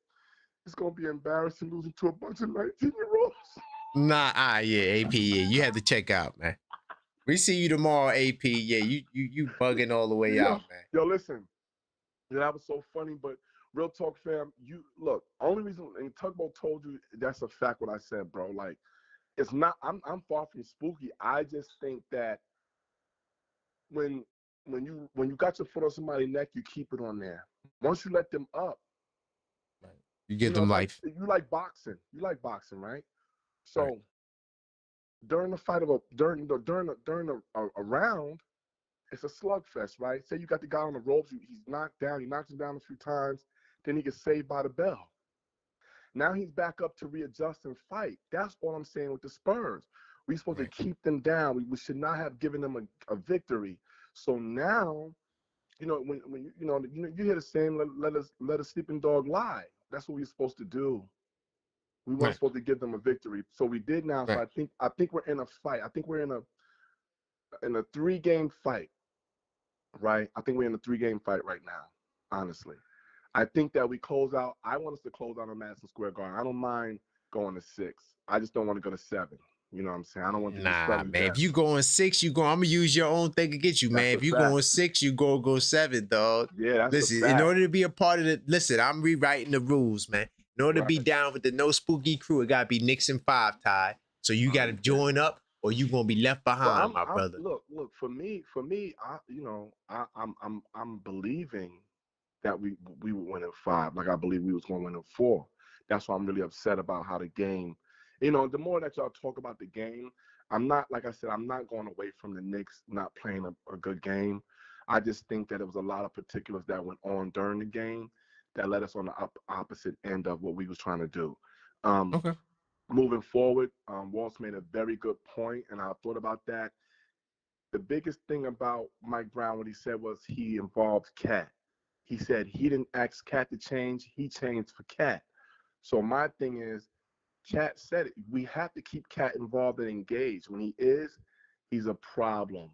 it's gonna be embarrassing losing to a bunch of 19-year-olds. Nah, yeah, AP, yeah, you have to check out, man. We see you tomorrow, AP. Yeah, you bugging all the way out, man. Yo, listen, that was so funny, but real talk, fam. You look, only reason and Tugboat told you that's a fact what I said, bro. Like, it's not. I'm far from spooky. I just think that when you got your foot on somebody's neck, you keep it on there. Once you let them up, you give them life. You like boxing. You like boxing, right? So during the fight of during a round, it's a slugfest, right? Say you got the guy on the ropes, he's knocked down, he knocks him down a few times, then he gets saved by the bell. Now he's back up to readjust and fight. That's all I'm saying with the Spurs. We're supposed to keep them down. We should not have given them a victory. So now, when you hear the saying, let a sleeping dog lie. That's what we're supposed to do. We weren't supposed to give them a victory, so we did now. So I think we're in a fight. I think we're in a 3-game fight, right? I think we're in a 3-game fight right now. Honestly, I think that we close out. I want us to close out on Madison Square Garden. I don't mind going to 6. I just don't want to go to 7. You know what I'm saying? I don't want to do sudden man. death. If you going 6, you going. I'm gonna use your own thing against you, man. If you going 6, you go 7, dog. Yeah, that's listen. In order to be a part of the, listen, I'm rewriting the rules, man. In order to be down with the no spooky crew, it gotta be Knicks and 5 tie. So you gotta join up, or you gonna be left behind, my brother. Look. For me, I'm believing that we would win in 5. Like I believe we was going to win in 4. That's why I'm really upset about how the game. The more that y'all talk about the game, I'm not, like I said, I'm not going away from the Knicks not playing a good game. I just think that it was a lot of particulars that went on during the game that led us on the opposite end of what we was trying to do. Okay. Moving forward, Waltz made a very good point, and I thought about that. The biggest thing about Mike Brown, what he said was he involved Cat. He said he didn't ask Cat to change, he changed for Cat. So my thing is, Cat said it. We have to keep Cat involved and engaged. When he is, he's a problem.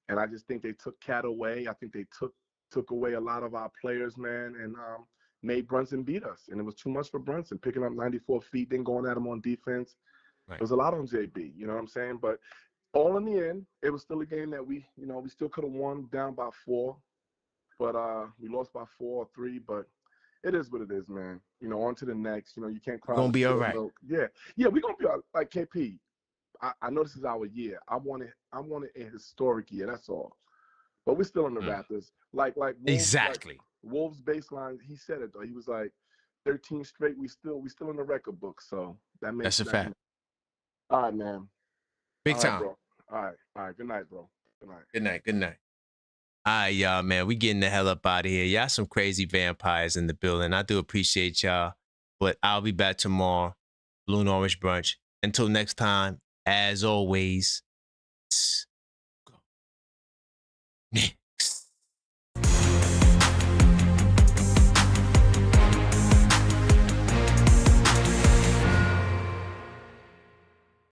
And I just think they took Cat away. I think they took away a lot of our players, man, and made Brunson beat us. And it was too much for Brunson, picking up 94 feet, then going at him on defense. Right. It was a lot on JB, you know what I'm saying? But all in the end, it was still a game that we still could have won down by 4. But we lost by 4 or 3, but it is what it is, man. On to the next. You can't cry. Gonna be all right. Yeah, we're gonna be all right. Like KP, I know this is our year. I want it a historic year. That's all. But we're still in the Raptors. Like Wolves, exactly. Like Wolves baseline. He said it though. He was like, 13 straight. We still in the record book. So that's a fact. All right, man. Big time, bro. All right. Good night, bro. Good night. All right, y'all, man. We getting the hell up out of here. Y'all some crazy vampires in the building. I do appreciate y'all. But I'll be back tomorrow. Blue and Orange Brunch. Until next time, as always,